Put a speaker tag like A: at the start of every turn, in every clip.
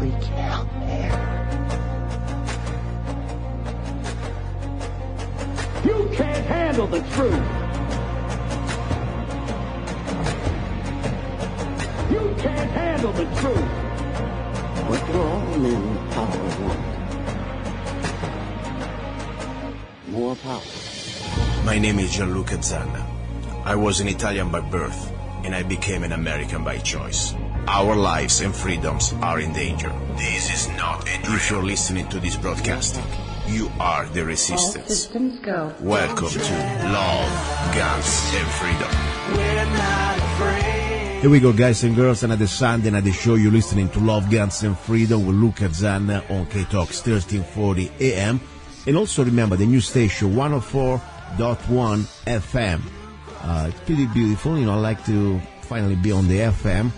A: freak out there.
B: You can't handle the truth. You can't handle the truth.
A: What do all men with power want? More power.
C: My name is luca-zanna. I was an Italian by birth, and I became an American by choice. Our lives and freedoms are in danger. This is not a dream. If you're listening to this broadcast, you are the resistance.
A: All systems go.
C: Welcome to Love, Guns, and Freedom.
D: We're not afraid.
E: Here we go, guys and girls. Another Sunday, another show. You're listening to Love, Guns, and Freedom with luca-zanna on KTOX 1340 AM. And also remember the new station, 104.1 FM. It's pretty beautiful. You know, I like to finally be on the FM.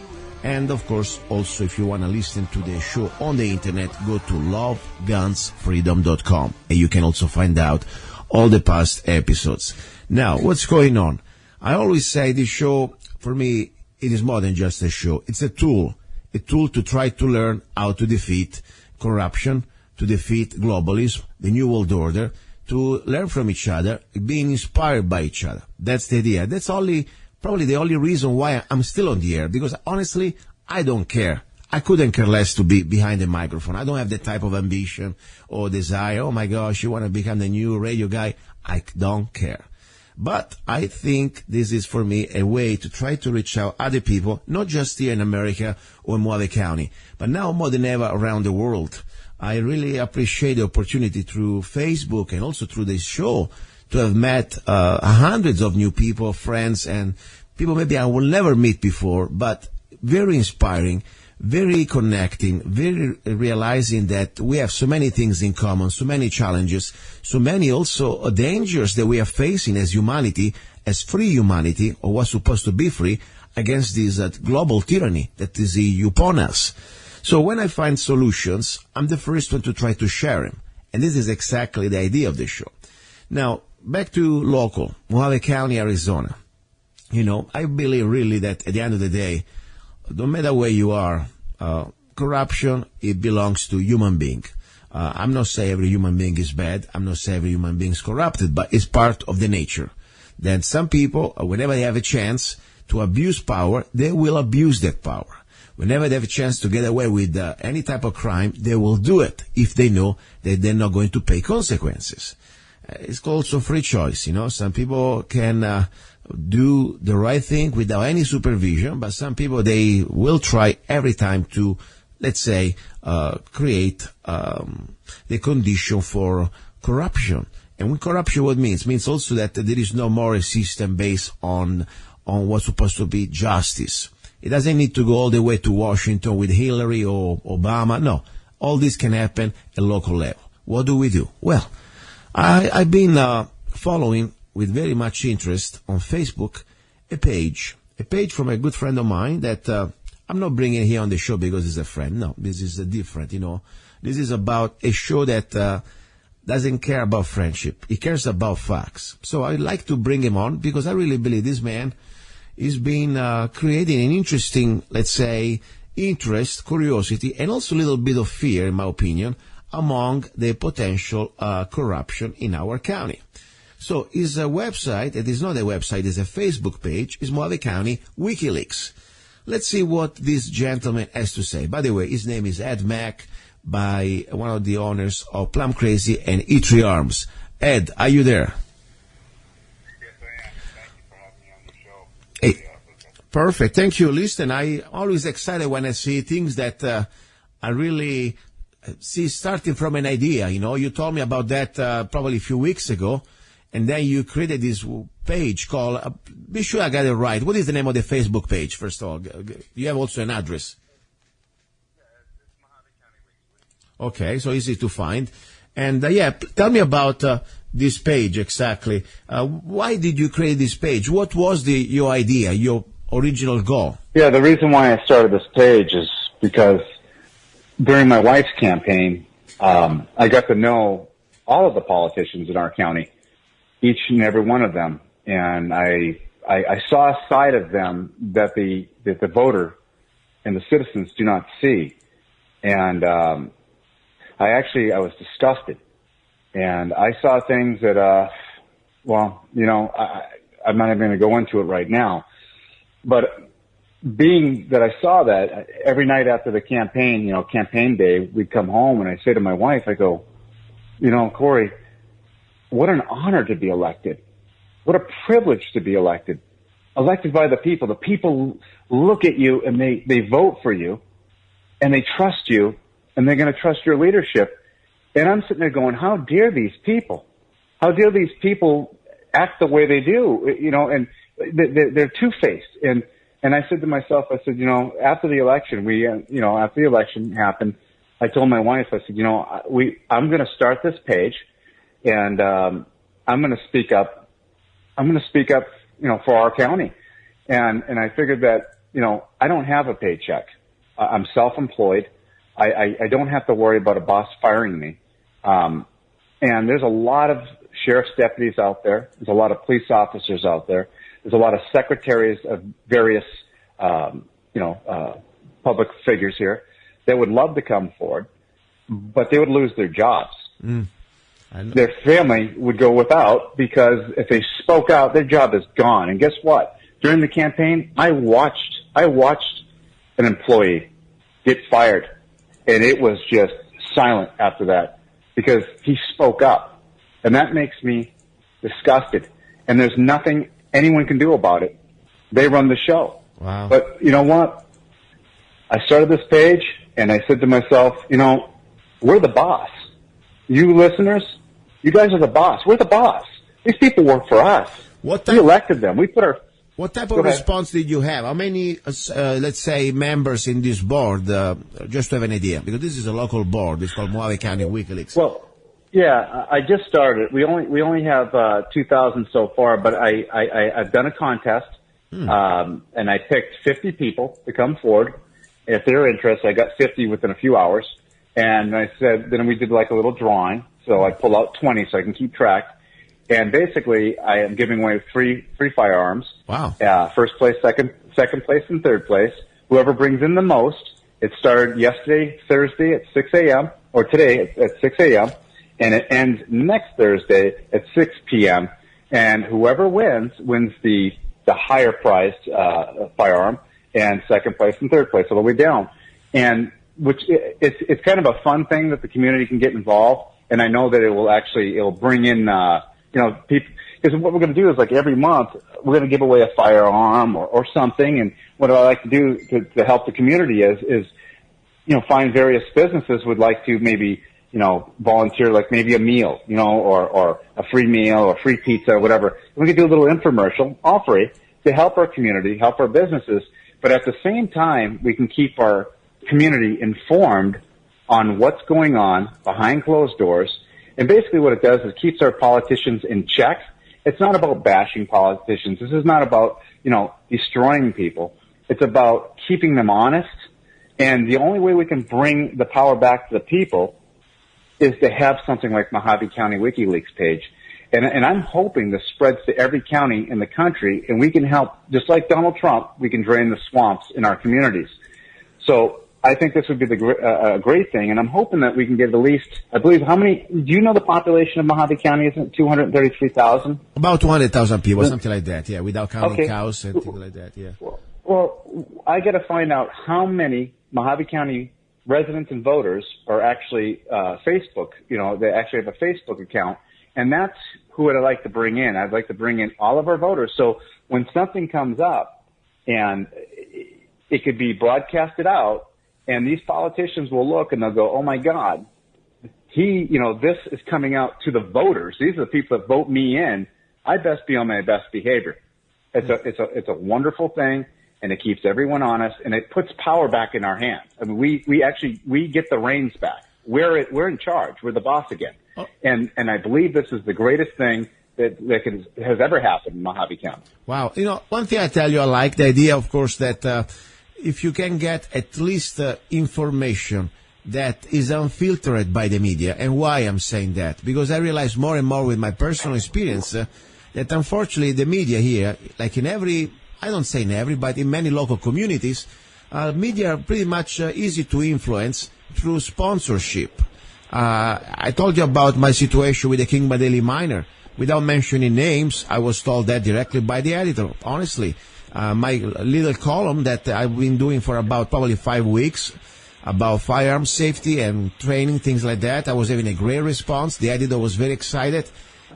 E: And, of course, also, if you want to listen to the show on the Internet, go to lovegunsfreedom.com. And you can also find out all the past episodes. Now, what's going on? I always say this show, for me, it is more than just a show. It's a tool to try to learn how to defeat corruption, to defeat globalism, the New World Order, to learn from each other, being inspired by each other. That's the idea. That's probably the only reason why I'm still on the air, because honestly, I don't care. I couldn't care less to be behind the microphone. I don't have that type of ambition or desire. Oh my gosh, you want to become the new radio guy? I don't care. But I think this is for me a way to try to reach out other people, not just here in America or Mohave County, but now more than ever around the world. I really appreciate the opportunity through Facebook and also through this show to have met hundreds of new people, friends, and people maybe I will never meet before, but very inspiring, very connecting, very realizing that we have so many things in common, so many challenges, so many also dangers that we are facing as humanity, as free humanity, or what's supposed to be free, against this global tyranny that is upon us. So when I find solutions, I'm the first one to try to share them. And this is exactly the idea of the show. Now, back to local, Mohave County, Arizona. You know, I believe really that at the end of the day, no matter where you are, corruption, it belongs to human being. I'm not saying every human being is bad. I'm not saying every human being is corrupted, but it's part of the nature. Then some people, whenever they have a chance to abuse power, they will abuse that power. Whenever they have a chance to get away with any type of crime, they will do it if they know that they're not going to pay consequences. It's also free choice, you know. Some people can do the right thing without any supervision, but some people, they will try every time to, let's say, create the condition for corruption. And when corruption, what means? It means also that there is no more a system based on what's supposed to be justice. It doesn't need to go all the way to Washington with Hillary or Obama. No, all this can happen at local level. What do we do? Well, I've been following with very much interest on Facebook a page from a good friend of mine that I'm not bringing here on the show because he's a friend. No, this is different, you know. This is about a show that doesn't care about friendship. He cares about facts. So I'd like to bring him on because I really believe this man is been creating an interesting, let's say, interest, curiosity, and also a little bit of fear, in my opinion, among the potential corruption in our county. So his website, it is not a website, it's a Facebook page, is Mohave County Wikileaks. Let's see what this gentleman has to say. By the way, his name is Ed Mack, by one of the owners of Plum Crazy and E3 Arms. Ed, are you there?
F: Yes, I am. Thank you for having me on the show.
E: Hey, perfect. Thank you. Listen, I always excited when I see things that I really see starting from an idea. You know, you told me about that probably a few weeks ago, and then you created this page called, be sure I got it right. What is the name of the Facebook page, first of all? You have also an address.
F: Yeah, it's Mohave County Wikileaks.
E: Okay, so easy to find. And tell me about this page exactly. Why did you create this page? What was your idea, your original goal?
F: Yeah, the reason why I started this page is because during my wife's campaign, I got to know all of the politicians in our county, each and every one of them, and I saw a side of them that the voter and the citizens do not see. And I was disgusted. And I saw things that, I'm not even going to go into it right now. But being that I saw that, every night after the campaign, campaign day, we'd come home and I say to my wife, I go, Corey, what an honor to be elected. What a privilege to be elected. Elected by the people. The people look at you and they vote for you and they trust you and they're going to trust your leadership. And I'm sitting there going, how dare these people? How dare these people act the way they do? And they're two-faced. And I said to myself, after the election, after the election happened, I told my wife, I said, I'm going to start this page and, I'm going to speak up. I'm going to speak up, for our county. And I figured that, I don't have a paycheck. I'm self-employed. I don't have to worry about a boss firing me. And there's a lot of sheriff's deputies out there. There's a lot of police officers out there. There's a lot of secretaries of various, public figures here that would love to come forward, but they would lose their jobs. Their family would go without because if they spoke out, their job is gone. And guess what? During the campaign, I watched an employee get fired, and it was just silent after that because he spoke up, and that makes me disgusted. And there's nothing anyone can do about it. They run the show.
E: Wow.
F: But you know what? I started this page, and I said to myself, we're the boss. You listeners, you guys are the boss. We're the boss. These people work for us. We elected them. We put our...
E: What type of response did you have? How many, let's say, members in this board, just to have an idea? Because this is a local board. It's called Mohave County Wikileaks.
F: Well, yeah, I just started. We only have 2,000 so far, but I've done a contest, and I picked 50 people to come forward. If they're interested, I got 50 within a few hours. And I said, then we did like a little drawing. So I pull out 20 so I can keep track. And basically, I am giving away free firearms.
E: Wow.
F: First place, second place, and third place. Whoever brings in the most. It started yesterday, Thursday at 6 a.m., or today at 6 a.m., and it ends next Thursday at 6 p.m. And whoever wins the higher priced firearm, and second place and third place all the way down. And it's kind of a fun thing that the community can get involved. And I know that it'll bring in, people, because what we're going to do is like every month, we're going to give away a firearm or something. And what I like to do to help the community is, find various businesses would like to maybe, volunteer like maybe a meal, or a free meal or free pizza or whatever. We can do a little infomercial, all free, to help our community, help our businesses. But at the same time, we can keep our community informed on what's going on behind closed doors. And basically what it does is keeps our politicians in check. It's not about bashing politicians. This is not about, destroying people. It's about keeping them honest. And the only way we can bring the power back to the people is to have something like Mohave County Wikileaks page. And I'm hoping this spreads to every county in the country, and we can help, just like Donald Trump, we can drain the swamps in our communities. So I think this would be a great thing, and I'm hoping that we can get at least, I believe, do you know the population of Mohave County? Isn't it 233,000?
E: About 200,000 people, something like that, yeah, without counting cows and things like that, yeah.
F: Well, I got to find out how many Mohave County residents and voters are actually Facebook, they actually have a Facebook account. And that's who I'd like to bring in. I'd like to bring in all of our voters. So when something comes up and it could be broadcasted out, and these politicians will look and they'll go, oh my God, this is coming out to the voters. These are the people that vote me in. I best be on my best behavior. It's a wonderful thing, and it keeps everyone honest, and it puts power back in our hands. I mean, we get the reins back. We're in charge. We're the boss again. And I believe this is the greatest thing that has ever happened in Mohave County.
E: Wow. One thing I tell you, I like the idea, of course, that if you can get at least information that is unfiltered by the media. And why I'm saying that? Because I realize more and more with my personal experience that unfortunately the media here, like I don't say in every, but in many local communities, media are pretty much easy to influence through sponsorship. I told you about my situation with the Kingma Daily Miner. Without mentioning names, I was told that directly by the editor. Honestly, my little column that I've been doing for about probably 5 weeks about firearm safety and training, things like that, I was having a great response. The editor was very excited.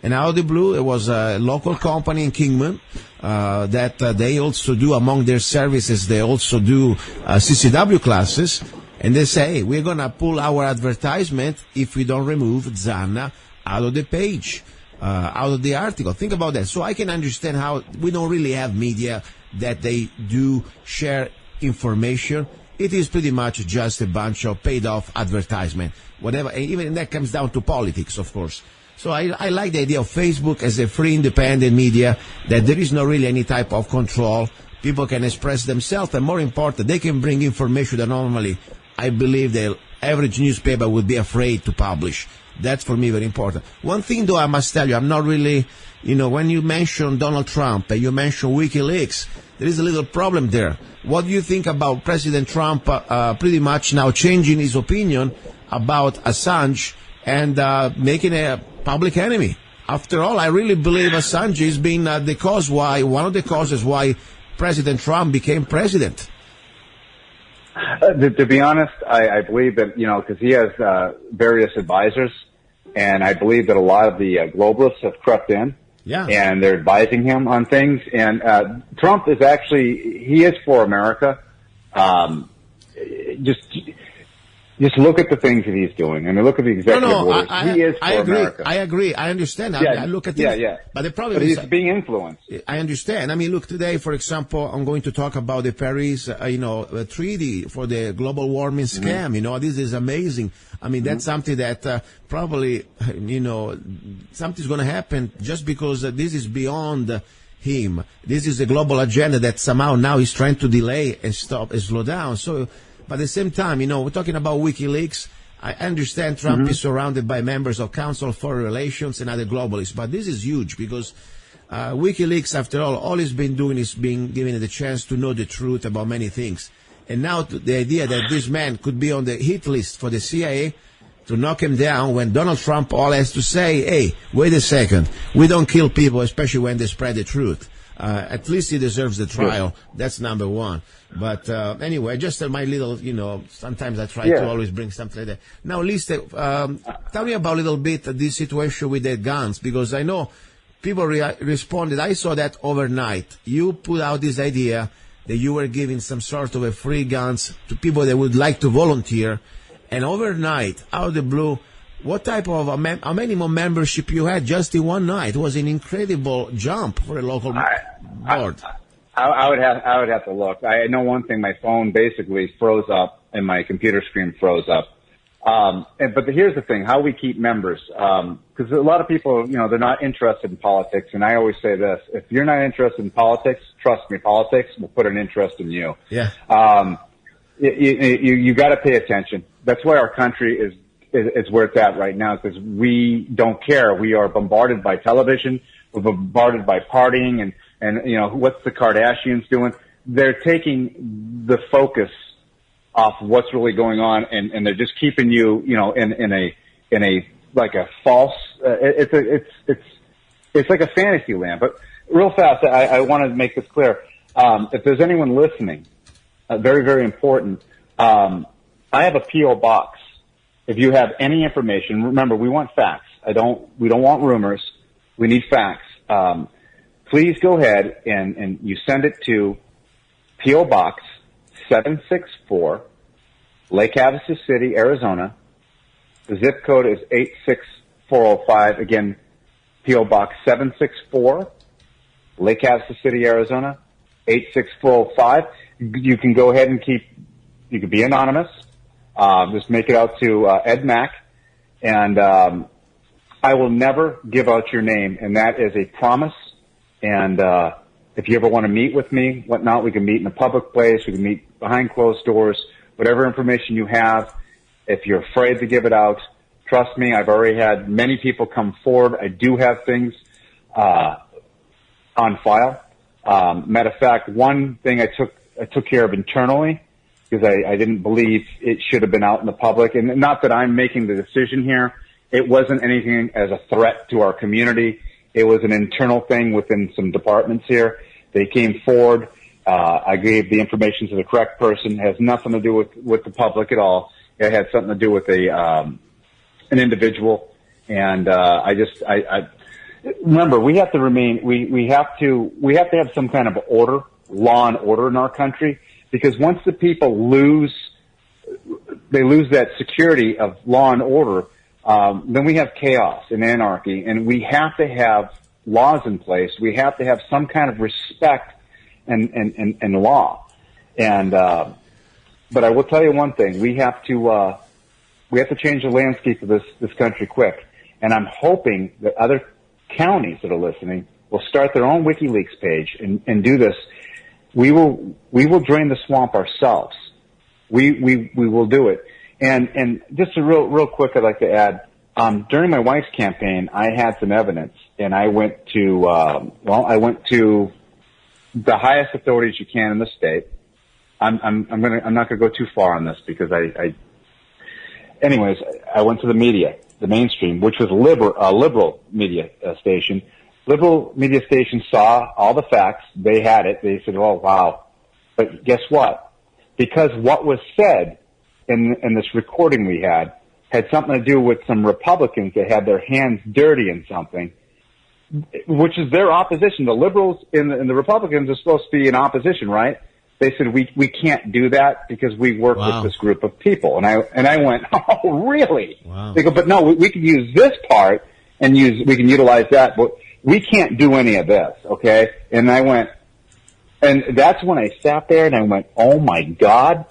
E: And out of the blue, it was a local company in Kingman that they also do, among their services, they also do CCW classes. And they say, hey, we're going to pull our advertisement if we don't remove Zanna out of the page, out of the article. Think about that. So I can understand how we don't really have media that they do share information. It is pretty much just a bunch of paid-off advertisement, whatever. Even that comes down to politics, of course. So I like the idea of Facebook as a free, independent media, that there is not really any type of control. People can express themselves, and more important, they can bring information that normally I believe the average newspaper would be afraid to publish. That's for me very important. One thing, though, I must tell you, I'm not really, when you mention Donald Trump and you mention WikiLeaks, there is a little problem there. What do you think about President Trump pretty much now changing his opinion about Assange and making a public enemy? After all, I really believe Assange has been one of the causes why President Trump became president.
F: To be honest, I believe that, because he has various advisors, and I believe that a lot of the globalists have crept in, and they're advising him on things. And Trump is he is for America. Just look at the things that he's doing. I mean, look at the executive orders. He is for America.
E: I agree. I understand. I look at this. But the problem is
F: he's being influenced.
E: I understand. I mean, look, today, for example, I'm going to talk about the Paris, treaty for the global warming scam. This is amazing. I mean, that's something that probably, something's going to happen just because this is beyond him. This is a global agenda that somehow now he's trying to delay and stop and slow down. So, but at the same time, we're talking about WikiLeaks. I understand Trump is surrounded by members of Council of Foreign Relations and other globalists, but this is huge because WikiLeaks, after all he's been doing is being given the chance to know the truth about many things. And now the idea that this man could be on the hit list for the CIA to knock him down when Donald Trump all has to say, hey, wait a second, we don't kill people, especially when they spread the truth. At least he deserves the trial. That's number one. But anyway, just my little, sometimes I try to always bring something like that. Now, Lisa, tell me about a little bit this situation with the guns, because I know people responded. I saw that overnight. You put out this idea that you were giving some sort of a free guns to people that would like to volunteer. And overnight, out of the blue, what type of, how many more membership you had just in one night? It was an incredible jump for a local board.
F: I would have to look. I know one thing, my phone basically froze up and my computer screen froze up. But here's the thing, how we keep members. Because a lot of people, they're not interested in politics. And I always say this, if you're not interested in politics, trust me, politics will put an interest in you.
E: Yeah.
F: You got to pay attention. That's why our country is where it's at right now, because we don't care. We are bombarded by television. We're bombarded by partying and what's the Kardashians doing? They're taking the focus off what's really going on, and they're just keeping you, in a like a false. It's like a fantasy land. But real fast, I want to make this clear. If there's anyone listening, very, very important. I have a P.O. box. If you have any information, remember, we want facts. We don't want rumors. We need facts. Please go ahead and you send it to P.O. Box 764, Lake Havasu City, Arizona. The zip code is 86405. Again, P.O. Box 764, Lake Havasu City, Arizona, 86405. You can go ahead and you can be anonymous. Just make it out to Ed Mack, and I will never give out your name, and that is a promise. And if you ever want to meet with me, whatnot, we can meet in a public place. We can meet behind closed doors. Whatever information you have, if you're afraid to give it out, trust me, I've already had many people come forward. I do have things on file. Matter of fact, one thing I took care of internally because I didn't believe it should have been out in the public. And not that I'm making the decision here. It wasn't anything as a threat to our community. It was an internal thing within some departments here. They came forward. I gave the information to the correct person. It has nothing to do with the public at all. It had something to do with an individual. And I remember, we have to remain. We have to have some kind of order, law and order in our country, because once the people lose that security of law and order, then we have chaos and anarchy, and we have to have laws in place. We have to have some kind of respect and law. And but I will tell you one thing: we have to change the landscape of this country quick. And I'm hoping that other counties that are listening will start their own WikiLeaks page and do this. We will drain the swamp ourselves. We will do it. And just a real quick, I'd like to add, during my wife's campaign, I had some evidence, and I went to the highest authorities you can in the state. I'm not gonna go too far on this because anyways, I went to the media, the mainstream, which was a liberal media station. Liberal media station saw all the facts. They had it. They said, "Oh, wow." But guess what? Because what was said in this recording we had something to do with some Republicans that had their hands dirty in something, which is their opposition. The liberals and the Republicans are supposed to be in opposition, right? They said, we can't do that because we work with this group of people. And I went, "Oh, really?"
E: Wow.
F: They go, "But no, we can use this part and we can utilize that, but we can't do any of this." Okay. And I went, and that's when I sat there and I went, "Oh my God,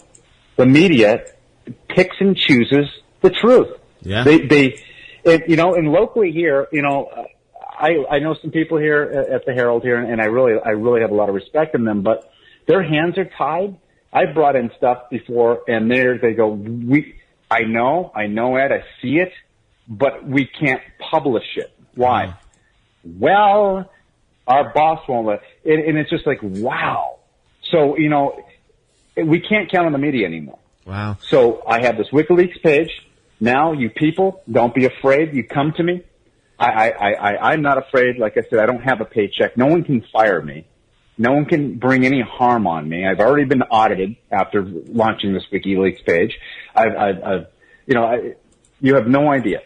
F: the media picks and chooses the truth."
E: Yeah.
F: And locally here, I know some people here at the Herald here, and I really have a lot of respect in them, but their hands are tied. I've brought in stuff before, and they go, I know, Ed, I see it, but we can't publish it. Why?
E: Mm.
F: Well, our boss won't let, and it's just like, wow. So, we can't count on the media anymore.
E: Wow.
F: So I have this WikiLeaks page. Now, you people, don't be afraid. You come to me. I'm not afraid. Like I said, I don't have a paycheck. No one can fire me. No one can bring any harm on me. I've already been audited after launching this WikiLeaks page. You have no idea.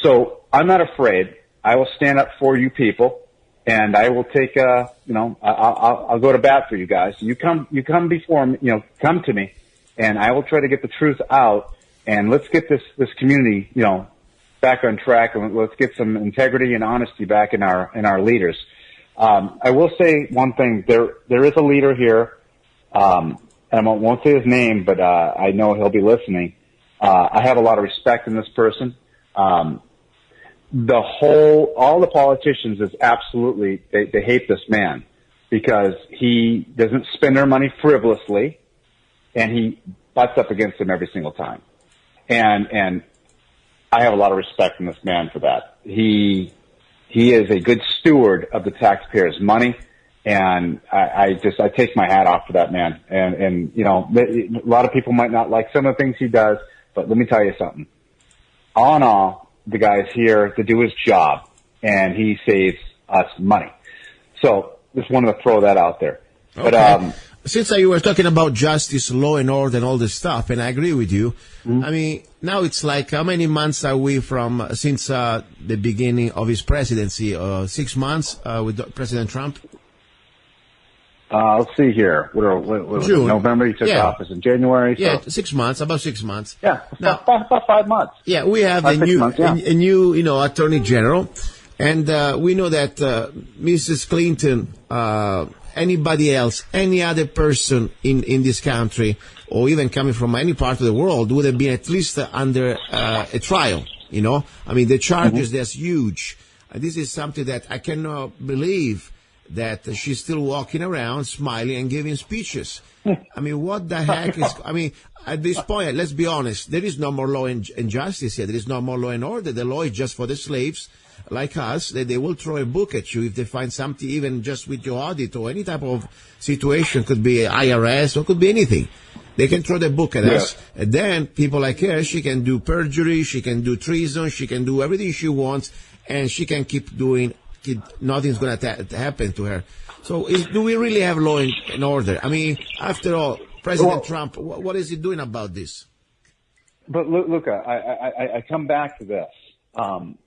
F: So I'm not afraid. I will stand up for you people, and I will take, I'll go to bat for you guys. You come before me, come to me, and I will try to get the truth out, and let's get this community, back on track, and let's get some integrity and honesty back in our leaders. I will say one thing. There is a leader here, and I won't say his name, but I know he'll be listening. I have a lot of respect in this person. All the politicians is absolutely, they hate this man because he doesn't spend their money frivolously, and he butts up against them every single time. And I have a lot of respect in this man for that. He is a good steward of the taxpayers' money, and I take my hat off to that man. And a lot of people might not like some of the things he does, but let me tell you something. All in all, the guy's here to do his job, and he saves us money. So just wanted to throw that out there.
E: Okay.
F: But
E: since you were talking about justice, law and order, and all this stuff, and I agree with you. Mm-hmm. I mean, now it's like, how many months are we since the beginning of his presidency? 6 months with President Trump?
F: Let's see here. What
E: June.
F: November. He took office in January. So.
E: Yeah, 6 months. About 6 months.
F: Yeah,
E: now,
F: about 5 months.
E: Yeah, we have a new Attorney General, and we know that Mrs. Clinton, anybody else, any other person in this country, or even coming from any part of the world, would have been at least under a trial. I mean, the charges, that's huge. This is something that I cannot believe that she's still walking around smiling and giving speeches. I mean, what the heck is, at this point, let's be honest, there is no more law and justice here. There is no more law and order. The law is just for the slaves like us. They will throw a book at you if they find something, even just with your audit or any type of situation. Could be IRS or could be anything. They can throw the book at us, and then people like her, she can do perjury, she can do treason, she can do everything she wants, and she can keep doing. Nothing's going to happen to her. So, do we really have law and order? I mean, after all, President Trump, what is he doing about this?
F: But Luca, I come back to this.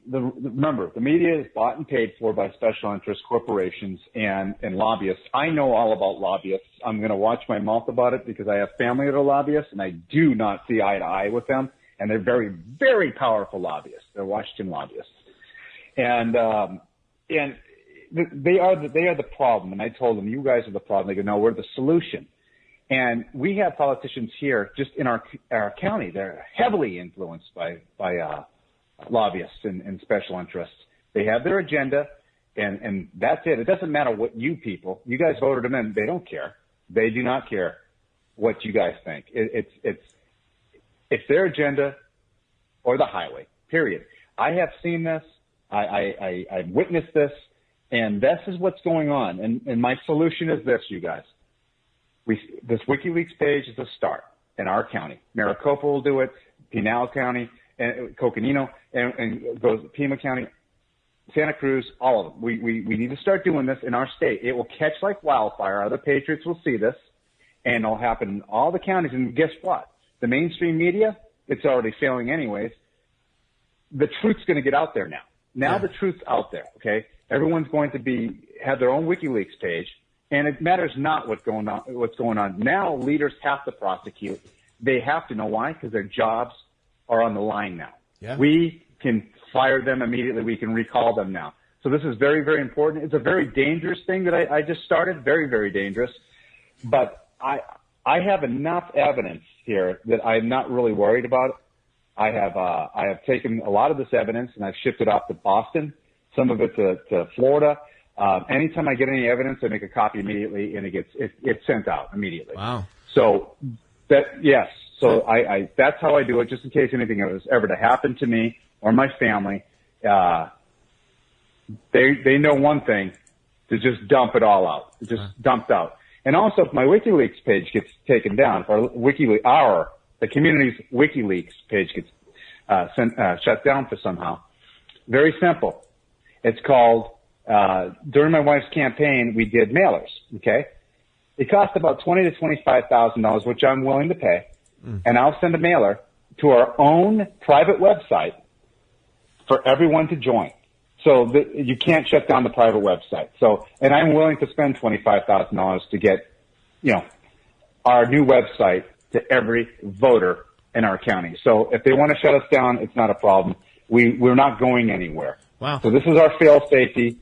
F: Remember, the media is bought and paid for by special interest corporations and lobbyists. I know all about lobbyists. I'm going to watch my mouth about it because I have family that are lobbyists, and I do not see eye to eye with them. And they're very, very powerful lobbyists. They're Washington lobbyists, and they are the problem. And I told them, you guys are the problem. They go, no, we're the solution. And we have politicians here just in our county. They're heavily influenced by lobbyists and special interests. They have their agenda, and that's it. It doesn't matter what you guys voted them in. They don't care. They do not care what you guys think. It's their agenda or the highway, period. I have seen this. I've witnessed this, and this is what's going on. And my solution is this, you guys. This WikiLeaks page is a start in our county. Maricopa will do it, Pinal County, and Coconino, and goes Pima County, Santa Cruz, all of them. We need to start doing this in our state. It will catch like wildfire. Other patriots will see this, and it'll happen in all the counties. And guess what? The mainstream media, it's already failing anyways. The truth's going to get out there now. Now the truth's out there, okay? Everyone's going to have their own WikiLeaks page. And it matters not what's going on. Now leaders have to prosecute. They have to know why, because their jobs are on the line now. Yeah. We can fire them immediately. We can recall them now. So this is very, very important. It's a very dangerous thing that I just started. Very, very dangerous. But I have enough evidence here that I'm not really worried about it. I have taken a lot of this evidence and I've shipped it off to Boston, some of it to Florida. Anytime I get any evidence, I make a copy immediately, and it's sent out immediately.
E: Wow.
F: So So that's how I do it, just in case anything was ever to happen to me or my family. They know one thing, to just dump it all out. It's just dumped out. And also, if my WikiLeaks page gets taken down, if the community's WikiLeaks page gets shut down for somehow, very simple. It's called. During my wife's campaign, we did mailers, okay? It cost about $20,000 to $25,000, which I'm willing to pay, and I'll send a mailer to our own private website for everyone to join. So you can't shut down the private website. So, and I'm willing to spend $25,000 to get, our new website to every voter in our county. So if they want to shut us down, it's not a problem. We're not going anywhere.
E: Wow.
F: So this is our fail safety.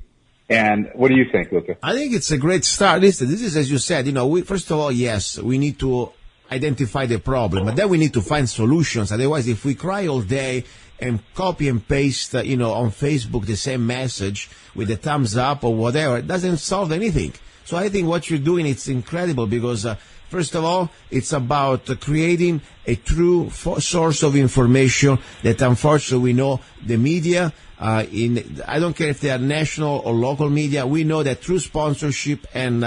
F: And what do you think, Luca?
E: I think it's a great start. Listen, this is, as you said, first of all, yes, we need to identify the problem, but then we need to find solutions. Otherwise, if we cry all day and copy and paste, on Facebook the same message with a thumbs up or whatever, it doesn't solve anything. So I think what you're doing, it's incredible because, first of all, it's about creating a true source of information that unfortunately we know the media, I don't care if they are national or local media, we know that through sponsorship and,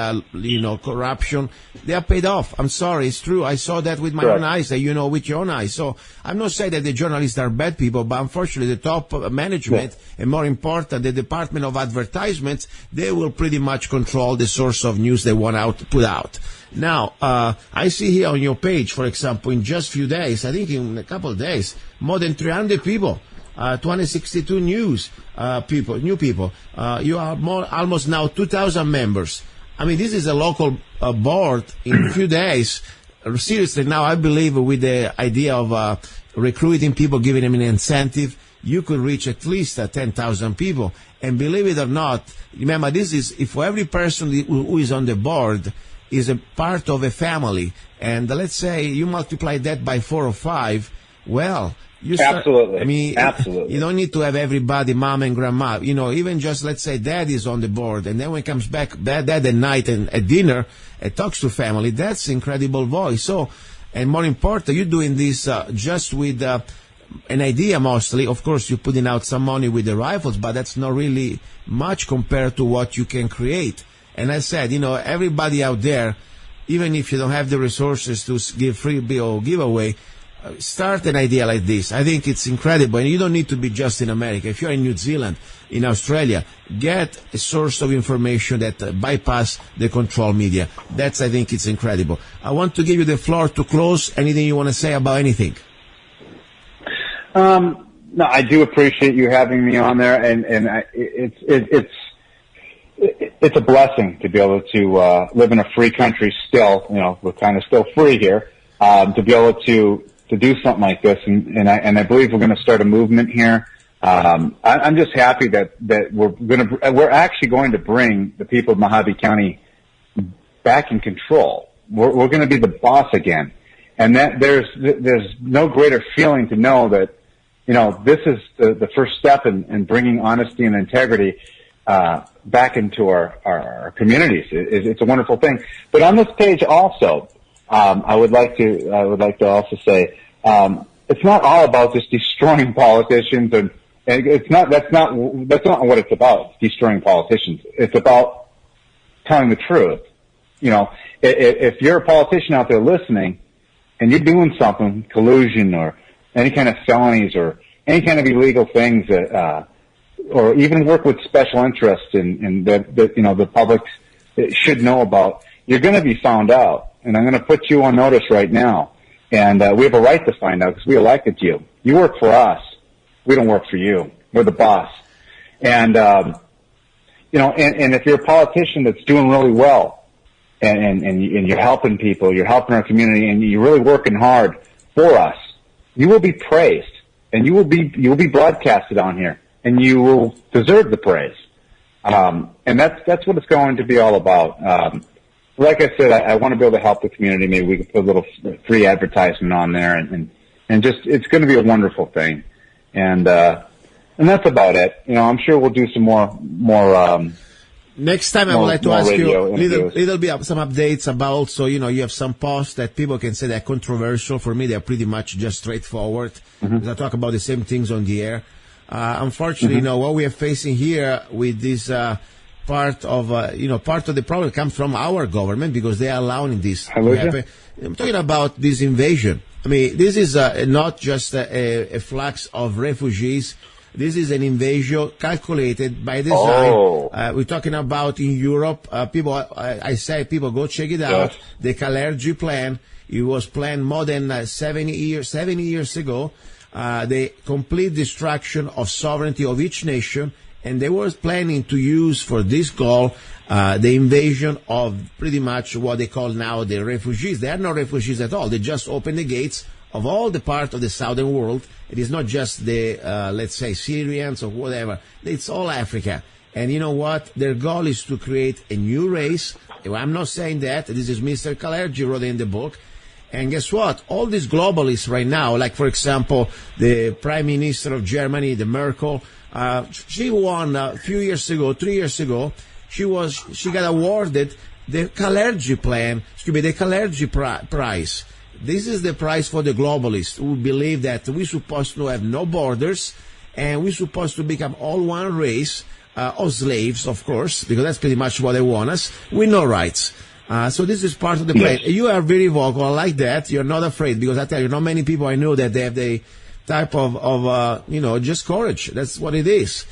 E: corruption, they are paid off. I'm sorry, it's true. I saw that with my own eyes, with your own eyes. So I'm not saying that the journalists are bad people, but unfortunately the top management, and more important, the Department of Advertisements, they will pretty much control the source of news they want to put out. Now, I see here on your page, for example, in just a few days, I think in a couple of days, more than 300 people. 262 new people. You are almost now 2,000 members. I mean, this is a local board in a few days. Seriously, now I believe with the idea of recruiting people, giving them an incentive, you could reach at least 10,000 people. And believe it or not, remember, this is, if every person who is on the board is a part of a family, and let's say you multiply that by 4 or 5, well,
F: absolutely.
E: Absolutely. You don't need to have everybody, mom and grandma. Even just, let's say, dad is on the board, and then when he comes back, dad at night and at dinner, and talks to family, that's incredible voice. So, and more important, you're doing this just with an idea mostly. Of course, you're putting out some money with the rifles, but that's not really much compared to what you can create. And I said, everybody out there, even if you don't have the resources to give freebie or giveaway, start an idea like this. I think it's incredible, and you don't need to be just in America. If you're in New Zealand, in Australia, get a source of information that bypass the control media. That's, I think, it's incredible. I want to give you the floor to close. Anything you want to say about anything?
F: No, I do appreciate you having me on there, and it's a blessing to be able to live in a free country still. You know, we're kind of still free here, to be able to do something like this, and I believe we're going to start a movement here. I'm just happy that we're actually going to bring the people of Mohave County back in control. We're going to be the boss again, and that there's no greater feeling to know that, you know, this is the first step in bringing honesty and integrity back into our communities. It's a wonderful thing. But on this page also, I would like to also say, it's not all about just destroying politicians, and that's not what it's about, destroying politicians. It's about telling the truth. You know, if you're a politician out there listening and you're doing something, collusion or any kind of felonies or any kind of illegal things that, or even work with special interests in that, you know, the public should know about, you're going to be found out. And I'm going to put you on notice right now. And we have a right to find out because we elected you. You work for us. We don't work for you. We're the boss. And, you know, and if you're a politician that's doing really well and you're helping people, you're helping our community, and you're really working hard for us, you will be praised, and you will be broadcasted on here, and you will deserve the praise. And that's what it's going to be all about. Like I said, I want to be able to help the community. Maybe we can put a little free advertisement on there, and just, it's going to be a wonderful thing. And that's about it. You know, I'm sure we'll do some more.
E: Next time I would like to ask you little bit some updates about also, you know, you have some posts that people can say they're controversial. For me, they're pretty much just straightforward. Mm-hmm. I talk about the same things on the air. Unfortunately, you know, what we are facing here with this part of the problem comes from our government because they are allowing this to happen. I'm talking about this invasion. I mean, this is not just a flux of refugees. This is an invasion calculated by design. We're talking about in Europe. I say people go check it out. Yes. The Kalergi plan. It was planned more than 70 years ago. The complete destruction of sovereignty of each nation. And they were planning to use for this goal the invasion of pretty much what they call now the refugees. They are not refugees at all. They just open the gates of all the part of the southern world. It is not just the, let's say, Syrians or whatever. It's all Africa. And you know what? Their goal is to create a new race. I'm not saying that. This is Mr. Kalergi wrote in the book. And guess what? All these globalists right now, like, for example, the Prime Minister of Germany, the Merkel, she won a few years ago, 3 years ago, she got awarded the Kalergi the Kalergi prize. This is the prize for the globalists who believe that we're supposed to have no borders and we're supposed to become all one race, of slaves, of course, because that's pretty much what they want us, with no rights. So this is part of the plan. Yes. You are very vocal. I like that. You're not afraid, because I tell you, not many people I know that they have the type of you know, just courage. That's what it is.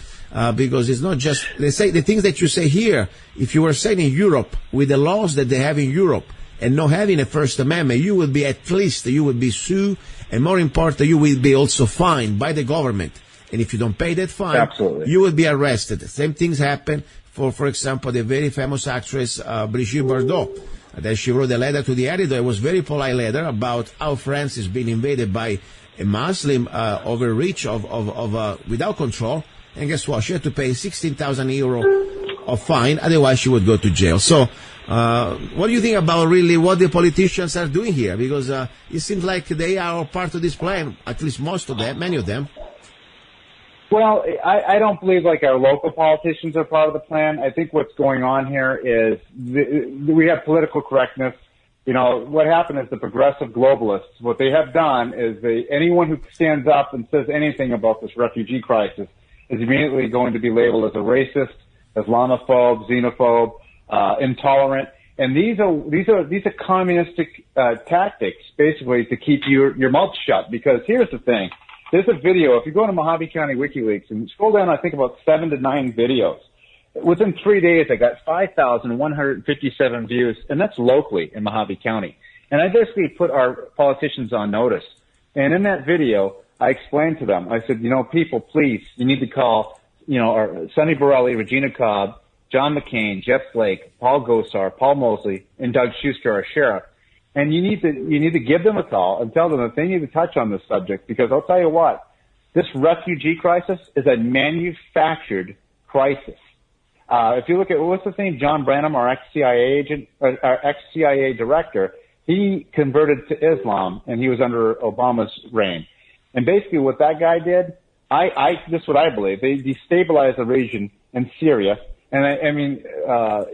E: Because it's not just, they say the things that you say here, if you were saying in Europe, with the laws that they have in Europe, and not having a First Amendment, you would be sued, and more important, you will be also fined by the government. And if you don't pay that fine, absolutely, you will be arrested. The same things happen for example, the very famous actress Brigitte Bardot. That she wrote a letter to the editor. It was a very polite letter about how France is being invaded by a Muslim overreach without control. And guess what? She had to pay 16,000 euro of fine, otherwise she would go to jail. So, what do you think about really what the politicians are doing here? Because it seems like they are part of this plan, at least most of them, many of them.
F: Well, I don't believe like our local politicians are part of the plan. I think what's going on here is we have political correctness. You know, what happened is the progressive globalists, what they have done is anyone who stands up and says anything about this refugee crisis is immediately going to be labeled as a racist, Islamophobe, xenophobe, intolerant. And these are communistic tactics, basically, to keep your mouth shut. Because here's the thing: there's a video. If you go to Mohave County Wikileaks and scroll down, I think about 7 to 9 videos. Within 3 days, I got 5,157 views, and that's locally in Mohave County. And I basically put our politicians on notice. And in that video, I explained to them. I said, people, please, you need to call, Sonny Borelli, Regina Cobb, John McCain, Jeff Flake, Paul Gosar, Paul Mosley, and Doug Schuster, our sheriff. And you need to give them a call and tell them that they need to touch on this subject, because I'll tell you what, this refugee crisis is a manufactured crisis. If you look at, what's his name, John Branham, our ex-CIA agent, our ex-CIA director, he converted to Islam, and he was under Obama's reign. And basically what that guy did, this is what I believe, they destabilized the region in Syria. And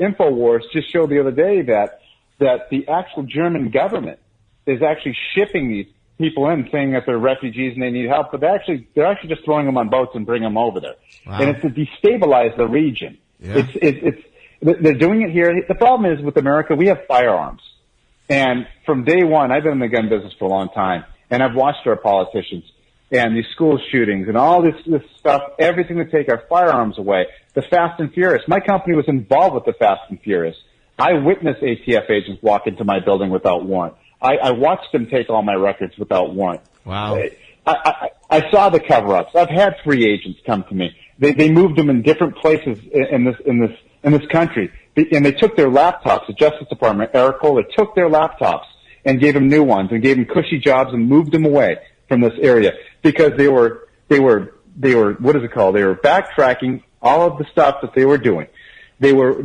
F: InfoWars just showed the other day that the actual German government is actually shipping these people in, saying that they're refugees and they need help, but they're actually just throwing them on boats and bringing them over there. Wow. And it's to destabilize the region. Yeah. They're doing it here. The problem is with America, we have firearms. And from day one, I've been in the gun business for a long time, and I've watched our politicians and these school shootings and all this stuff, everything to take our firearms away. The Fast and Furious. My company was involved with the Fast and Furious. I witnessed ATF agents walk into my building without warrant. I watched them take all my records without warrant.
E: Wow.
F: I saw the cover-ups. I've had free agents come to me. They moved them in different places in this country, and they took their laptops. The Justice Department, Eric Kohler, took their laptops and gave them new ones and gave them cushy jobs and moved them away from this area because they were what is it called? They were backtracking all of the stuff that they were doing. They were,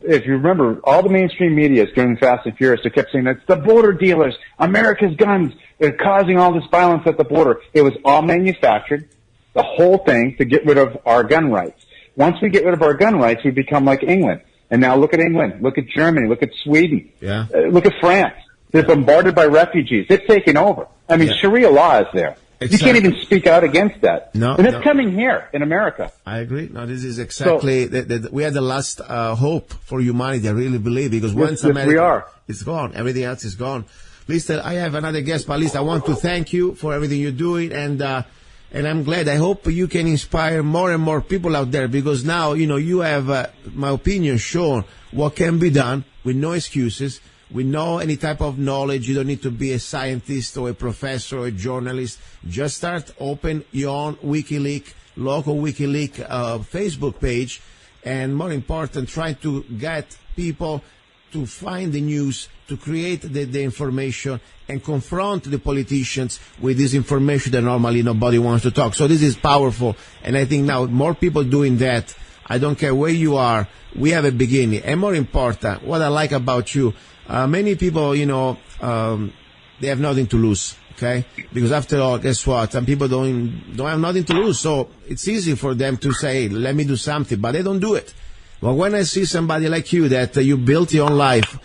F: if you remember, all the mainstream media during Fast and Furious, they kept saying that it's the border dealers, America's guns, they're causing all this violence at the border. It was all manufactured, the whole thing, to get rid of our gun rights. Once we get rid of our gun rights, we become like England. And now look at England, look at Germany, look at Sweden, look at France. They're bombarded by refugees. They've taken over. I mean, Sharia law is there. Exactly. You can't even speak out against that. And it's coming here in America.
E: I agree. No, this is exactly, we are the last hope for humanity, I really believe, because once America is gone, everything else is gone. Listen, I have another guest, but at least I want to thank you for everything you're doing, and I'm glad. I hope you can inspire more and more people out there, because now, you have, my opinion, shown what can be done with no excuses. With no any type of knowledge. You don't need to be a scientist or a professor or a journalist. Just start, open your own WikiLeaks, local WikiLeaks Facebook page, and more important, try to get people to find the news, to create the information, and confront the politicians with this information that normally nobody wants to talk. So this is powerful, and I think now more people doing that. I don't care where you are, we have a beginning. And more important, what I like about you, many people, they have nothing to lose, okay? Because after all, guess what? Some people don't have nothing to lose, so it's easy for them to say, let me do something, but they don't do it. Well, when I see somebody like you, that you built your own life,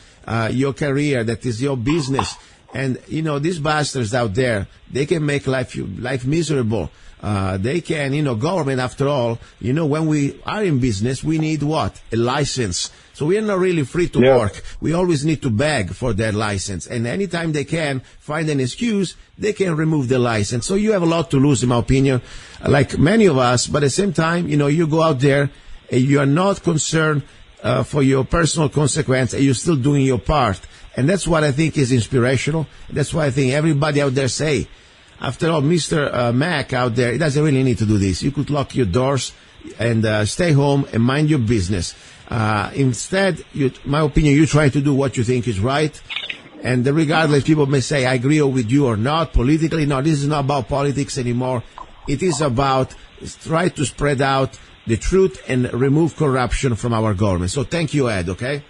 E: your career, that is your business, and, these bastards out there, they can make life miserable. They can, government, after all, when we are in business, we need what? A license. So we are not really free to work. We always need to beg for that license. And anytime they can find an excuse, they can remove the license. So you have a lot to lose, in my opinion, like many of us. But at the same time, you go out there and you are not concerned for your personal consequence, and you're still doing your part. And that's what I think is inspirational. That's why I think everybody out there say, after all, Mr. Mac out there, he doesn't really need to do this. You could lock your doors and stay home and mind your business. Instead, my opinion, you try to do what you think is right. And regardless, people may say, I agree with you or not, politically. No, this is not about politics anymore. It is about try to spread out the truth and remove corruption from our government. So thank you, Ed, okay?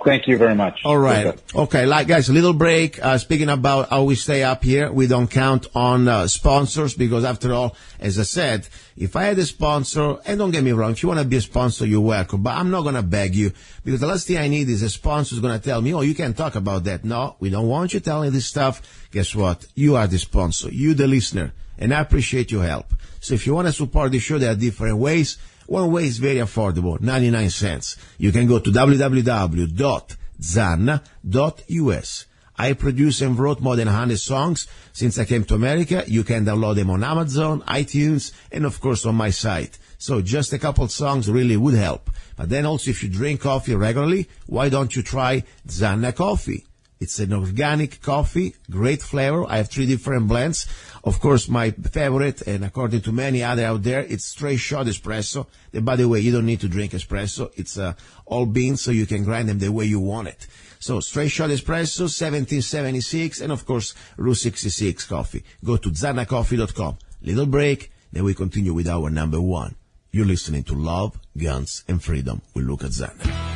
F: Thank you very much.
E: All right. Okay, guys, a little break. Speaking about how we stay up here, we don't count on sponsors, because after all, as I said, if I had a sponsor, and don't get me wrong, if you want to be a sponsor, you're welcome, but I'm not going to beg you, because the last thing I need is a sponsor who's going to tell me, oh, you can't talk about that. No, we don't want you telling this stuff. Guess what? You are the sponsor. You, the listener, and I appreciate your help. So if you want to support the show, there are different ways. One way is very affordable, 99 cents. You can go to www.zanna.us. I produce and wrote more than 100 songs since I came to America. You can download them on Amazon, iTunes, and of course on my site. So just a couple songs really would help. But then also if you drink coffee regularly, why don't you try Zanna Coffee? It's an organic coffee, great flavor. I have 3 different blends. Of course, my favorite, and according to many other out there, it's straight shot espresso. And by the way, you don't need to drink espresso. It's all beans, so you can grind them the way you want it. So straight shot espresso, 1776, and of course, Route 66 coffee. Go to zannacoffee.com. Little break, then we continue with our number 1. You're listening to Love, Guns, and Freedom with luca-zanna.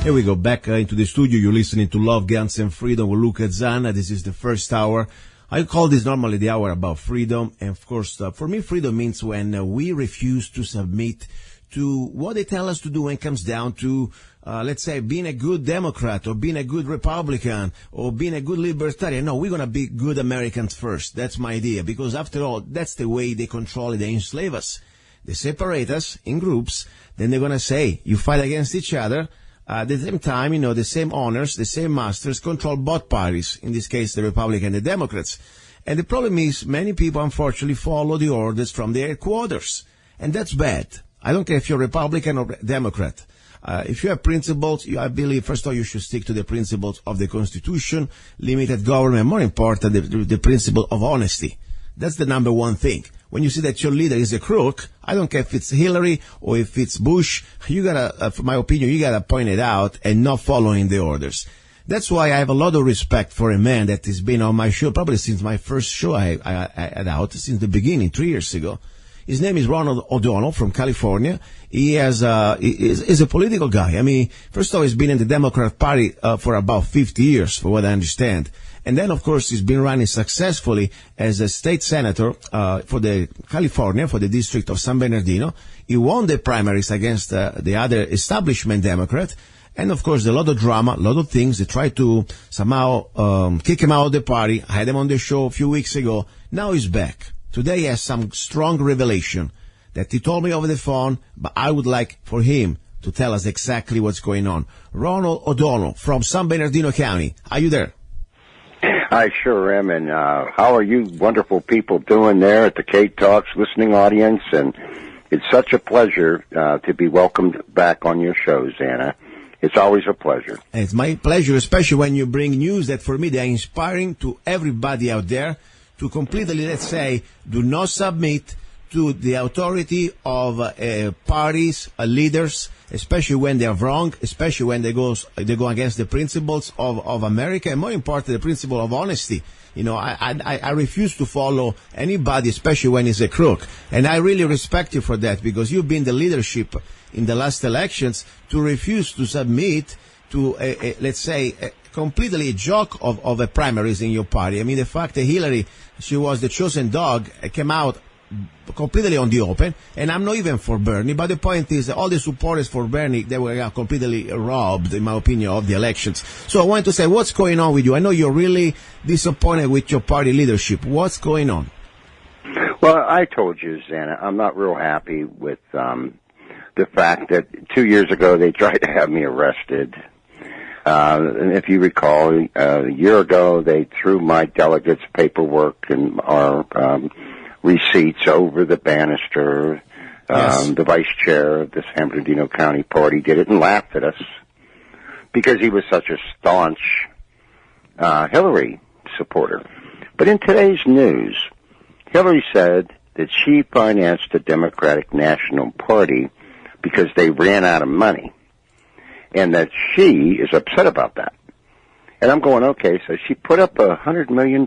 E: Here we go, back into the studio. You're listening to Love, Guns, and Freedom with luca-zanna. This is the first hour. I call this normally the hour about freedom. And of course, for me, freedom means when we refuse to submit to what they tell us to do when it comes down to, let's say, being a good Democrat or being a good Republican or being a good Libertarian. No, we're going to be good Americans first. That's my idea. Because after all, that's the way they control it. They enslave us. They separate us in groups. Then they're going to say, you fight against each other. At the same time, the same owners, the same masters control both parties, in this case, the Republicans and the Democrats. And the problem is many people, unfortunately, follow the orders from their headquarters. And that's bad. I don't care if you're Republican or Democrat. If you have principles, I believe, first of all, you should stick to the principles of the Constitution, limited government, more important, the principle of honesty. That's the number one thing. When you see that your leader is a crook, I don't care if it's Hillary or if it's Bush, you gotta, for my opinion, you gotta point it out and not following the orders. That's why I have a lot of respect for a man that has been on my show, probably since my first show I had out, since the beginning, 3 years ago. His name is Ronald O'Donnell from California. He is a political guy. I mean, first of all, he's been in the Democrat Party for about 50 years, for what I understand. And then, of course, he's been running successfully as a state senator for the California, for the district of San Bernardino. He won the primaries against the other establishment Democrat. And, of course, a lot of drama, a lot of things. They tried to somehow kick him out of the party. I had him on the show a few weeks ago. Now he's back. Today he has some strong revelation that he told me over the phone, but I would like for him to tell us exactly what's going on. Ronald O'Donnell from San Bernardino County. Are you there?
G: I sure am, and how are you wonderful people doing there at the KTOX listening audience? And it's such a pleasure to be welcomed back on your show, Zanna. It's always a pleasure.
E: And it's my pleasure, especially when you bring news that for me they are inspiring to everybody out there to completely, let's say, do not submit to the authority of parties, leaders, especially when they are wrong, especially when they go against the principles of America, and more important, the principle of honesty. I refuse to follow anybody, especially when he's a crook. And I really respect you for that, because you've been the leadership in the last elections to refuse to submit to, let's say, completely a joke of a primaries in your party. I mean, the fact that Hillary, she was the chosen dog, came out completely on the open, and I'm not even for Bernie, but the point is that all the supporters for Bernie, they were completely robbed, in my opinion, of the elections. So I want to say, what's going on with you? I know you're really disappointed with your party leadership. What's going on?
G: Well, I told you, Zanna, I'm not real happy with the fact that 2 years ago they tried to have me arrested. And if you recall, a year ago they threw my delegates' paperwork and our receipts over the banister.
E: Yes.
G: The vice chair of the San Bernardino County Party did it and laughed at us because he was such a staunch Hillary supporter. But in today's news, Hillary said that she financed the Democratic National Party because they ran out of money, and that she is upset about that. And I'm going, okay, so she put up $100 million,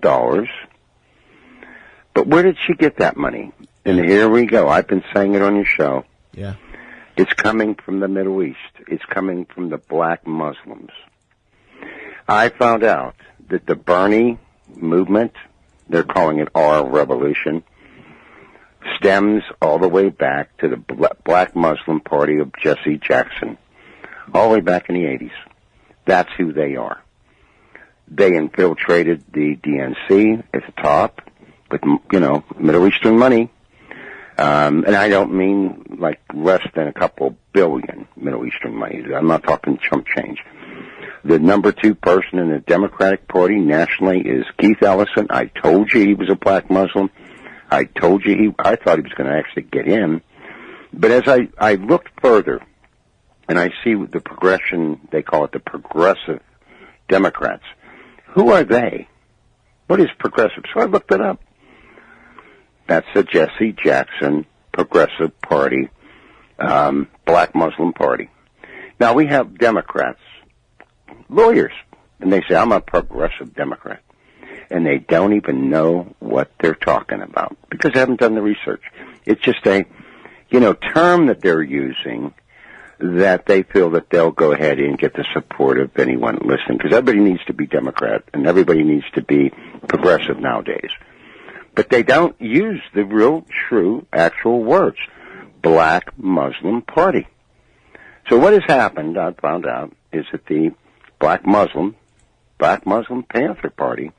G: but where did she get that money? And here we go. I've been saying it on your show.
E: Yeah.
G: It's coming from the Middle East. It's coming from the black Muslims. I found out that the Bernie movement, they're calling it our revolution, stems all the way back to the black Muslim party of Jesse Jackson, all the way back in the 80s. That's who they are. They infiltrated the DNC at the top with, Middle Eastern money. And I don't mean like less than a couple billion Middle Eastern money. I'm not talking chump change. The number 2 person in the Democratic Party nationally is Keith Ellison. I told you he was a black Muslim. I told you I thought he was going to actually get in. But as I looked further, and I see the progression, they call it the progressive Democrats. Who are they? What is progressive? So I looked it up. That's the Jesse Jackson Progressive Party, black Muslim party. Now we have Democrats, lawyers, and they say, I'm a progressive Democrat. And they don't even know what they're talking about because they haven't done the research. It's just a, term that they're using that they feel that they'll go ahead and get the support of anyone listening, because everybody needs to be Democrat and everybody needs to be progressive nowadays. But they don't use the real, true, actual words. Black Muslim Party. So what has happened, I found out, is that the Black Muslim Panther Party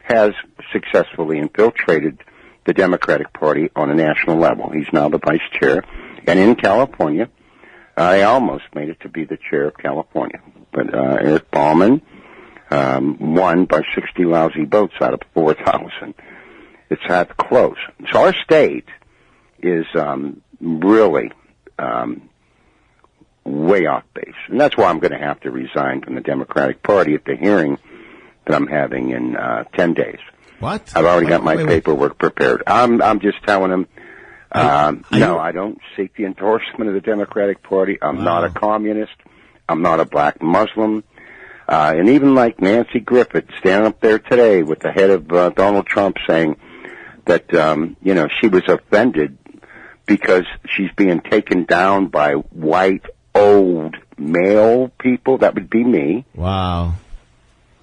G: has successfully infiltrated the Democratic Party on a national level. He's now the vice chair. And in California, I almost made it to be the chair of California. But Eric Bauman won by 60 lousy votes out of 4,000. It's that close. So our state is really way off base. And that's why I'm going to have to resign from the Democratic Party at the hearing that I'm having in 10 days.
E: What?
G: I've already got my paperwork prepared. I'm just telling them, no, I don't seek the endorsement of the Democratic Party. I'm not a communist. I'm not a black Muslim. And even like Nancy Griffith standing up there today with the head of Donald Trump saying that, she was offended because she's being taken down by white, old, male people. That would be me.
E: Wow.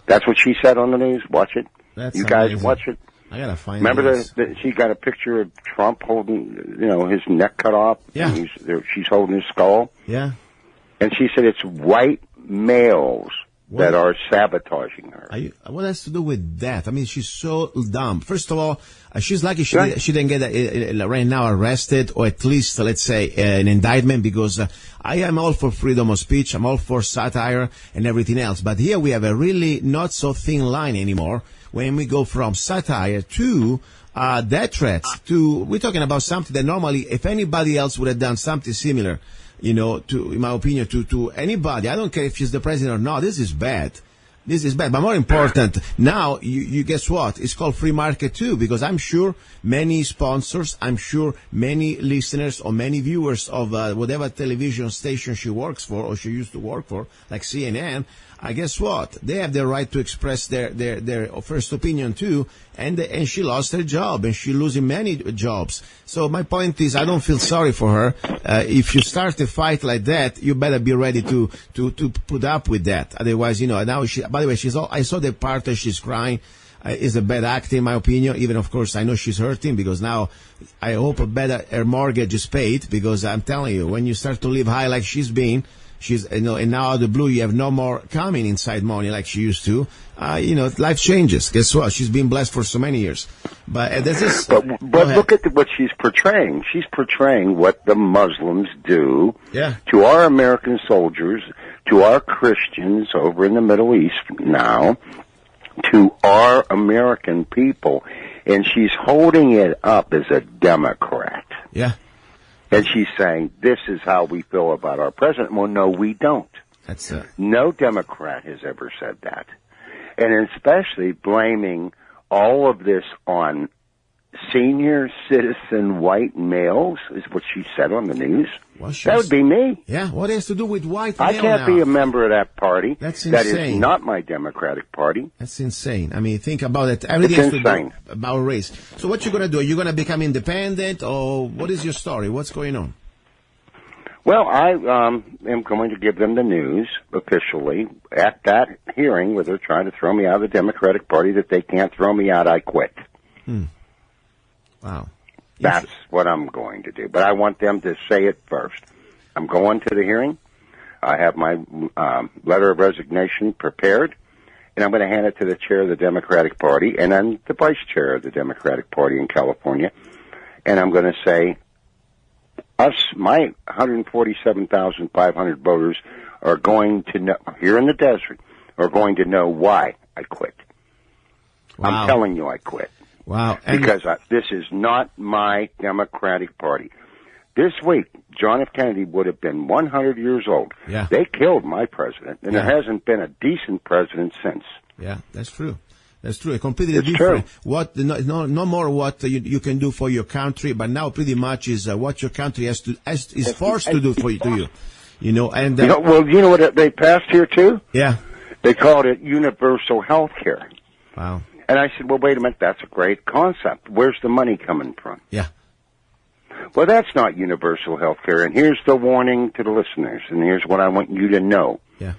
G: That's what she said on the news. Watch it.
E: That's
G: you guys
E: amazing.
G: watch it.
E: I gotta find.
G: Remember she got a picture of Trump holding, his neck cut off.
E: Yeah.
G: And she's holding his skull.
E: Yeah.
G: And she said it's white males that are sabotaging her.
E: What has to do with that? I mean, she's so dumb. First of all, she's lucky she didn't get right now arrested, or at least, let's say, an indictment, because I am all for freedom of speech. I'm all for satire and everything else. But here we have a really not so thin line anymore when we go from satire to death threats to, we're talking about something that normally, if anybody else would have done something similar, in my opinion, to anybody, I don't care if she's the president or not, this is bad. This is bad. But more important, now, you guess what? It's called free market too, because I'm sure many sponsors, I'm sure many listeners or many viewers of whatever television station she works for or she used to work for, like CNN, guess what? They have the right to express their first opinion too, and she lost her job, and she's losing many jobs. So my point is, I don't feel sorry for her. If you start a fight like that, you better be ready to put up with that. Otherwise, now by the way, I saw the part that she's crying. Is a bad act in my opinion. Even, of course, I know she's hurting, because now I hope her mortgage is paid, because I'm telling you, when you start to live high like she's been, and now out of the blue, you have no more coming inside money like she used to. Life changes. Guess what? She's been blessed for so many years. But
G: look at what she's portraying. She's portraying what the Muslims do to our American soldiers, to our Christians over in the Middle East now, to our American people. And she's holding it up as a Democrat.
E: Yeah.
G: And she's saying, this is how we feel about our president. Well, no, we don't. No Democrat has ever said that. And especially blaming all of this on senior citizen white males, is what she said on the news. That would be me.
E: Yeah, what has to do with white male
G: I can't be a member of that party.
E: That's insane.
G: That is not my Democratic Party.
E: That's insane. I mean, think about it. Everything has to do about race. So what you going to do? Are you going to become independent, or what is your story? What's going on?
G: Well, I am going to give them the news officially at that hearing where they're trying to throw me out of the Democratic Party, that they can't throw me out. I quit.
E: Wow.
G: That's what I'm going to do. But I want them to say it first. I'm going to the hearing. I have my letter of resignation prepared, and I'm going to hand it to the chair of the Democratic Party and then the vice chair of the Democratic Party in California. And I'm going to say, my 147,500 voters are going to know, here in the desert, are going to know why I quit.
E: Wow.
G: I'm telling you I quit.
E: Wow.
G: Because this is not my Democratic Party. This week, John F. Kennedy would have been 100 years old.
E: Yeah.
G: They killed my president, and
E: Yeah.
G: there hasn't been a decent president since.
E: Yeah, that's true. That's true. Completely
G: It's
E: different.
G: true.
E: What no more what you can do for your country, but now pretty much is what your country is forced to do for you. To you, you know. And
G: You know what they passed here too?
E: yeah.
G: They called it universal health care.
E: Wow.
G: And I said, well, wait a minute, that's a great concept. Where's the money coming from?
E: Yeah.
G: Well, that's not universal health care. And here's the warning to the listeners, and here's what I want you to know.
E: Yeah.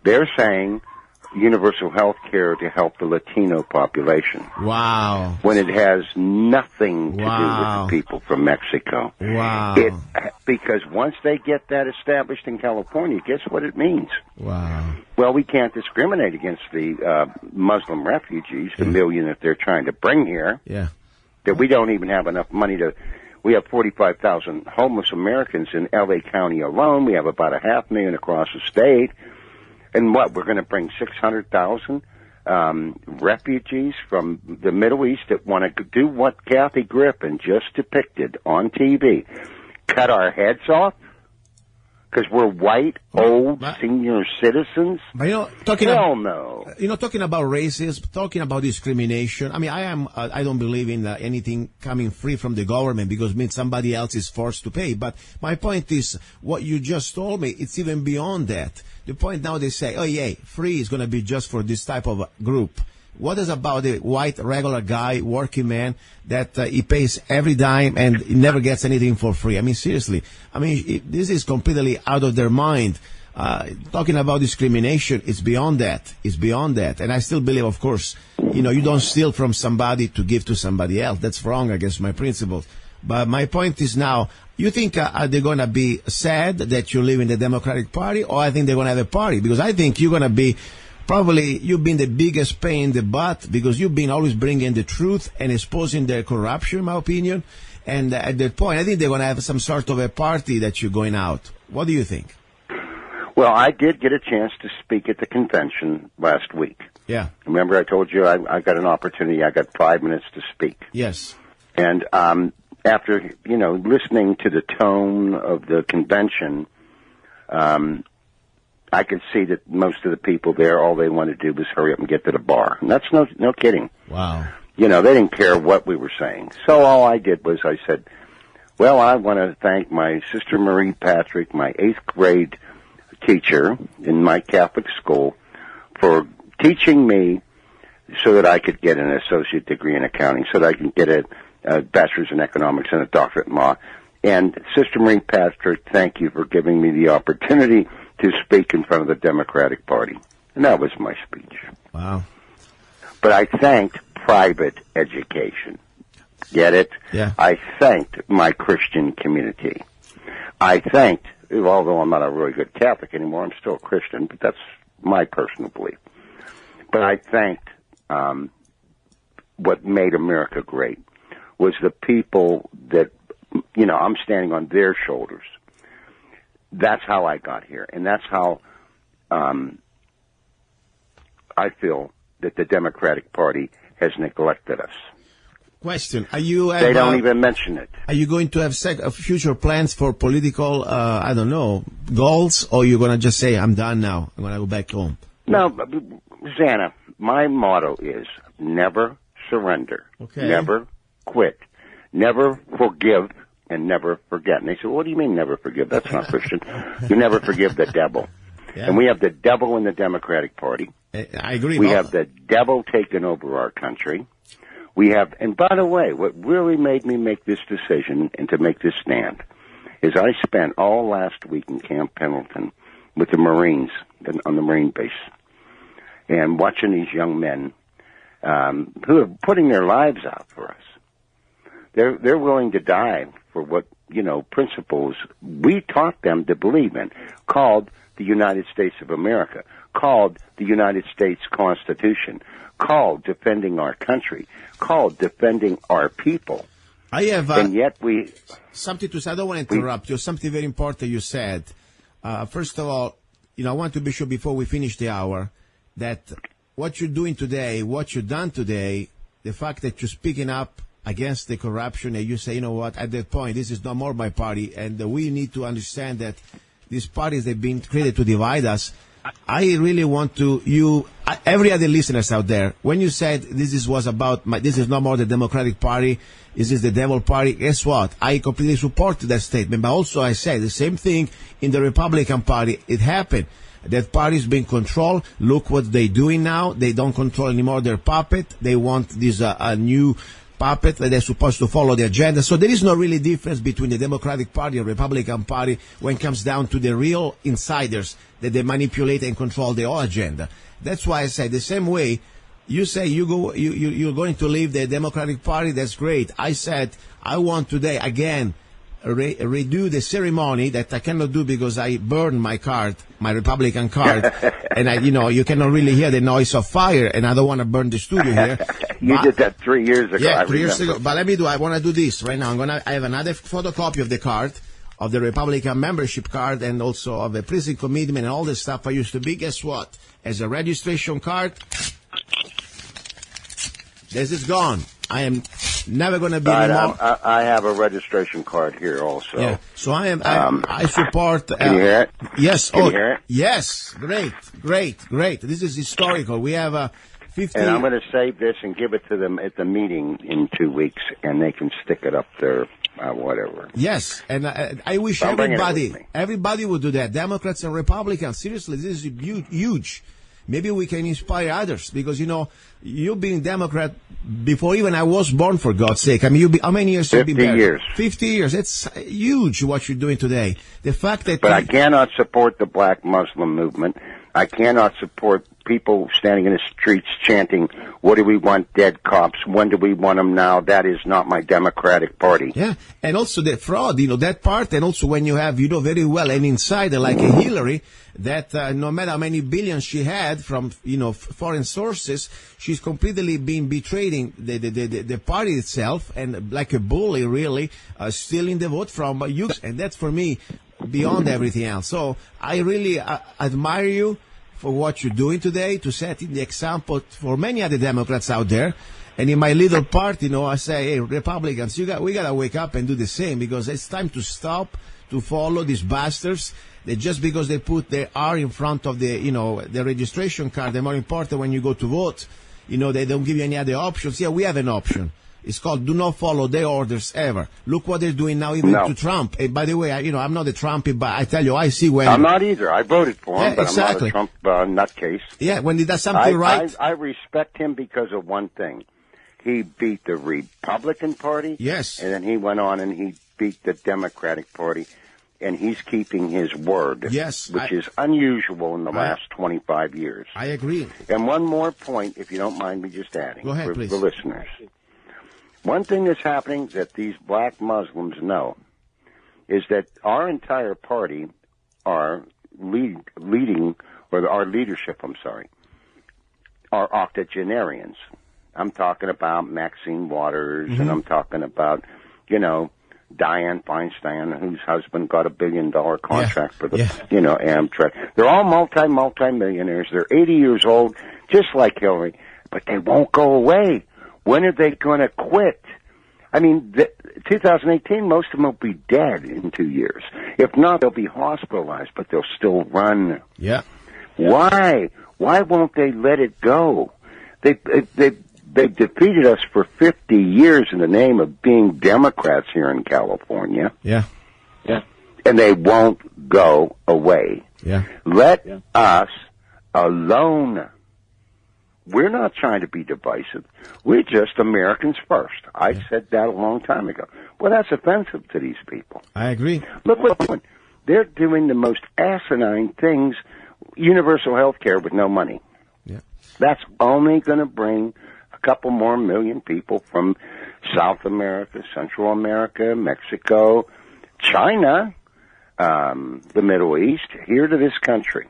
G: They're saying universal health care to help the Latino population.
E: Wow.
G: When it has nothing to do with
E: Wow.
G: the people from Mexico.
E: Wow.
G: Because once they get that established in California, guess what it means?
E: Wow.
G: Well, we can't discriminate against the Muslim refugees, the million that they're trying to bring here,
E: Yeah.
G: that we don't even have enough money to. We have 45,000 homeless Americans in L.A. County alone. We have about 500,000 across the state. And what, we're going to bring 600,000 refugees from the Middle East that want to do what Kathy Griffin just depicted on TV. Cut our heads off because we're white, old, senior citizens?
E: But
G: no.
E: talking about racism, talking about discrimination. I mean, I don't believe in anything coming free from the government because it means somebody else is forced to pay. But my point is, what you just told me, it's even beyond that. The point now they say, oh yeah, free is going to be just for this type of group. What is about the white regular guy, working man, that he pays every dime and he never gets anything for free? I mean, seriously. I mean, this is completely out of their mind. Talking about discrimination, it's beyond that. It's beyond that. And I still believe, of course, you don't steal from somebody to give to somebody else. That's wrong against my principles. But my point is now, you think are they going to be sad that you live in the Democratic Party, or I think they're going to have a party? Because I think you're going to be probably, you've been the biggest pain in the butt because you've been always bringing the truth and exposing their corruption, in my opinion. And at that point, I think they're going to have some sort of a party that you're going out. What do you think?
G: Well, I did get a chance to speak at the convention last week.
E: Yeah.
G: Remember I told you I got an opportunity, I got 5 minutes to speak.
E: Yes.
G: And after, listening to the tone of the convention, I could see that most of the people there, all they wanted to do was hurry up and get to the bar. And that's no kidding.
E: Wow.
G: They didn't care what we were saying. So all I did was I said, well, I want to thank my sister Marie Patrick, my 8th grade teacher in my Catholic school, for teaching me so that I could get an associate degree in accounting, so that I can get a bachelor's in economics and a doctorate in law. And Sister Marie Patrick, thank you for giving me the opportunity to speak in front of the Democratic Party. And that was my speech.
E: Wow.
G: But I thanked private education. Get it?
E: Yeah.
G: I thanked my Christian community. I thanked, although I'm not a really good Catholic anymore, I'm still a Christian, but that's my personal belief. But I thanked what made America great was the people that, I'm standing on their shoulders. That's how I got here, and that's how I feel that the Democratic Party has neglected us.
E: Question:
G: They don't even mention it.
E: Are you going to have future plans for political, goals, or you're going to just say, "I'm done now. I'm going to go back home"?
G: No, Zanna, my motto is never surrender, never quit, never forgive, and never forget. And they said, well, what do you mean never forgive? That's not Christian. You never forgive the devil. Yeah. And we have the devil in the Democratic Party.
E: I agree.
G: We have the devil taking over our country. We have, and by the way, what really made me make this decision and to make this stand is I spent all last week in Camp Pendleton with the Marines on the Marine base and watching these young men who are putting their lives out for us. They're willing to die for what, principles we taught them to believe in, called the United States of America, called the United States Constitution, called defending our country, called defending our people.
E: I have
G: and yet
E: something to say. I don't want to interrupt you. Something very important you said. First of all, I want to be sure before we finish the hour that what you're doing today, what you've done today, the fact that you're speaking up against the corruption and you say, you know what, at that point, this is no more my party, and we need to understand that these parties, they've been created to divide us. I really want to, every other listeners out there, when you said this is no more the Democratic Party, this is the devil party, guess what? I completely support that statement, but also I say the same thing in the Republican Party. It happened. That party is being controlled. Look what they're doing now. They don't control anymore their puppet. They want this a new puppet that they're supposed to follow the agenda. So there is no really difference between the Democratic Party and Republican Party when it comes down to the real insiders that they manipulate and control the whole agenda. That's why I say the same way you say you're going to leave the Democratic Party. That's great. I said I want today again redo the ceremony that I cannot do because I burned my card, my Republican card, and you cannot really hear the noise of fire, and I don't want to burn the studio here.
G: You did that 3 years ago.
E: Yeah, 3 years ago. But I want to do this right now. I have another photocopy of the card, of the Republican membership card, and also of a prison commitment and all the stuff I used to be. Guess what? As a registration card, this is gone. I am never going to be anymore.
G: I have a registration card here also.
E: Yeah. So I support.
G: Can you hear it?
E: Yes.
G: Can you hear it?
E: Yes. Great. This is historical. We have 50.
G: And I'm going to save this and give it to them at the meeting in 2 weeks, and they can stick it up there, whatever.
E: Yes. And I wish everybody would do that. Democrats and Republicans. Seriously, this is huge. Maybe we can inspire others because, you being Democrat before even I was born, for God's sake. I mean, how many years have you been there? 50 years. It's huge what you're doing today. The fact that...
G: But I cannot support the black Muslim movement. I cannot support people standing in the streets chanting, what do we want, dead cops? When do we want them now? That is not my Democratic Party.
E: Yeah, and also the fraud, that part, and also when you have, very well, an insider like a Hillary, that no matter how many billions she had from, foreign sources, she's completely been betraying the party itself, and like a bully, really, stealing the vote from you. And that's, for me, beyond everything else. So I really admire you for what you're doing today, to set the example for many other Democrats out there. And in my little part, I say, hey, Republicans, we gotta wake up and do the same, because it's time to stop to follow these bastards that just because they put their R in front of the registration card, they're more important when you go to vote. They don't give you any other options. Yeah, we have an option. It's called do not follow their orders ever. Look what they're doing now even to Trump. And by the way, I'm not a Trumpy, but I tell you, I see when...
G: I'm not either. I voted for him, but
E: exactly.
G: I'm not a Trump nutcase.
E: Yeah, when he does something right...
G: I respect him because of one thing. He beat the Republican Party.
E: Yes.
G: And then he went on and he beat the Democratic Party. And he's keeping his word.
E: Yes.
G: Which is unusual in the last 25 years.
E: I agree.
G: And one more point, if you don't mind me just adding.
E: Go ahead,
G: for
E: please.
G: the listeners. One thing that's happening that these black Muslims know is that our entire party, our leadership, are octogenarians. I'm talking about Maxine Waters, and I'm talking about, Dianne Feinstein, whose husband got $1 billion contract for the, Amtrak. They're all multi-millionaires. They're 80 years old, just like Hillary, but they won't go away. When are they going to quit? I mean, 2018, most of them will be dead in 2 years. If not, they'll be hospitalized, but they'll still run.
E: Yeah.
G: Why? Why won't they let it go? They've defeated us for 50 years in the name of being Democrats here in California.
E: Yeah.
G: Yeah. And they won't go away.
E: Yeah.
G: Let us alone. We're not trying to be divisive. We're just Americans first. I said that a long time ago. Well, that's offensive to these people.
E: I agree.
G: Look what they're doing. They're doing the most asinine things, universal health care with no money.
E: Yeah.
G: That's only going to bring a couple more million people from South America, Central America, Mexico, China, the Middle East, here to this country.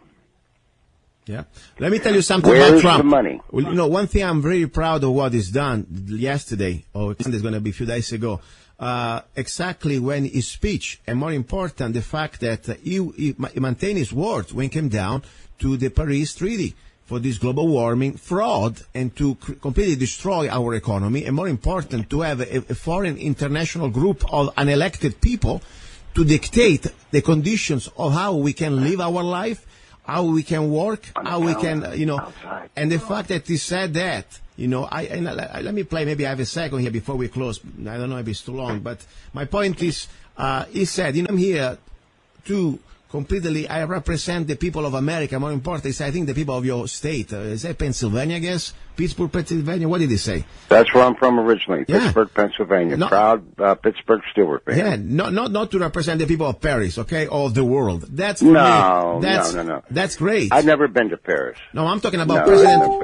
E: Yeah. Let me tell you something
G: about
E: Trump.
G: The money?
E: Well, one thing I'm very proud of what is done yesterday, or it's going to be a few days ago. exactly when his speech, and more important, the fact that he maintained his word when it came down to the Paris Treaty for this global warming fraud and to completely destroy our economy, and more important, to have a foreign international group of unelected people to dictate the conditions of how we can live our life, how we can work, how we can, and the fact that he said that, let me play, maybe I have a second here before we close. I don't know if it's too long, but my point is, he said, I'm here to completely, I represent the people of America. More important, he said, I think the people of your state. Is that Pennsylvania, I guess? Pittsburgh, Pennsylvania? What did he say?
G: That's where I'm from originally, Pittsburgh, Pennsylvania. Proud Pittsburgh Steelers fan.
E: Yeah, not to represent the people of Paris, okay, or the world. That's
G: no.
E: That's great.
G: I've never been to Paris.
E: No, I'm talking about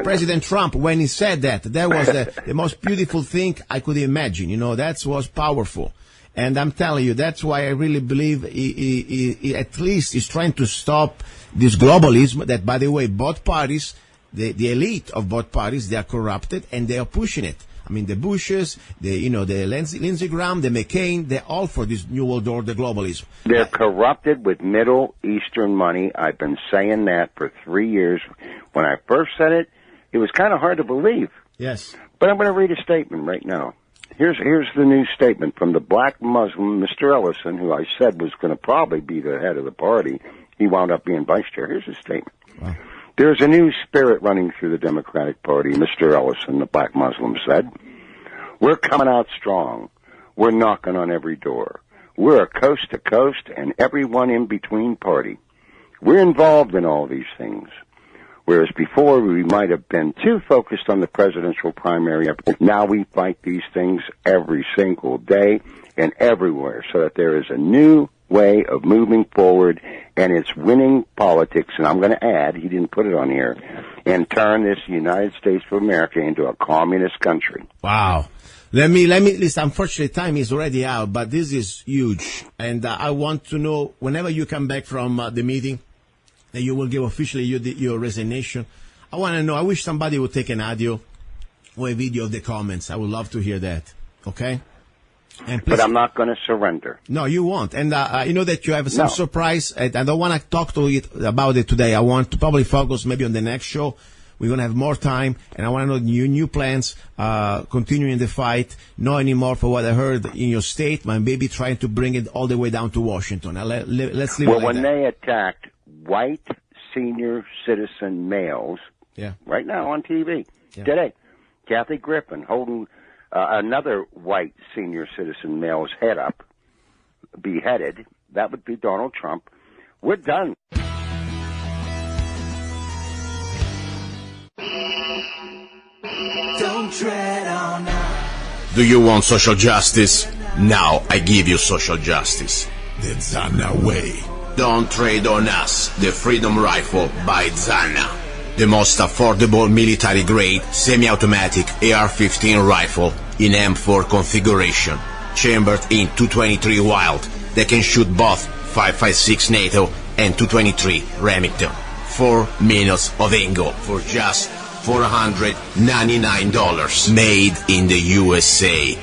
E: President Trump. When he said that was the most beautiful thing I could imagine. That was powerful. And I'm telling you, that's why I really believe he at least is trying to stop this globalism that, by the way, both parties, the elite of both parties, they are corrupted and they are pushing it. I mean, the Bushes, the Lindsey Graham, the McCain, they're all for this New World Order globalism.
G: They're corrupted with Middle Eastern money. I've been saying that for 3 years. When I first said it, it was kind of hard to believe.
E: Yes.
G: But I'm going to read a statement right now. Here's the new statement from the black Muslim, Mr. Ellison, who I said was going to probably be the head of the party. He wound up being vice chair. Here's his statement. Wow. There's a new spirit running through the Democratic Party, Mr. Ellison, the black Muslim said. We're coming out strong. We're knocking on every door. We're a coast-to-coast and everyone in between party. We're involved in all these things. Whereas before we might have been too focused on the presidential primary, now we fight these things every single day and everywhere so that there is a new way of moving forward, and it's winning politics. And I'm going to add, he didn't put it on here, and turn this United States of America into a communist country.
E: Wow. Let me listen. Unfortunately, time is already out, but this is huge. And I want to know, whenever you come back from the meeting, that you will give officially your resignation. I want to know, I wish somebody would take an audio or a video of the comments. I would love to hear that. Okay? And please,
G: but I'm not going to surrender.
E: No, you won't. And you know that you have some surprise. I don't want to talk about it today. I want to probably focus maybe on the next show. We're going to have more time, and I want to know new plans, continuing the fight, not anymore for what I heard in your state, but maybe trying to bring it all the way down to Washington. Let's leave it like that.
G: When they attacked white senior citizen males, right now on TV, today, Kathy Griffin holding another white senior citizen male's head up, beheaded, that would be Donald Trump. We're done.
D: Don't tread on us.
C: Do you want social justice? Now I give you social justice. The Zanna way. Don't trade on us. The Freedom Rifle by Zanna. The most affordable military-grade semi-automatic AR-15 rifle in M4 configuration, chambered in .223 Wild that can shoot both 5.56 NATO and .223 Remington. 4 minutes of angle for just $499. Made in the USA.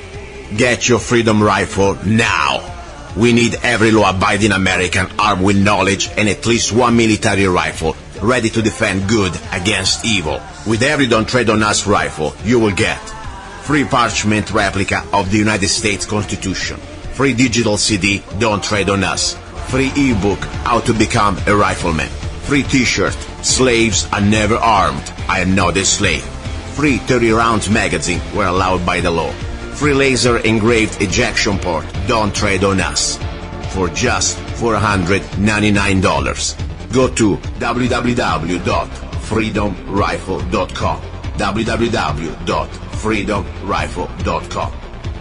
C: Get your Freedom Rifle now. We need every law-abiding American armed with knowledge and at least one military rifle ready to defend good against evil. With every Don't Trade on Us rifle, you will get free parchment replica of the United States Constitution, free digital CD, Don't Trade on Us, free ebook, How to Become a Rifleman, free t-shirt, Slaves Are Never Armed, I Am Not a Slave, free 30-round magazine where allowed by the law, free laser engraved ejection port, Don't Trade on Us, for just $499. Go to www.freedomrifle.com, www.freedomrifle.com.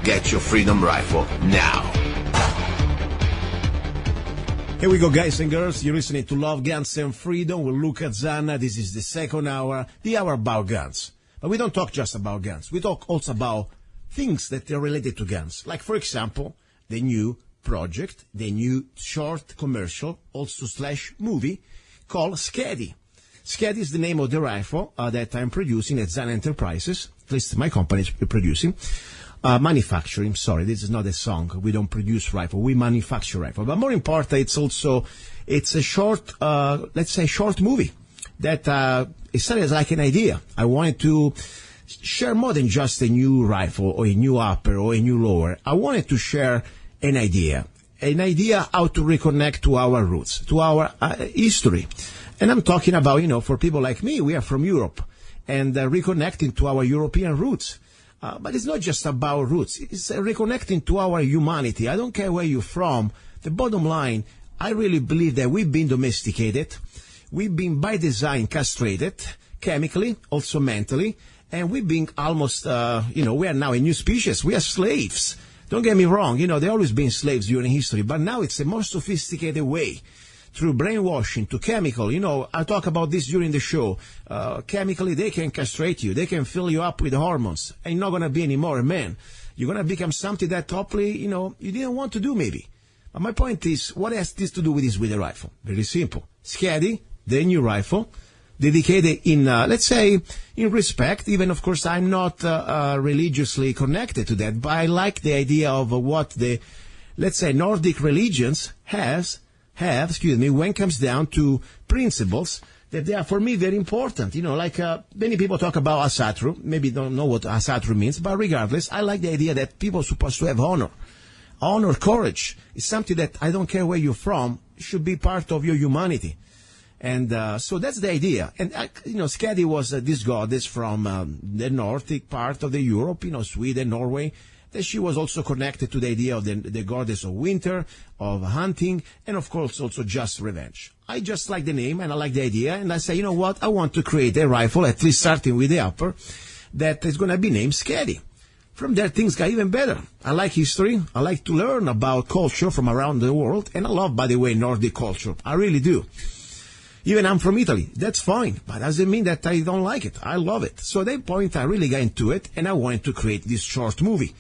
C: Get your Freedom Rifle now.
E: Here we go, guys and girls. You're listening to Love, Guns, and Freedom with luca-zanna. This is the second hour, the hour about guns. But we don't talk just about guns. We talk also about things that are related to guns. Like, for example, the new project, the new short commercial, also / movie, called SKADI. SKADI is the name of the rifle that I'm producing at Zanna Enterprises. At least my company is producing. manufacturing. Sorry, this is not a song. We don't produce rifle. We manufacture rifle. But more important, it's a short, let's say, short movie that it started as like an idea. I wanted to share more than just a new rifle or a new upper or a new lower. I wanted to share an idea how to reconnect to our roots, to our history. And I'm talking about, for people like me, we are from Europe, and reconnecting to our European roots. But it's not just about roots. It's reconnecting to our humanity. I don't care where you're from. The bottom line, I really believe that we've been domesticated. We've been by design castrated, chemically, also mentally. And we've been almost, we are now a new species. We are slaves. Don't get me wrong. They've always been slaves during history. But now it's a more sophisticated way. Through brainwashing, to chemical. I talk about this during the show. Chemically, they can castrate you. They can fill you up with hormones. And you're not going to be anymore a man. You're going to become something that totally, you didn't want to do maybe. But my point is, what has this to do with the rifle? Very simple. SKADI, the new rifle, dedicated in, let's say, in respect. Even, of course, I'm not religiously connected to that. But I like the idea of what the, let's say, Nordic religions have, when it comes down to principles that they are, for me, very important. Many people talk about asatru, maybe don't know what asatru means, but regardless, I like the idea that people are supposed to have honor. Honor, courage is something that I don't care where you're from, should be part of your humanity. And so that's the idea. And, SKADI was this goddess from the Nordic part of the Europe, Sweden, Norway. That she was also connected to the idea of the goddess of winter, of hunting, and of course also just revenge. I just like the name and I like the idea, and I say, you know what, I want to create a rifle, at least starting with the upper, that is going to be named SKADI. From there, things got even better. I like history. I like to learn about culture from around the world, and I love, by the way, Nordic culture. I really do. Even I'm from Italy. That's fine, but doesn't mean that I don't like it. I love it. So at that point, I really got into it, and I wanted to create this short movie.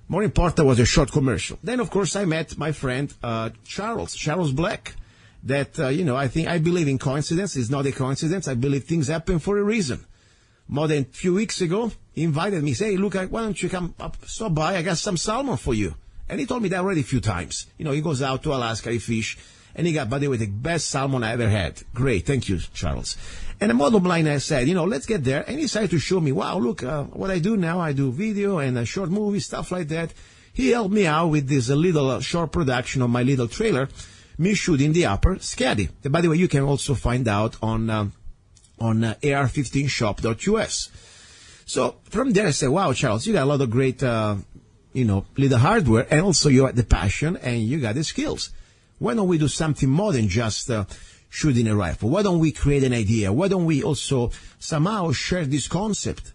E: More important was a short commercial. Then, of course, I met my friend Charles Black. That, I believe in coincidence. It's not a coincidence. I believe things happen for a reason. More than a few weeks ago, he invited me. Say, hey, look, why don't you come up, stop by? I got some salmon for you. And he told me that already a few times. He goes out to Alaska, he fish, and he got, by the way, the best salmon I ever had. Great. Thank you, Charles. And the bottom line, I said, let's get there. And he decided to show me, wow, look, what I do now. I do video and short movie, stuff like that. He helped me out with this little short production of my little trailer, me shooting the upper SKADI. And by the way, you can also find out on ar15shop.us. So from there, I said, wow, Charles, you got a lot of great, little hardware, and also you have the passion and you got the skills. Why don't we do something more than just shooting a rifle? Why don't we create an idea? Why don't we also somehow share this concept?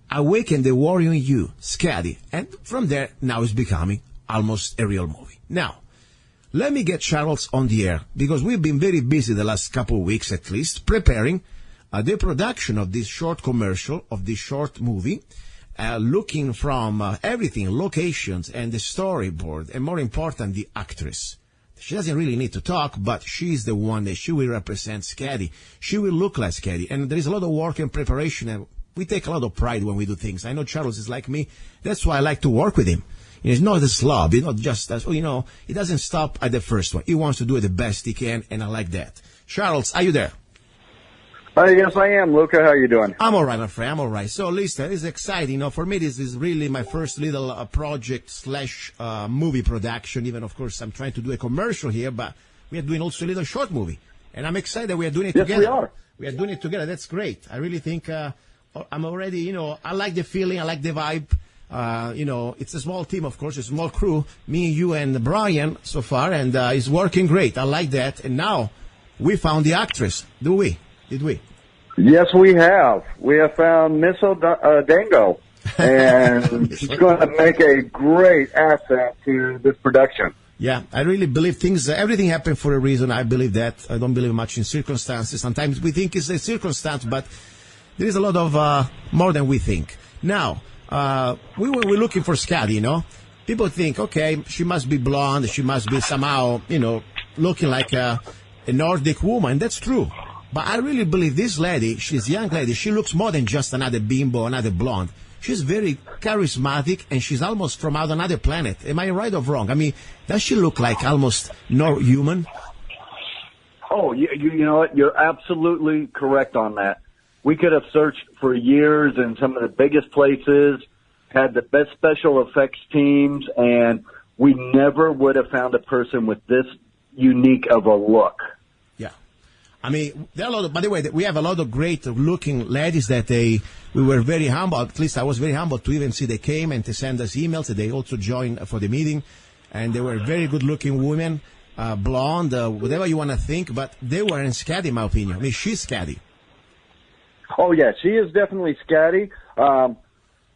E: Awaken the warrior in you, SKADI. And from there, now it's becoming almost a real movie. Now, let me get Charles on the air, because we've been very busy the last couple of weeks at least, preparing the production of this short commercial, of this short movie, looking from everything, locations and the storyboard, and more important, the actress. She doesn't really need to talk, but she's the one that she will represent SKADI. She will look like SKADI. And there is a lot of work and preparation, and we take a lot of pride when we do things. I know Charles is like me. That's why I like to work with him. He's not a slob. He's not just, he doesn't stop at the first one. He wants to do it the best he can, and I like that. Charles, are you there?
F: Yes, I am. Luca, how are you doing?
E: I'm all right, my friend. I'm all right. So, listen, it's exciting. For me, this is really my first little project / movie production. Even, of course, I'm trying to do a commercial here, but we are doing also a little short movie. And I'm excited that we are doing it together.
F: Yes, we are.
E: We are doing it together. That's great. I really think I'm already, I like the feeling. I like the vibe. It's a small team, of course, a small crew. Me, you, and Brian so far, and it's working great. I like that. And now we found the actress. Did we?
F: Yes, we have. We have found Miss Dango, and she's going to make a great asset to this production.
E: Yeah, I really believe everything happened for a reason. I believe that. I don't believe much in circumstances. Sometimes we think it's a circumstance, but there is a lot of more than we think. Now, we're looking for SKADI, People think, okay, she must be blonde. She must be somehow, looking like a Nordic woman. That's true. But I really believe this lady, she's a young lady, she looks more than just another bimbo, another blonde. She's very charismatic, and she's almost from out another planet. Am I right or wrong? I mean, does she look like almost not human?
H: Oh, you know what? You're absolutely correct on that. We could have searched for years in some of the biggest places, had the best special effects teams, and we never would have found a person with this unique of a look.
E: Yeah. I mean, there are a lot of, by the way, we have a lot of great looking ladies that we were very humble, at least I was very humble to even see they came and to send us emails. They also joined for the meeting, and they were very good looking women, blonde, whatever you want to think, but they were in SKADI, in my opinion. I mean, she's SKADI.
H: Oh, yeah, she is definitely SKADI.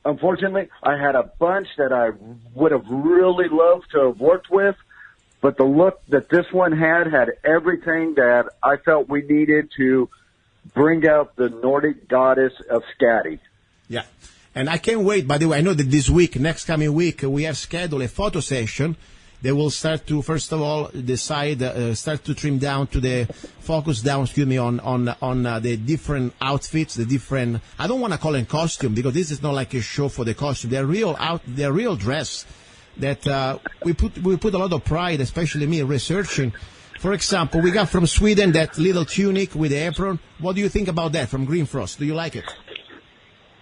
H: Unfortunately, I had a bunch that I would have really loved to have worked with, but the look that this one had everything that I felt we needed to bring out the Nordic goddess of SKADI.
E: Yeah, and I can't wait. By the way, I know that this week, next coming week, we have scheduled a photo session. They will start to, first of all, decide, start to trim down to the focus down, on the different outfits, the different, I don't want to call it costume because this is not like a show for the costume. They're real dress that, we put a lot of pride, especially me, researching. For example, we got from Sweden that little tunic with the apron. What do you think about that from Green Frost? Do you like it?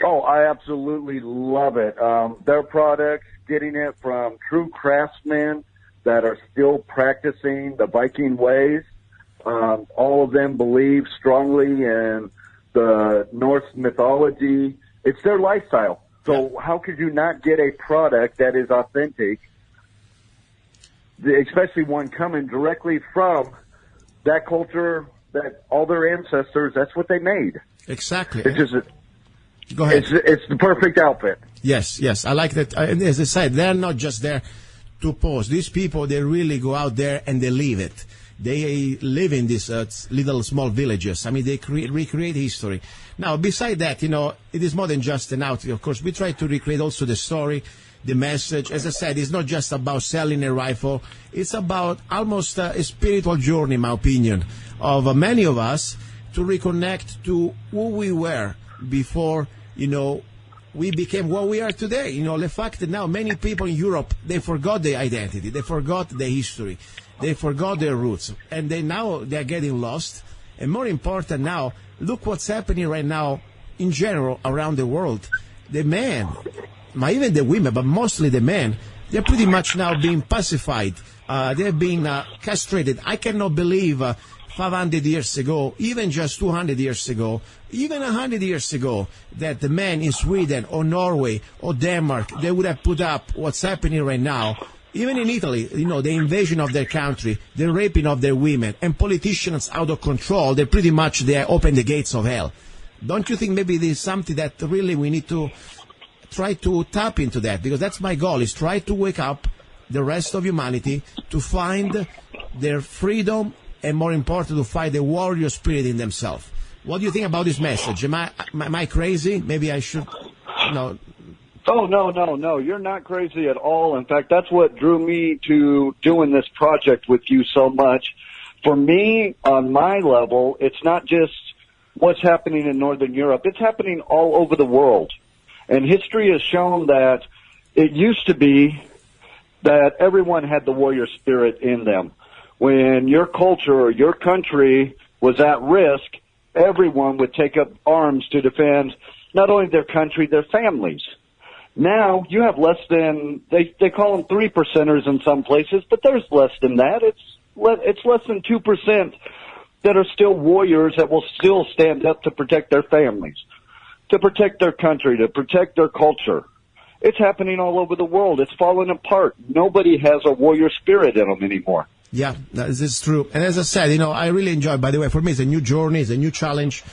H: Oh, I absolutely love it. Their products, getting it from true craftsmen that are still practicing the Viking ways. All of them believe strongly in the Norse mythology. It's their lifestyle. So how could you not get a product that is authentic, especially one coming directly from that culture, that all their ancestors, that's what they made.
E: Exactly.
H: It's just
E: Go ahead.
H: It's the perfect outfit.
E: Yes, I like that. As I said, they're not just there to pose. These people, they really go out there and they live it. They live in these little small villages. I mean, they recreate history. Now, beside that, it is more than just an outfit. Of course, we try to recreate also the story, the message. As I said, it's not just about selling a rifle. It's about almost a spiritual journey, in my opinion, of many of us to reconnect to who we were before, we became what we are today. The fact that now many people in Europe, they forgot their identity. They forgot their history. They forgot their roots. And they're getting lost. And more important now, look what's happening right now in general around the world. The men, even the women, but mostly the men, they're pretty much now being pacified. They're being castrated. I cannot believe 500 years ago, even just 200 years ago, even 100 years ago, that the men in Sweden or Norway or Denmark, they would have put up what's happening right now. Even in Italy, the invasion of their country, the raping of their women, and politicians out of control, they open the gates of hell. Don't you think maybe there's something that really we need to try to tap into that? Because that's my goal, is try to wake up the rest of humanity to find their freedom, and more important, to find the warrior spirit in themselves. What do you think about this message? Am I crazy? Maybe I should,
H: Oh, no. You're not crazy at all. In fact, that's what drew me to doing this project with you so much. For me, on my level, it's not just what's happening in Northern Europe. It's happening all over the world. And history has shown that it used to be that everyone had the warrior spirit in them. When your culture or your country was at risk, everyone would take up arms to defend not only their country, their families. Now, you have less than, they call them 3%ers in some places, but there's less than that. It's less than 2% that are still warriors that will still stand up to protect their families, to protect their country, to protect their culture. It's happening all over the world. It's falling apart. Nobody has a warrior spirit in them anymore.
E: Yeah, this is true. And as I said, I really enjoy, by the way, for me, it's a new journey, it's a new challenge.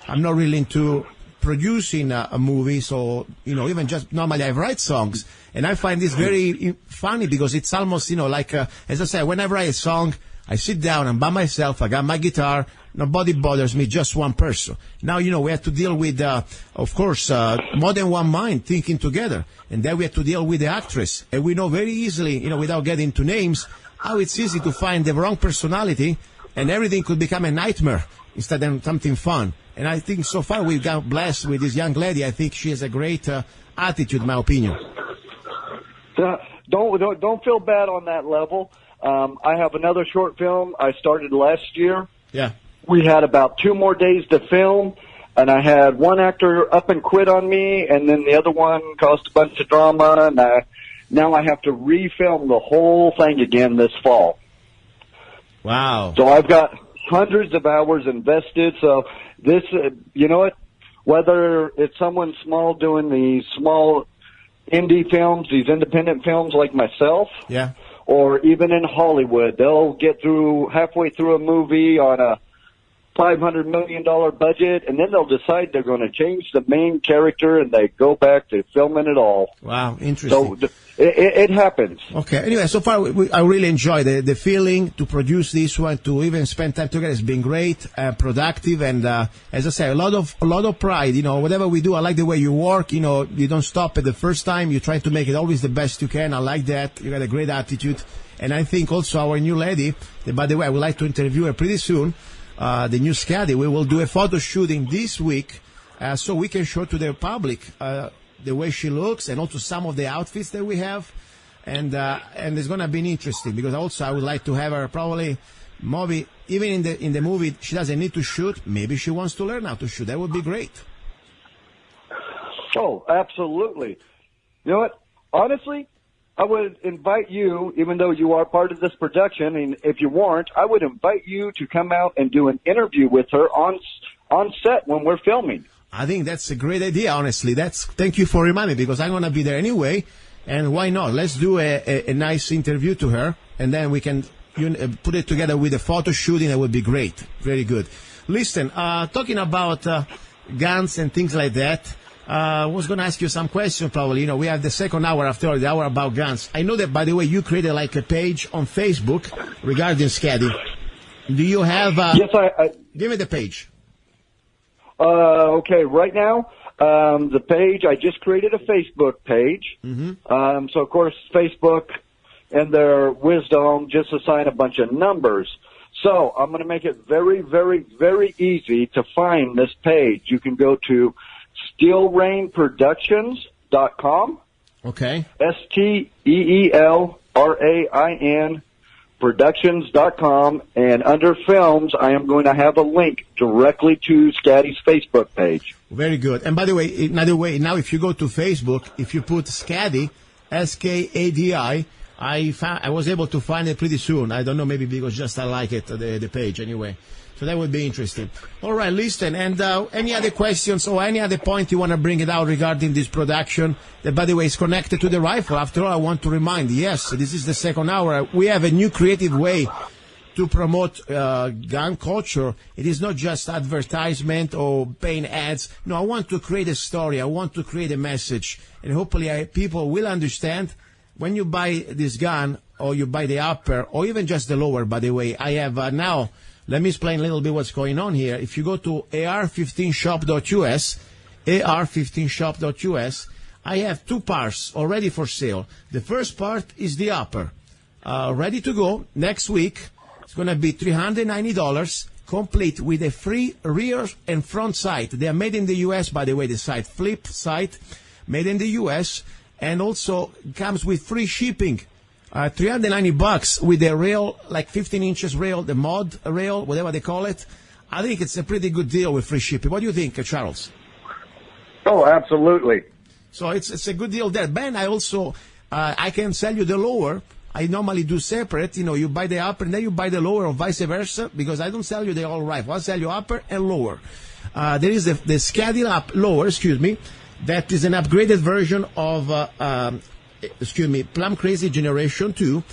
E: I'm not really into producing a movie, so, even just normally I write songs. And I find this very funny because it's almost, like, as I said, whenever I write a song, I sit down, I'm by myself, I got my guitar, nobody bothers me, just one person. Now, we have to deal with, of course, more than one mind thinking together. And then we have to deal with the actress. And we know very easily, without getting into names, how it's easy to find the wrong personality and everything could become a nightmare. instead of something fun. And I think so far we've got blessed with this young lady. I think she has a great attitude, in my opinion.
H: Don't feel bad on that level. I have another short film I started last year.
E: Yeah.
H: We had about 2 more days to film, and I had one actor up and quit on me, and then the other one caused a bunch of drama, and now I have to refilm the whole thing again this fall.
E: Wow.
H: So I've got hundreds of hours invested. So this, you know what, whether it's someone small doing these small indie films, these independent films like myself,
E: yeah,
H: or even in Hollywood, they'll get through halfway through a movie on a $500 million budget, and then they'll decide they're going to change the main character, and they go back to filming it all.
E: Wow, interesting.
H: So it happens.
E: Okay. Anyway, so far I really enjoy the feeling to produce this one, to even spend time together. It's been great, productive, and as I say, a lot of pride. You know, whatever we do, I like the way you work. You know, you don't stop at the first time. You try to make it always the best you can. I like that. You got a great attitude, and I think also our new lady. By the way, I would like to interview her pretty soon. The new SKADI. We will do a photo shooting this week, so we can show to the public the way she looks, and also some of the outfits that we have, and it's going to be interesting because also I would like to have her probably maybe even in the movie she doesn't need to shoot. Maybe she wants to learn how to shoot. That would be great.
H: Oh, absolutely. You know what? Honestly, I would invite you, even though you are part of this production, and if you weren't, I would invite you to come out and do an interview with her on set when we're filming.
E: I think that's a great idea, honestly. Thank you for reminding me, because I'm going to be there anyway, and why not? Let's do a nice interview to her, and then we can put it together with a photo shooting. That would be great. Very good. Listen, talking about guns and things like that, I was going to ask you some questions probably. You know, we have the second hour after all, the hour about guns. I know that, by the way, you created like a page on Facebook regarding SKADI. Do you have...
H: yes, I...
E: Give me the page.
H: Okay, right now, the page, I just created a Facebook page. Mm-hmm. So, of course, Facebook and their wisdom just assign a bunch of numbers. So I'm going to make it very, very, very easy to find this page. You can go to SteelRainProductions.com.
E: Okay.
H: SteelRain Productions.com, and under films, I am going to have a link directly to SKADI's Facebook page.
E: Very good. And by the way, another way, now if you go to Facebook, if you put SKADI, SKADI, I was able to find it pretty soon. I don't know, maybe because just I like it, the page anyway. So that would be interesting. All right, listen, and any other questions or any other point you want to bring it out regarding this production that, by the way, is connected to the rifle? After all, I want to remind, yes, this is the second hour. We have a new creative way to promote gun culture. It is not just advertisement or paying ads. No, I want to create a story. I want to create a message. And hopefully people will understand when you buy this gun or you buy the upper or even just the lower, by the way. I have now... Let me explain a little bit what's going on here. If you go to ar15shop.us, ar15shop.us, I have 2 parts already for sale. The first part is the upper, ready to go next week. It's going to be $390, complete with a free rear and front sight. They are made in the U.S., by the way, the sight, flip sight, made in the U.S., and also comes with free shipping. $390 with the rail, like 15 inches rail, the mod rail, whatever they call it. I think it's a pretty good deal with free shipping. What do you think, Charles?
H: Oh, absolutely.
E: So it's a good deal there. Ben, I also, I can sell you the lower. I normally do separate. You know, you buy the upper and then you buy the lower or vice versa, because I don't sell you the all rifle. I'll sell you upper and lower. There is the SKADI lower, that is an upgraded version of, Plum Crazy Generation 2,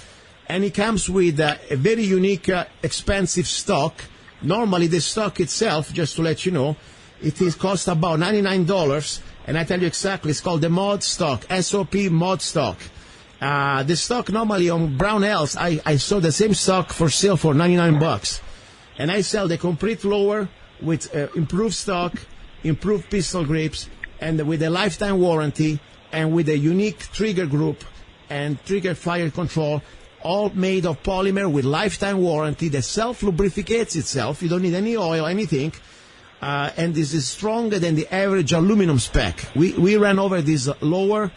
E: and it comes with a very unique, expensive stock. Normally, the stock itself, just to let you know, it is cost about $99, and I tell you exactly, it's called the mod stock, SOP mod stock. The stock normally on Brownells, I saw the same stock for sale for $99, and I sell the complete lower with improved stock, improved pistol grips, and with a lifetime warranty, and with a unique trigger group and trigger fire control all made of polymer with lifetime warranty that self-lubricates itself. You don't need any oil, anything. And this is stronger than the average aluminum spec. We ran over this lower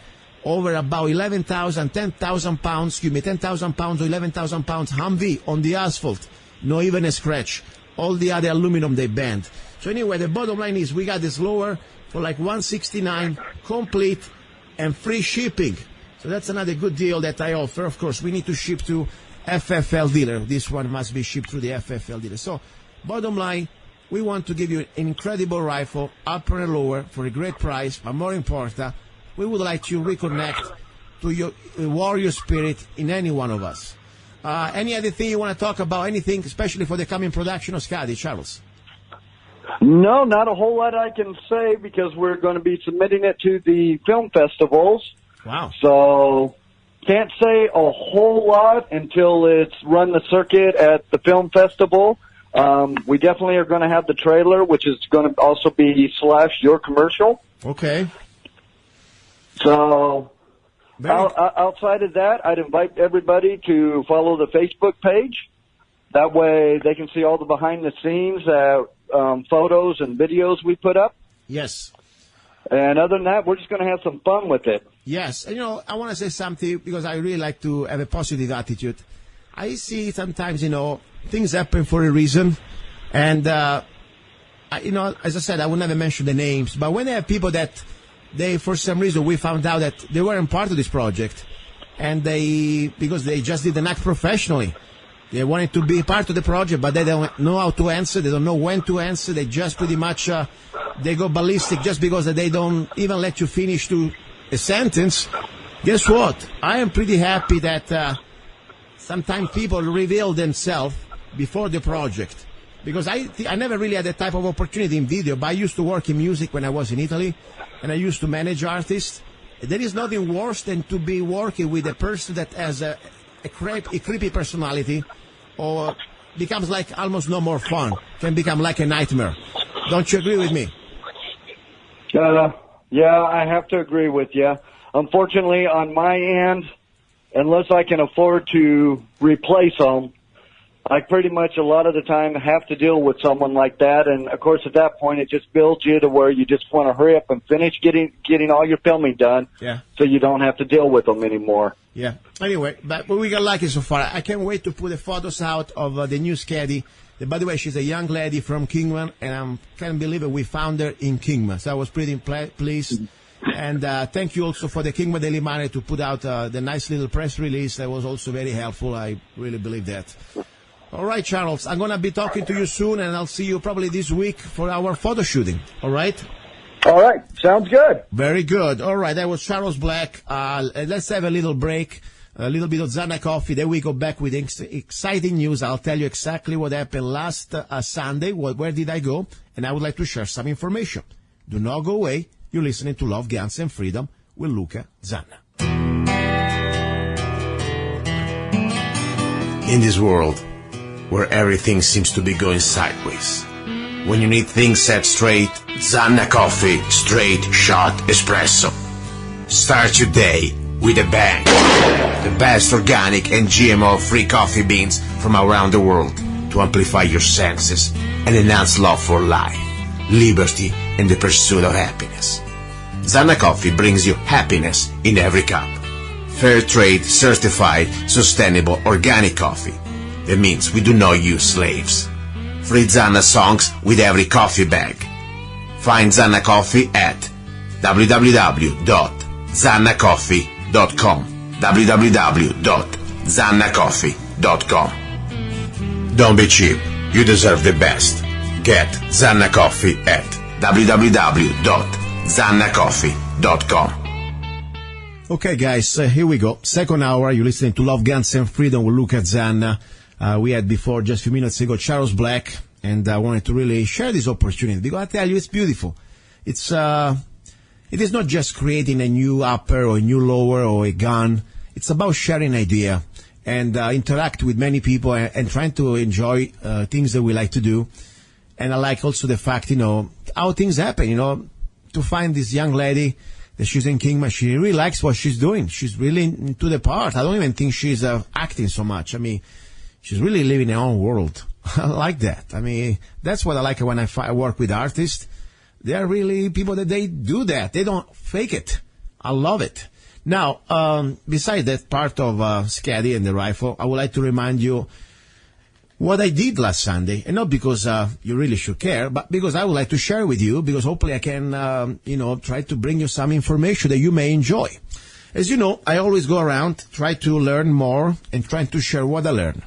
E: over about 10,000 pounds or 11,000 pounds Humvee on the asphalt. No even a scratch. All the other aluminum they banned. So anyway, the bottom line is we got this lower for like $169, complete and free shipping. So that's another good deal that I offer. Of course, we need to ship to FFL dealer. This one must be shipped through the FFL dealer. So bottom line, we want to give you an incredible rifle, upper and lower, for a great price. But more important, we would like to reconnect to your warrior spirit in any one of us. Any other thing you want to talk about? Anything, especially for the coming production of SKADI, Charles?
H: No, not a whole lot I can say because we're going to be submitting it to the film festivals.
E: Wow.
H: So can't say a whole lot until it's run the circuit at the film festival. We definitely are going to have the trailer, which is going to also be / your commercial.
E: Okay.
H: So outside of that, I'd invite everybody to follow the Facebook page. That way they can see all the behind-the-scenes photos and videos we put up.
E: Yes.
H: And other than that, we're just going to have some fun with it.
E: Yes. And, I want to say something because I really like to have a positive attitude. I see sometimes, things happen for a reason. And, as I said, I will never mention the names. But when there are people that for some reason, we found out that they weren't part of this project. And because they just didn't act professionally. They wanted to be part of the project, but they don't know how to answer. They don't know when to answer. They just pretty much, they go ballistic just because they don't even let you finish a sentence. Guess what? I am pretty happy that sometimes people reveal themselves before the project. Because I never really had that type of opportunity in video, but I used to work in music when I was in Italy, and I used to manage artists. There is nothing worse than to be working with a person that has a creepy personality, or becomes like almost no more fun, can become like a nightmare. Don't you agree with me?
H: Yeah, I have to agree with you. Unfortunately, on my end, unless I can afford to replace them, I pretty much a lot of the time have to deal with someone like that. And, of course, at that point, it just builds you to where you just want to hurry up and finish getting all your filming done, so you don't have to deal with them anymore.
E: Yeah. Anyway, but we got lucky so far. I can't wait to put the photos out of the new SKADI. By the way, she's a young lady from Kingman, and I can't believe it. We found her in Kingman, so I was pretty pleased. And thank you also for the Kingman Daily Monitor to put out the nice little press release. That was also very helpful. I really believe that. All right, Charles, I'm going to be talking to you soon, and I'll see you probably this week for our photo shooting. All right?
H: All right. Sounds good.
E: Very good. All right, that was Charles Black. Let's have a little break, a little bit of Zanna coffee. Then we go back with exciting news. I'll tell you exactly what happened last Sunday, where did I go, and I would like to share some information. Do not go away. You're listening to Love, Guns, and Freedom with luca-zanna.
C: In this world, where everything seems to be going sideways, when you need things set straight, Zanna Coffee Straight Shot Espresso. Start your day with a bang. The best organic and GMO-free coffee beans from around the world to amplify your senses and enhance love for life, liberty, and the pursuit of happiness. Zanna Coffee brings you happiness in every cup. Fair trade, certified, sustainable, organic coffee. That means we do not use slaves. Free Zanna songs with every coffee bag. Find Zanna Coffee at www.zannacoffee.com. www.zannacoffee.com. Don't be cheap. You deserve the best. Get Zanna Coffee at www.zannacoffee.com.
E: Okay, guys, here we go. Second hour, you're listening to Love, Guns, and Freedom with luca-zanna. We had before, just a few minutes ago, Charles Black, and I wanted to really share this opportunity because I tell you, it's beautiful. It is not just creating a new upper or a new lower or a gun. It's about sharing idea and interact with many people and trying to enjoy things that we like to do. And I like also the fact, how things happen, to find this young lady that she's in Kingman. She really likes what she's doing. She's really into the part. I don't even think she's acting so much. I mean, she's really living her own world. I like that. I mean, that's what I like when I work with artists. They are really people that they do that. They don't fake it. I love it. Now, besides that part of SKADI and the rifle, I would like to remind you what I did last Sunday, and not because you really should care, but because I would like to share with you, because hopefully I can, try to bring you some information that you may enjoy. As you know, I always go around, try to learn more, and trying to share what I learn.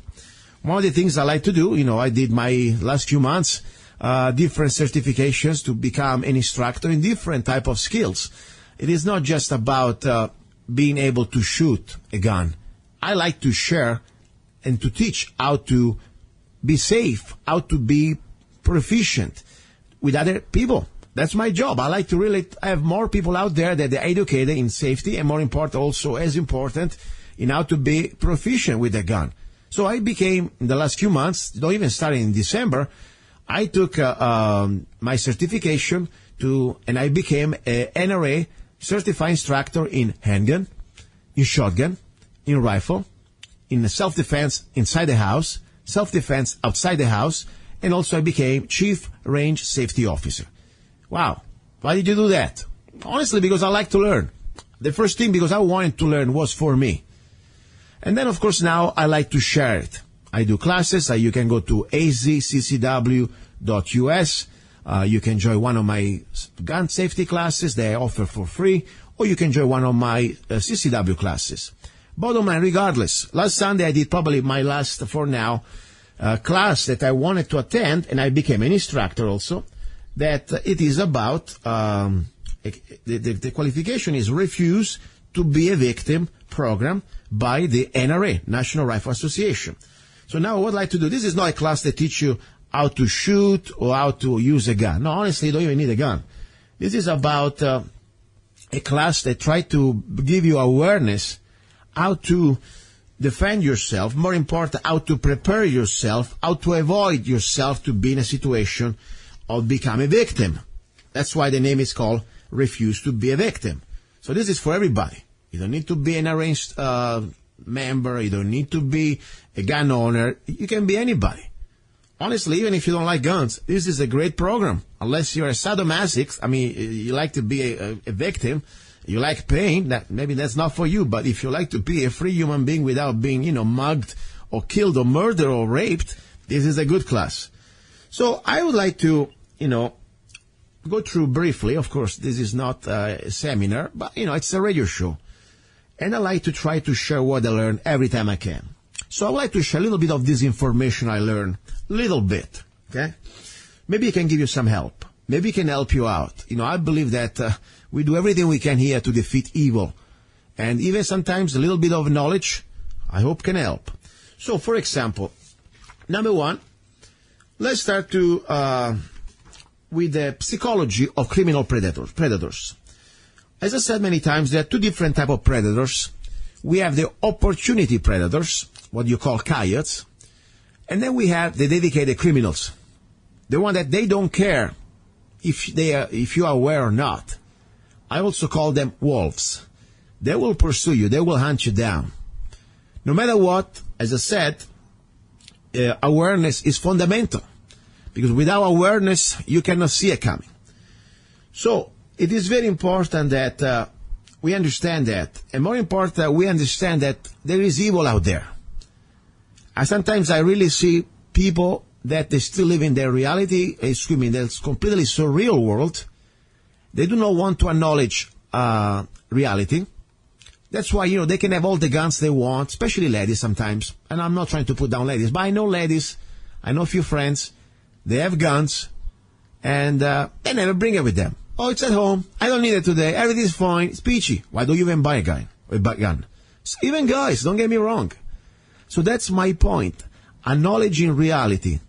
E: One of the things I like to do, I did my last few months, different certifications to become an instructor in different type of skills. It is not just about being able to shoot a gun. I like to share and to teach how to be safe, how to be proficient with other people. That's my job. I like to really have more people out there that are educated in safety, and more important, also as important, in how to be proficient with a gun. So I became, in the last few months, not even starting in December, I took my certification and I became an NRA certified instructor in handgun, in shotgun, in rifle, in self-defense inside the house, self-defense outside the house, and also I became Chief Range Safety Officer. Wow. Why did you do that? Honestly, because I like to learn. The first thing, because I wanted to learn, was for me. And then, of course, now I like to share it. I do classes. You can go to azccw.us. You can join one of my gun safety classes that I offer for free, or you can join one of my CCW classes. Bottom line, regardless, last Sunday I did probably my last, for now, class that I wanted to attend, and I became an instructor also, that it is about, the qualification is Refuse to be a Victim program by the NRA, National Rifle Association. So now what I'd like to do, this is not a class that teach you how to shoot or how to use a gun. No, honestly, you don't even need a gun. This is about a class that try to give you awareness how to defend yourself, more important, how to prepare yourself, how to avoid yourself to be in a situation of become a victim. That's why the name is called Refuse to be a Victim. So this is for everybody. You don't need to be an arranged member. You don't need to be a gun owner. You can be anybody. Honestly, even if you don't like guns, this is a great program. Unless you're a sadomasochist, I mean, you like to be a victim, you like pain, maybe that's not for you. But if you like to be a free human being without being, mugged or killed or murdered or raped, this is a good class. So I would like to, go through briefly. Of course, this is not a seminar, but, it's a radio show. And I like to try to share what I learn every time I can. So I would like to share a little bit of this information I learned. Little bit, okay? Maybe it can give you some help. Maybe it can help you out. I believe that we do everything we can here to defeat evil. And even sometimes a little bit of knowledge, I hope, can help. So, for example, number one, let's start with the psychology of criminal predators. As I said many times, there are two different types of predators. We have the opportunity predators, what you call coyotes, and then we have the dedicated criminals, the one that they don't care if you are aware or not. I also call them wolves. They will pursue you. They will hunt you down. No matter what, as I said, awareness is fundamental, because without awareness, you cannot see it coming. So it is very important that we understand that, and more important, that we understand that there is evil out there. Sometimes I really see people that they still live in their reality, that's completely surreal world. They do not want to acknowledge reality. That's why, they can have all the guns they want, especially ladies sometimes. And I'm not trying to put down ladies, but I know ladies, I know a few friends, they have guns, and they never bring it with them. Oh, it's at home. I don't need it today. Everything's fine. It's peachy. Why don't you even buy a gun? So even guys, don't get me wrong. So that's my point. Acknowledging reality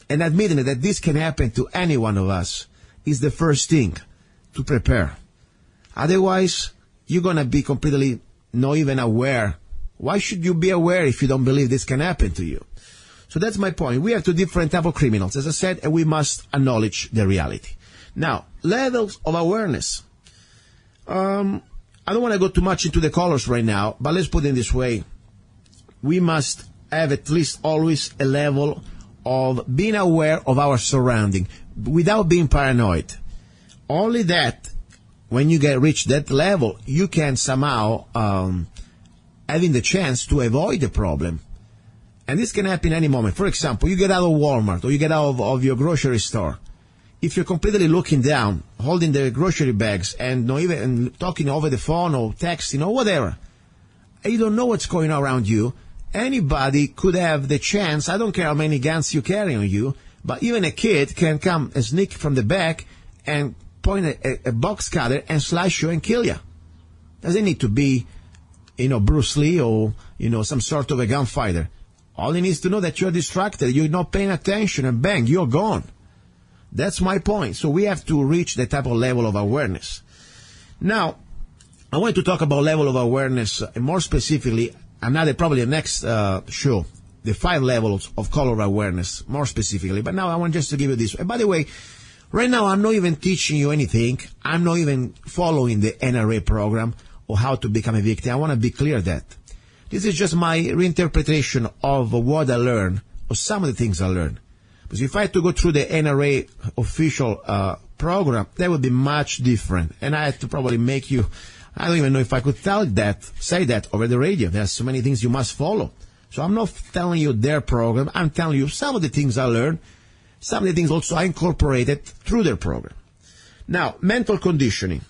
E: and admitting that this can happen to any one of us is the first thing to prepare. Otherwise, you're going to be completely not even aware. Why should you be aware if you don't believe this can happen to you? So that's my point. We have two different types of criminals, as I said, and we must acknowledge the reality. Now, levels of awareness. I don't want to go too much into the colors right now, but let's put it in this way. We must have at least always a level of being aware of our surrounding without being paranoid. Only that, when you reach that level, you can somehow having the chance to avoid the problem. And this can happen any moment. For example, you get out of Walmart or you get out of your grocery store. If you're completely looking down, holding the grocery bags and not even talking over the phone or texting or whatever, and you don't know what's going on around you, anybody could have the chance, I don't care how many guns you carry on you, but even a kid can come and sneak from the back and point a box cutter and slash you and kill you. Doesn't need to be, Bruce Lee or, some sort of a gunfighter. All he needs to know that you're distracted, you're not paying attention, and bang, you're gone. That's my point. So we have to reach that type of level of awareness. Now, I want to talk about level of awareness, and more specifically, probably the next show, the 5 levels of color awareness, more specifically. But now I want just to give you this. And by the way, right now I'm not even teaching you anything. I'm not even following the NRA program or how to become a victim. I want to be clear that this is just my reinterpretation of what I learned, or some of the things I learned. Because if I had to go through the NRA official program, that would be much different. And I had to probably make you, I don't even know if I could say that over the radio. There's so many things you must follow. So I'm not telling you their program. I'm telling you some of the things I learned, some of the things also I incorporated through their program. Now, mental conditioning.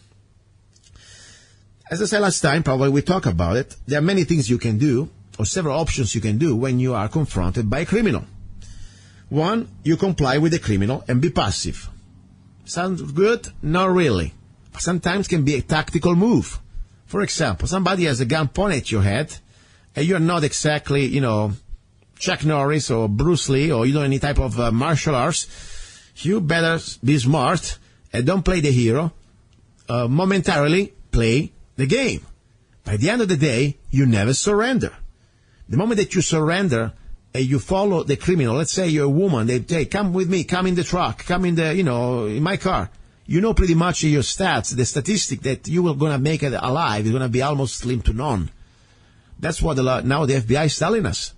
E: As I said last time, probably we talked about it. There are many things you can do, or several options you can do when you are confronted by a criminal. 1, you comply with the criminal and be passive. Sounds good? Not really. Sometimes can be a tactical move. For example, somebody has a gun pointed at your head, and you're not exactly, Chuck Norris or Bruce Lee, or you know any type of martial arts. You better be smart and don't play the hero. Momentarily play the game. By the end of the day, you never surrender. The moment that you surrender, and you follow the criminal, let's say you're a woman, they say, come with me, come in the truck, come in the, in my car. You know pretty much your stats, the statistic that you are going to make it alive is going to be almost slim to none. That's what now the FBI is telling us.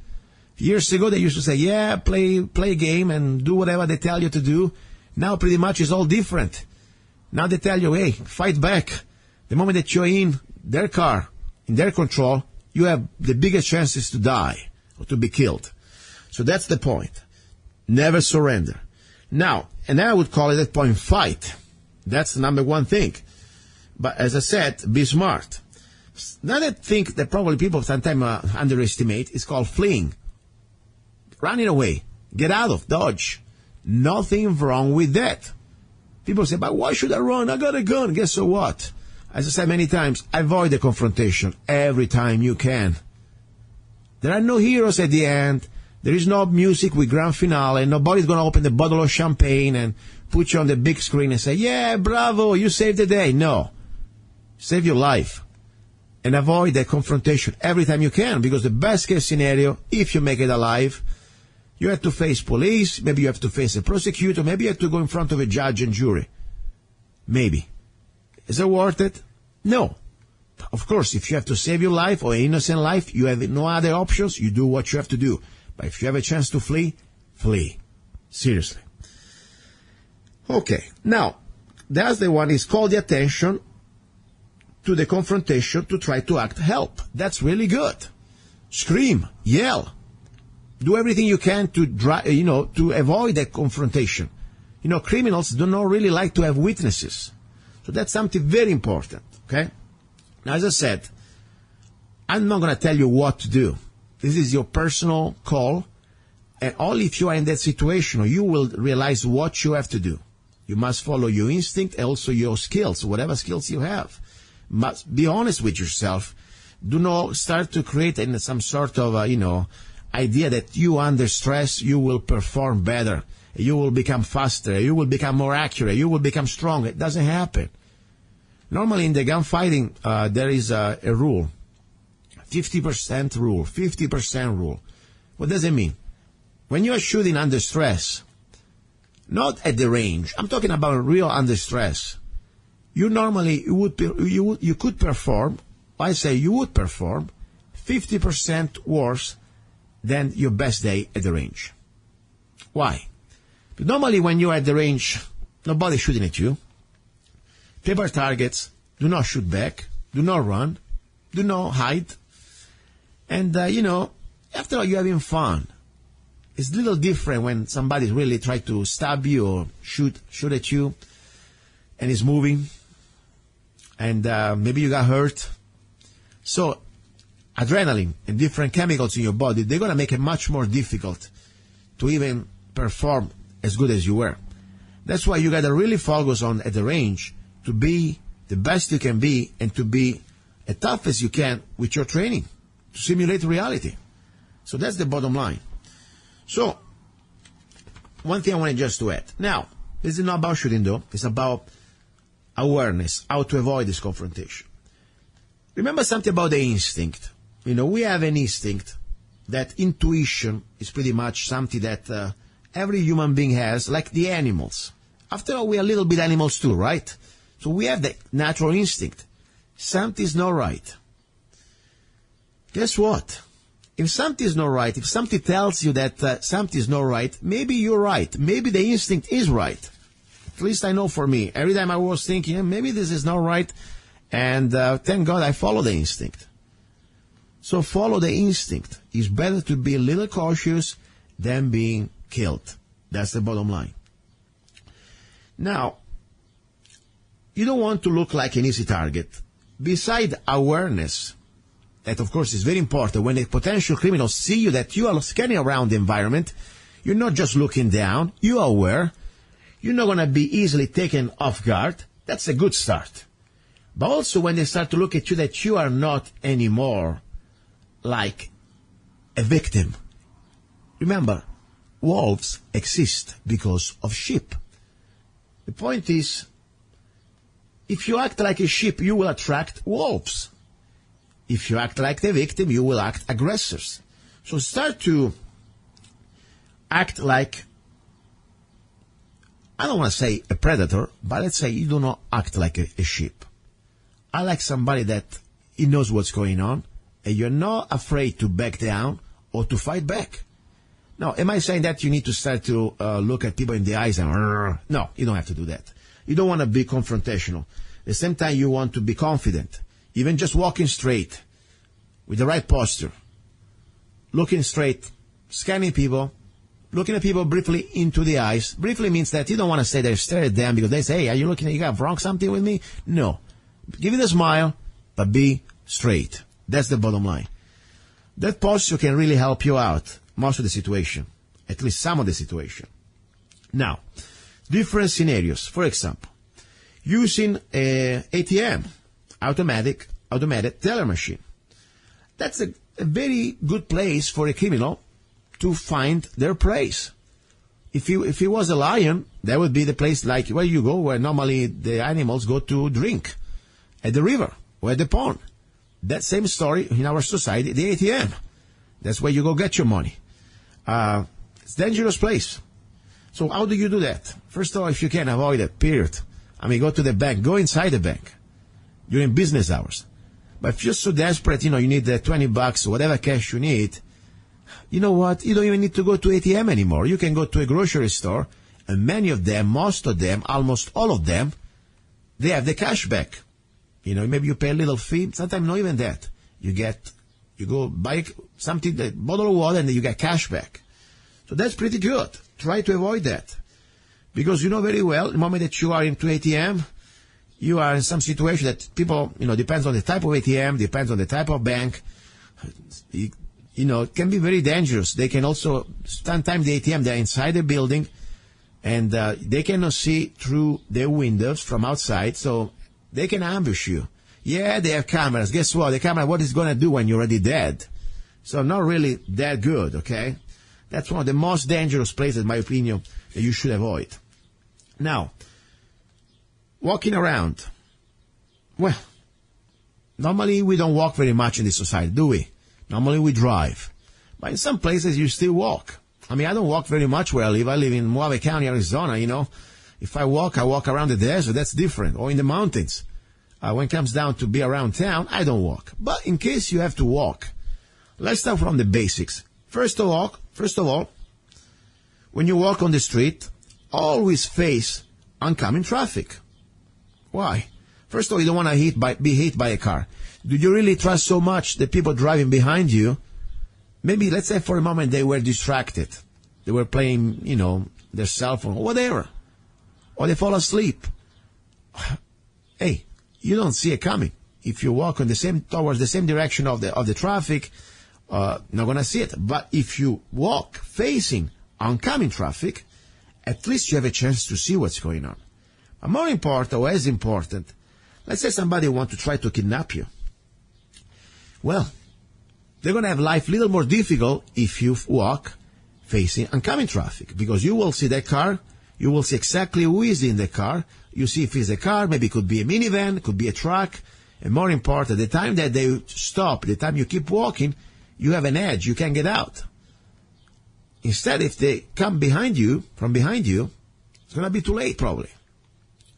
E: Years ago, they used to say, yeah, play a game and do whatever they tell you to do. Now pretty much it's all different. Now they tell you, hey, fight back. The moment that you're in their car, in their control, you have the biggest chances to die or to be killed. So that's the point. Never surrender. Now, and then I would call it at point fight. That's the number one thing. But as I said, be smart. Another thing that probably people sometimes underestimate is called fleeing. Running away. Get out of, dodge. Nothing wrong with that. People say, but why should I run? I got a gun. Guess so what? As I said many times, avoid the confrontation every time you can. There are no heroes at the end. There is no music with grand finale. Nobody's going to open the bottle of champagne and put you on the big screen and say, yeah, bravo, you saved the day. No. Save your life. And avoid that confrontation every time you can, because the best case scenario, if you make it alive, you have to face police, maybe you have to face a prosecutor, maybe you have to go in front of a judge and jury. Maybe. Is it worth it? No. Of course, if you have to save your life or an innocent life, you have no other options, you do what you have to do. But if you have a chance to flee, flee. Seriously. Okay. Now, that's the one is call the attention to the confrontation to try to act help. That's really good. Scream, yell. Do everything you can to to avoid that confrontation. Criminals do not really like to have witnesses. So that's something very important, okay? Now, as I said, I'm not going to tell you what to do. This is your personal call, and only if you are in that situation, you will realize what you have to do. You must follow your instinct and also your skills, whatever skills you have. Must be honest with yourself. Do not start to create some sort of, idea that you under stress, you will perform better. You will become faster. You will become more accurate. You will become stronger. It doesn't happen. Normally in the gunfighting, there is a rule. 50% rule. 50% rule. What does it mean? When you are shooting under stress, not at the range, I'm talking about real under stress, you could perform, I say you would perform 50% worse than your best day at the range. Why? But normally when you're at the range, nobody's shooting at you. Paper targets, do not shoot back, do not run, do not hide. And, after all, you're having fun. It's a little different when somebody really tries to stab you or shoot at you and is moving. And maybe you got hurt. So adrenaline and different chemicals in your body, they're going to make it much more difficult to even perform as good as you were. That's why you got to really focus on at the range to be the best you can be and to be as tough as you can with your training to simulate reality. So that's the bottom line. So one thing I wanted just to add. Now, this is not about shooting though. It's about awareness, how to avoid this confrontation. Remember something about the instinct. We have an instinct. That intuition is pretty much something that every human being has, like the animals. After all, we are a little bit animals too, right? So we have the natural instinct. Something's not right. Guess what? If something is not right, if something tells you that something is not right, maybe you're right. Maybe the instinct is right. At least I know for me. Every time I was thinking, maybe this is not right, and thank God I follow the instinct. So follow the instinct. It's better to be a little cautious than being killed. That's the bottom line. Now, you don't want to look like an easy target. Beside awareness, that of course is very important, when a potential criminal see you, that you are scanning around the environment, you're not just looking down, you are aware, you're not going to be easily taken off guard. That's a good start. But also when they start to look at you, that you are not anymore like a victim. Remember, wolves exist because of sheep. The point is, if you act like a sheep, you will attract wolves. If you act like the victim, you will act aggressors. So start to act like, I don't want to say a predator, but let's say you do not act like a sheep. I like somebody that he knows what's going on, and you're not afraid to back down or to fight back. Now, am I saying that you need to start to look at people in the eyes and, no, you don't have to do that. You don't want to be confrontational. At the same time, you want to be confident. Even just walking straight, with the right posture, looking straight, scanning people, looking at people briefly into the eyes. Briefly means that you don't want to stay there, stare at them because they say, hey, are you looking at, you got wrong something with me? No. Give it a smile, but be straight. That's the bottom line. That posture can really help you out most of the situation, at least some of the situation. Now, different scenarios. For example, using a ATM, automatic teller machine. That's a very good place for a criminal to find their prey. If he was a lion, that would be the place like where you go, where normally the animals go to drink, at the river or at the pond. That same story in our society, the ATM. That's where you go get your money. It's a dangerous place. So how do you do that? First of all, if you can avoid it, period. I mean, go to the bank, go inside the bank during business hours. But if you're so desperate, you need the $20, whatever cash you need, you know what? You don't even need to go to ATM anymore. You can go to a grocery store, and many of them, most of them, almost all of them, they have the cash back. Maybe you pay a little fee, sometimes not even that. You go buy something, a bottle of water, and then you get cash back. So that's pretty good. Try to avoid that. Because you know very well, the moment that you are into ATM, you are in some situation that people, depends on the type of ATM, depends on the type of bank. It can be very dangerous. They can also, sometimes the ATM, they're inside the building, and they cannot see through their windows from outside, so they can ambush you. Yeah, they have cameras. Guess what? The camera, what is going to do when you're already dead? So not really that good, okay? That's one of the most dangerous places, in my opinion, that you should avoid. Now, walking around. Well, normally we don't walk very much in this society, do we? Normally we drive. But in some places you still walk. I mean, I don't walk very much where I live. I live in Mohave County, Arizona, If I walk around the desert, that's different, or in the mountains. When it comes down to be around town, I don't walk. But in case you have to walk, let's start from the basics. First of all, when you walk on the street, always face oncoming traffic. Why? First of all, you don't want to be hit by a car. Do you really trust so much the people driving behind you? Maybe, let's say for a moment, they were distracted. They were playing, their cell phone or whatever. Or they fall asleep. Hey, you don't see it coming. If you walk towards the same direction of the traffic, not gonna see it. But if you walk facing oncoming traffic, at least you have a chance to see what's going on. But more important, or as important, let's say somebody wants to try to kidnap you. Well, they're going to have life a little more difficult if you walk facing oncoming traffic, because you will see that car, you will see exactly who is in the car, you see if it's a car, maybe it could be a minivan, it could be a truck, and more important, the time that they stop, the time you keep walking, you have an edge, you can get out. Instead, if they come from behind you, it's going to be too late probably.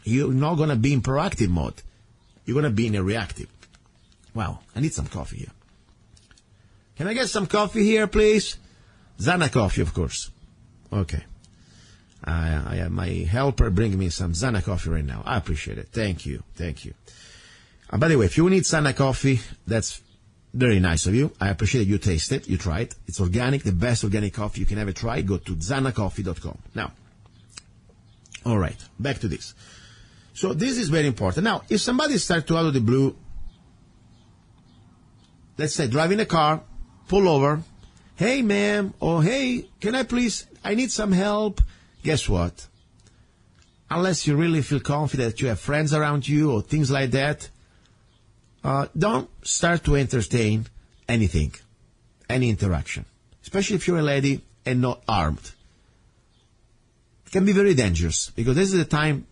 E: You're not going to be in proactive mode. You're going to be in a reactive. Wow, I need some coffee here. Can I get some coffee here, please? Zanna coffee, of course. Okay. I have my helper bringing me some Zanna coffee right now. I appreciate it. Thank you. By the way, if you need Zanna coffee, that's very nice of you. I appreciate you taste it, you try it. It's organic, the best organic coffee you can ever try. Go to zannacoffee.com. Now, all right, back to this. So this is very important. Now, if somebody starts to out of the blue, let's say driving a car, pull over, hey ma'am, or hey, I need some help. Guess what? Unless you really feel confident that you have friends around you or things like that, don't start to entertain anything, any interaction, especially if you're a lady and not armed. It can be very dangerous, because this is the time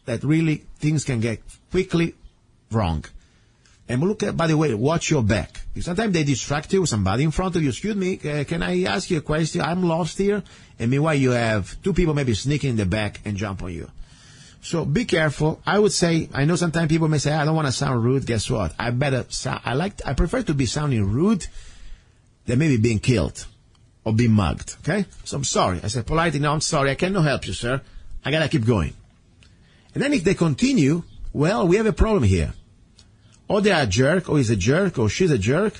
E: that really things can get quickly wrong. And by the way, watch your back. Sometimes they distract you with somebody in front of you. Excuse me, can I ask you a question? I'm lost here. And meanwhile, you have two people maybe sneaking in the back and jump on you. So be careful. I would say, I know sometimes people may say, I don't want to sound rude. Guess what? I prefer to be sounding rude than maybe being killed or being mugged. Okay? So I'm sorry. I said politely, no, I'm sorry. I cannot help you, sir. I gotta keep going. And then if they continue, well, we have a problem here. Or they are a jerk, or he's a jerk, or she's a jerk,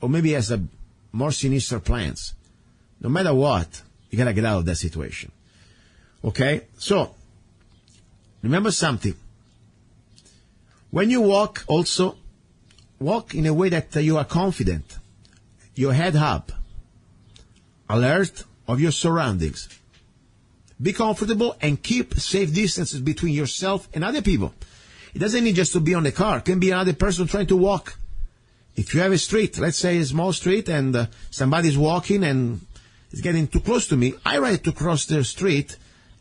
E: or maybe he has a more sinister plans. No matter what, you gotta get out of that situation. Okay? So, remember something. When you walk, also, walk in a way that you are confident. Your head up. Alert of your surroundings. Be comfortable and keep safe distances between yourself and other people. It doesn't need just to be on the car. It can be another person trying to walk. If you have a street, let's say a small street, and somebody's walking and is getting too close to me, I rather to cross the street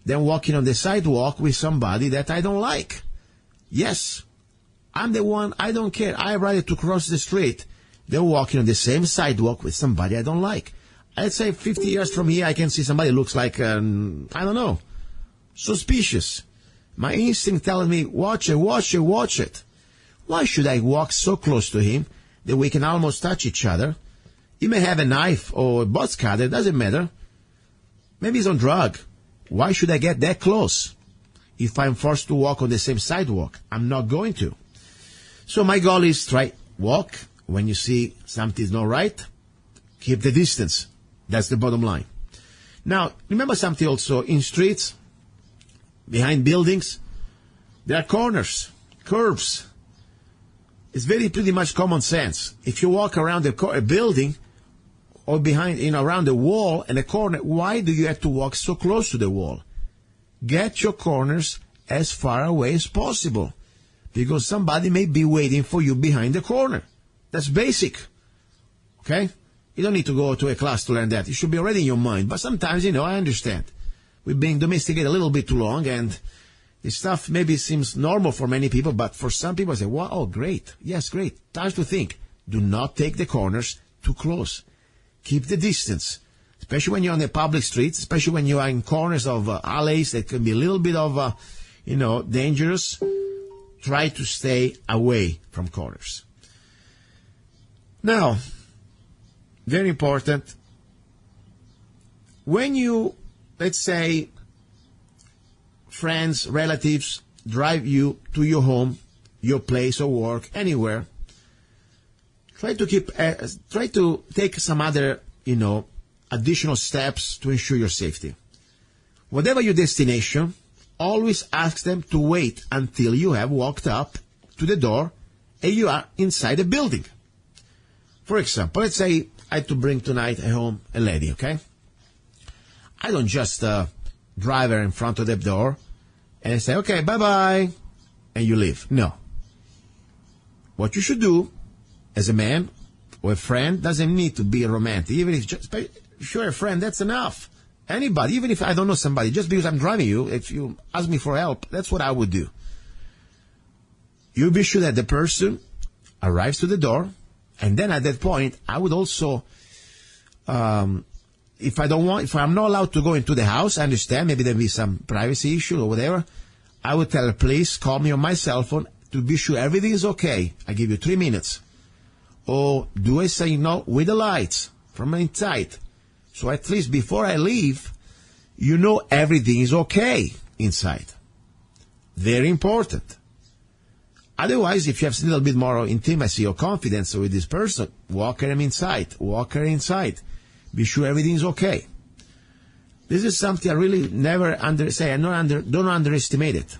E: than walking on the sidewalk with somebody that I don't like. Yes, I'm the one, I don't care. I rather to cross the street than walking on the same sidewalk with somebody I don't like. I'd say 50 years from here, I can see somebody looks like, I don't know, suspicious. My instinct tells me, watch it. Why should I walk so close to him that we can almost touch each other? He may have a knife or a butt cutter, doesn't matter. Maybe he's on drug. Why should I get that close? If I'm forced to walk on the same sidewalk, I'm not going to. So my goal is walk. When you see something's not right, keep the distance. That's the bottom line. Now, remember something also. In streets, behind buildings, there are corners, curves. It's pretty much common sense. If you walk around a building or behind, around the wall and a corner, why do you have to walk so close to the wall? Get your corners as far away as possible, because somebody may be waiting for you behind the corner. That's basic. Okay? You don't need to go to a class to learn that. It should be already in your mind. But sometimes, I understand. We're being domesticated a little bit too long, and this stuff maybe seems normal for many people, but for some people, I say, wow, oh, great. Yes, great. Time to think. Do not take the corners too close. Keep the distance. especially when you're on the public streets, especially when you are in corners of alleys that can be a little bit of, dangerous. Try to stay away from corners. Now, very important, when you, let's say, friends, relatives drive you to your home, your place of work, anywhere, try to take some other, additional steps to ensure your safety. Whatever your destination, always ask them to wait until you have walked up to the door and you are inside the building. For example, let's say I had to bring tonight home a lady, okay? I don't just drive her in front of the door and I say, okay, bye-bye, and you leave. No. What you should do as a man or a friend doesn't need to be romantic. Even if you're a friend, that's enough. Anybody, even if I don't know somebody, just because I'm driving you, if you ask me for help, that's what I would do. You be sure that the person arrives to the door, and then at that point, I would also, if I'm not allowed to go into the house, I understand, maybe there'll be some privacy issue or whatever, I would tell her, please call me on my cell phone to be sure everything is okay. I give you 3 minutes. Or do I say no with the lights from inside? So at least before I leave, you know everything is okay inside. Very important. Otherwise, if you have a little bit more intimacy or confidence with this person, walk her inside. Walk her inside. Be sure everything is okay. This is something I really never don't underestimate it.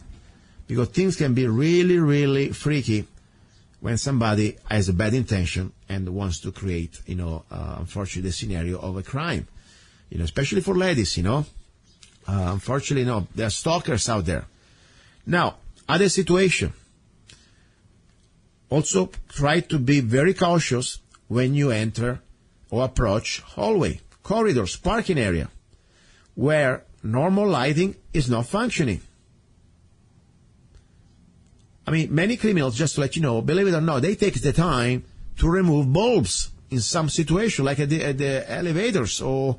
E: Because things can be really, really freaky when somebody has a bad intention and wants to create, unfortunately, the scenario of a crime. Especially for ladies, unfortunately, there are stalkers out there. Now, other situation. Also, try to be very cautious when you enter or approach hallway, corridors, parking area, where normal lighting is not functioning. I mean, many criminals, just to let you know, believe it or not, they take the time to remove bulbs in some situation, like at the elevators or,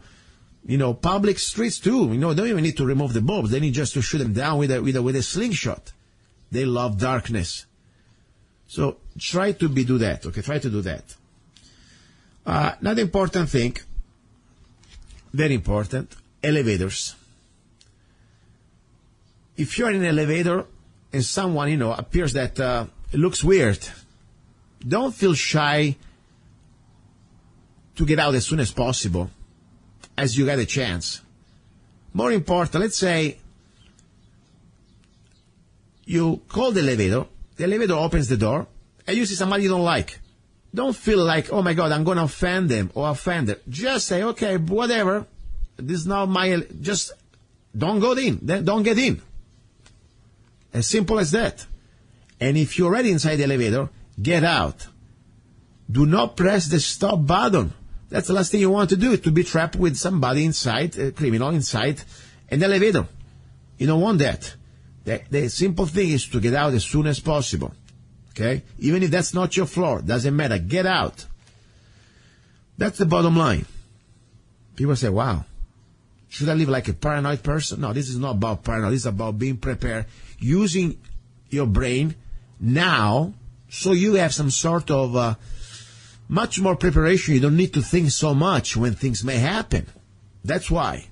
E: public streets too. They don't even need to remove the bulbs. They need just to shoot them down with a slingshot. They love darkness. So try to do that, okay? Try to do that. Another important thing, very important, elevators. If you're in an elevator and someone, appears that it looks weird, don't feel shy to get out as soon as possible as you get a chance. More important, let's say you call the elevator opens the door, and you see somebody you don't like. Don't feel like, oh my God, I'm going to offend them or offend her. Just say, okay, whatever, this is not just don't go in, don't get in. As simple as that. And if you're already inside the elevator, get out. Do not press the stop button. That's the last thing you want to do, to be trapped with somebody inside, a criminal inside an elevator. You don't want that. The simple thing is to get out as soon as possible. Okay? Even if that's not your floor, doesn't matter. Get out. That's the bottom line. People say, wow, should I live like a paranoid person? No, this is not about paranoid. This is about being prepared, using your brain now so you have some sort of much more preparation. You don't need to think so much when things may happen. That's why.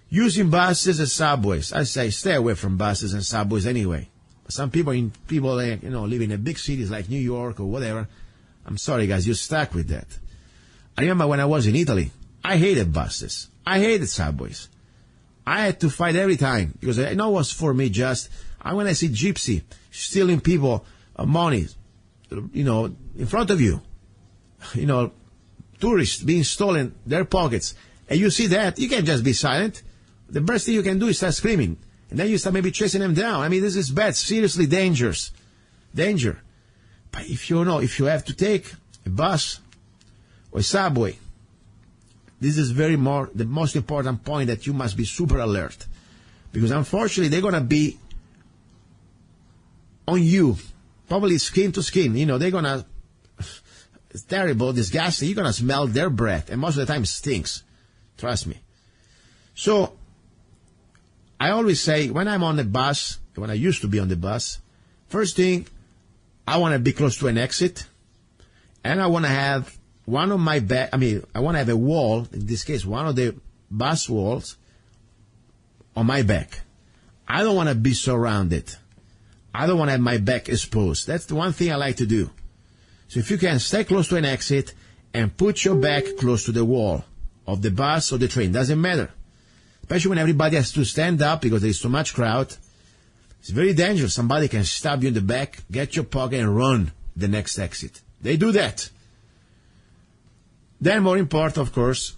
E: Using buses and subways. I say stay away from buses and subways anyway. Some people live in big cities like New York or whatever. I'm sorry, guys, you're stuck with that. I remember when I was in Italy, I hated buses. I hated subways. I had to fight every time because I know it was for me just, when I see gypsy stealing people money, in front of you, tourists being stolen their pockets, and you see that, you can't just be silent. The best thing you can do is start screaming. And then you start maybe chasing them down. I mean, this is bad, seriously dangerous. Danger. But if you have to take a bus or a subway, this is the most important point, that you must be super alert. Because unfortunately, they're going to be on you, probably skin to skin. They're going to, it's terrible, disgusting. You're going to smell their breath, and most of the time it stinks. Trust me. So, I always say, when I'm on the bus, when I used to be on the bus, first thing, I want to be close to an exit, and I want to have one of my back, I want to have a wall, in this case, one of the bus walls on my back. I don't want to be surrounded. I don't want to have my back exposed. That's the one thing I like to do. So if you can stay close to an exit and put your back close to the wall of the bus or the train, doesn't matter. Especially when everybody has to stand up because there is too much crowd. It's very dangerous. Somebody can stab you in the back, get your pocket, and run the next exit. They do that. Then, more important, of course,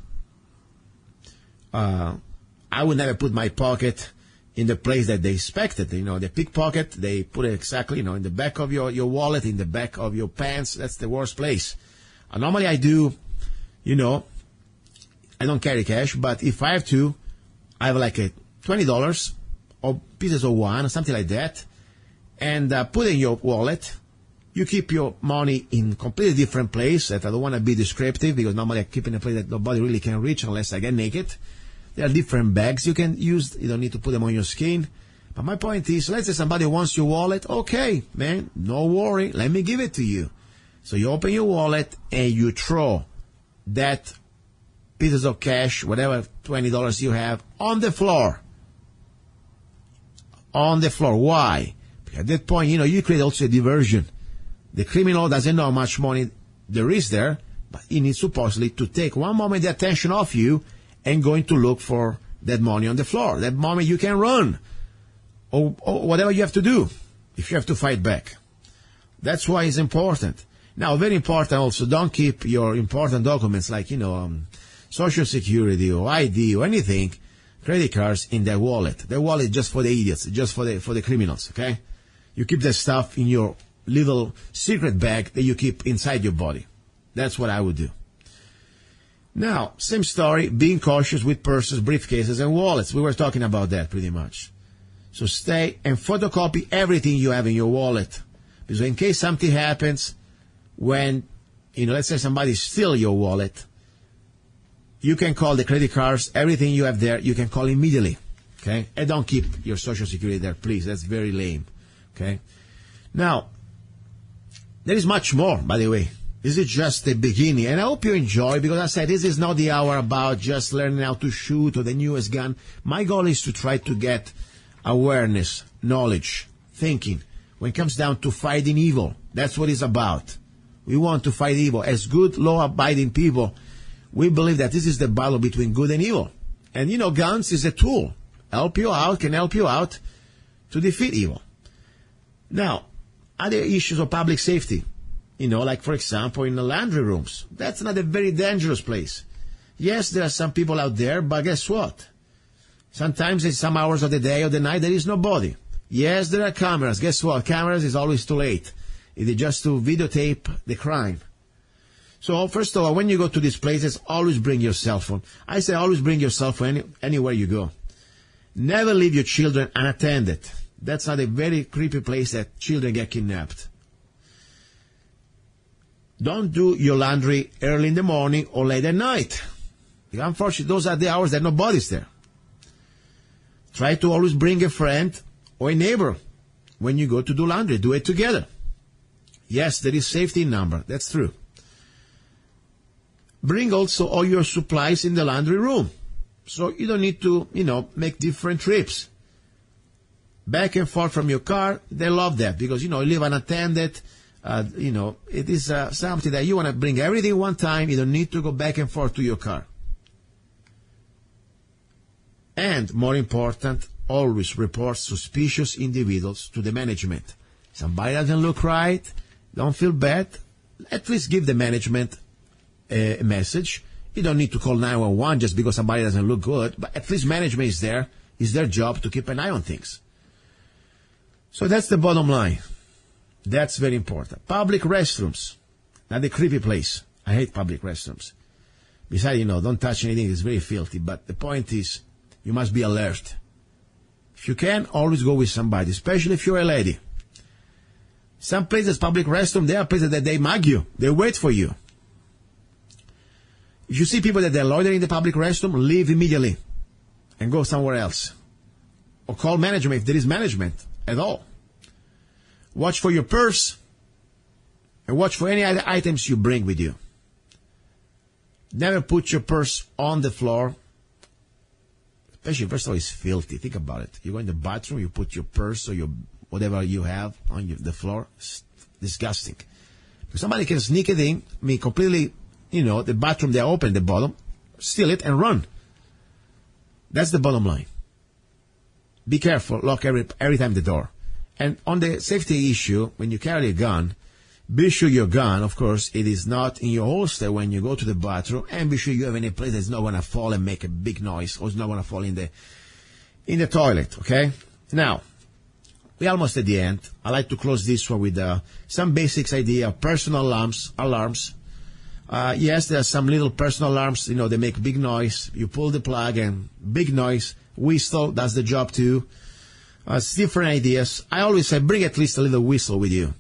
E: I would never put my pocket in the place that they expected. The pickpocket, they put it exactly, in the back of your wallet, in the back of your pants. That's the worst place. Normally I do, I don't carry cash, but if I have to, I have like a $20 or pieces of one, something like that, and put in your wallet. You keep your money in completely different place. That I don't want to be descriptive because normally I keep in a place that nobody really can reach unless I get naked. There are different bags you can use. You don't need to put them on your skin. But my point is, let's say somebody wants your wallet. Okay, man, no worry. Let me give it to you. So you open your wallet and you throw that pieces of cash, whatever $20 you have, on the floor. On the floor. Why? Because at that point, you create also a diversion. The criminal doesn't know how much money there is there, but he needs supposedly to take one moment the attention off you and going to look for that money on the floor. That moment you can run or whatever you have to do if you have to fight back. That's why it's important. Now, very important also, don't keep your important documents like, Social Security or ID or anything, credit cards in their wallet. Their wallet is just for the idiots, just for the criminals, okay? You keep that stuff in your little secret bag that you keep inside your body. That's what I would do. Now, same story, being cautious with purses, briefcases, and wallets. We were talking about that pretty much. So stay and photocopy everything you have in your wallet. Because in case something happens, when, let's say somebody steals your wallet, you can call the credit cards, everything you have there, you can call immediately. Okay? And don't keep your Social Security there, please. That's very lame. Okay? Now, there is much more, by the way. This is just the beginning. And I hope you enjoy, because I said this is not the hour about just learning how to shoot or the newest gun. My goal is to try to get awareness, knowledge, thinking. When it comes down to fighting evil, that's what it's about. We want to fight evil. As good, law-abiding people, we believe that this is the battle between good and evil. And, guns is a tool. Can help you out to defeat evil. Now, other issues of public safety. Like, for example, in the laundry rooms. That's not a very dangerous place. Yes, there are some people out there, but guess what? Sometimes in some hours of the day or the night, there is nobody. Yes, there are cameras. Guess what? Cameras is always too late. It is just to videotape the crime. So, first of all, when you go to these places, always bring your cell phone. I say always bring your cell phone anywhere you go. Never leave your children unattended. That's not a very creepy place that children get kidnapped. Don't do your laundry early in the morning or late at night. Because unfortunately, those are the hours that nobody's there. Try to always bring a friend or a neighbor when you go to do laundry. Do it together. Yes, there is safety in number. That's true. Bring also all your supplies in the laundry room. So you don't need to, make different trips. Back and forth from your car, they love that because, you live unattended. It is something that you want to bring everything one time. You don't need to go back and forth to your car. And more important, always report suspicious individuals to the management. Somebody doesn't look right, don't feel bad. At least give the management a message. You don't need to call 911 just because somebody doesn't look good, but at least management is there. It's their job to keep an eye on things. So that's the bottom line. That's very important. Public restrooms. Not a creepy place. I hate public restrooms. Besides, don't touch anything. It's very filthy. But the point is, you must be alert. If you can, always go with somebody, especially if you're a lady. Some places, public restroom, there are places that they mug you. They wait for you. If you see people that they're loitering in the public restroom, leave immediately and go somewhere else. Or call management if there is management at all. Watch for your purse and watch for any other items you bring with you. Never put your purse on the floor. Especially, first of all, it's filthy. Think about it. You go in the bathroom, you put your purse or your whatever you have on the floor. It's disgusting. Somebody can sneak it in, completely, the bathroom, they're open at the bottom, steal it and run. That's the bottom line. Be careful. Lock every time the door. And on the safety issue, when you carry a gun, be sure your gun, of course, it is not in your holster when you go to the bathroom, and be sure you have any place that's not going to fall and make a big noise, or it's not going to fall in the toilet, okay? Now, we're almost at the end. I like to close this one with some basics idea of personal alarms. Yes, there are some little personal alarms, they make big noise. You pull the plug and big noise. Whistle does the job too. It's different ideas. I always say bring at least a little whistle with you.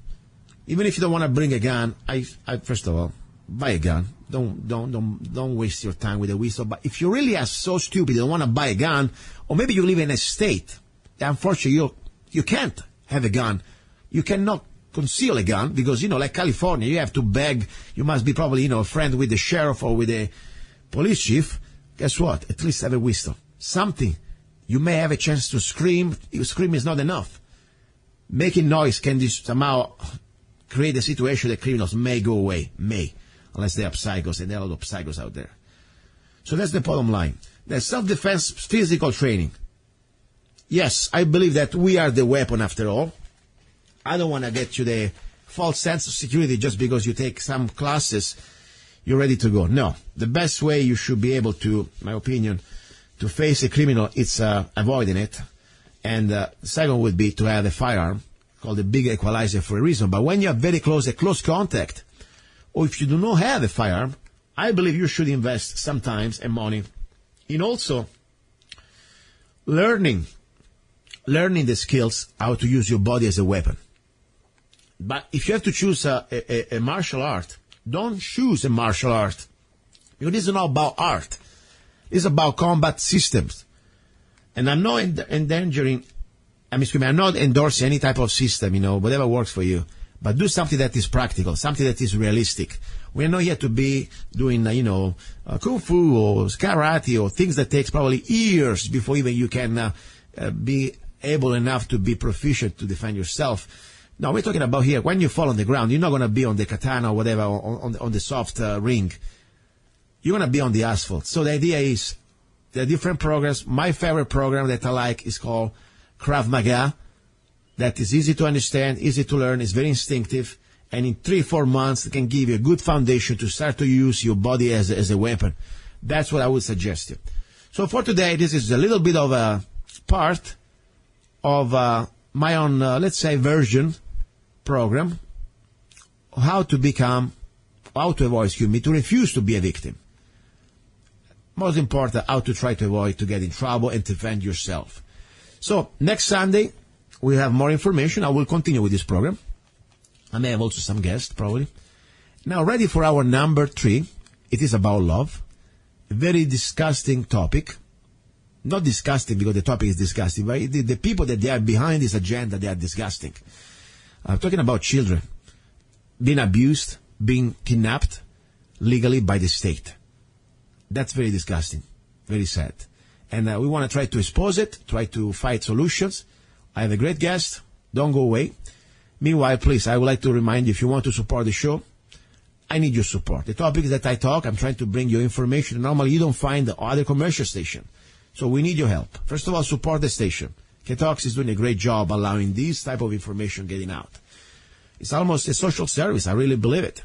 E: Even if you don't want to bring a gun, I first of all, buy a gun. Don't waste your time with a whistle. But if you really are so stupid, you don't want to buy a gun, or maybe you live in a state that unfortunately you can't have a gun. You cannot conceal a gun because, like California, you have to beg. You must be probably, a friend with the sheriff or with the police chief. Guess what? At least have a whistle. Something. You may have a chance to scream. Your scream is not enough. Making noise can somehow create a situation that criminals may go away. Unless they are psychos, and there are a lot of psychos out there. So that's the bottom line. There's self-defense physical training. Yes, I believe that we are the weapon after all. I don't want to get you the false sense of security just because you take some classes, you're ready to go. No. The best way you should be able to, in my opinion, to face a criminal, it's avoiding it. And the second would be to have a firearm, called the big equalizer for a reason. But when you are very close, a close contact, or if you do not have a firearm, I believe you should invest some time and money in also learning the skills how to use your body as a weapon. But if you have to choose a martial art, don't choose a martial art. Because this is not about art. It's about combat systems. And I'm not I'm not endorsing any type of system, whatever works for you. But do something that is practical, something that is realistic. We're not here to be doing, kung fu or karate or things that takes probably years before even you can be able enough to be proficient to defend yourself. No, we're talking about here, when you fall on the ground, you're not going to be on the katana or whatever, on the soft ring. You're going to be on the asphalt. So the idea is, there are different programs. My favorite program that I like is called Krav Maga. That is easy to understand, easy to learn, it's very instinctive, and in 3-4 months it can give you a good foundation to start to use your body as a weapon. That's what I would suggest you. So for today, this is a little bit of a part of my own, let's say, version program, how to avoid, to refuse to be a victim. Most important, how to try to avoid to get in trouble and defend yourself. So next Sunday, we have more information. I will continue with this program. I may have also some guests, probably. Now, ready for our number 3. It is about love. A very disgusting topic. Not disgusting because the topic is disgusting, but the people that they are behind this agenda, they are disgusting. I'm talking about children being abused, being kidnapped legally by the state. That's very disgusting, very sad. And we want to try to expose it, try to find solutions. I have a great guest. Don't go away. Meanwhile, please, I would like to remind you, if you want to support the show, I need your support. The topics that I talk, I'm trying to bring you information. Normally, you don't find the other commercial station. So we need your help. First of all, support the station. KTOX is doing a great job allowing this type of information getting out. It's almost a social service. I really believe it.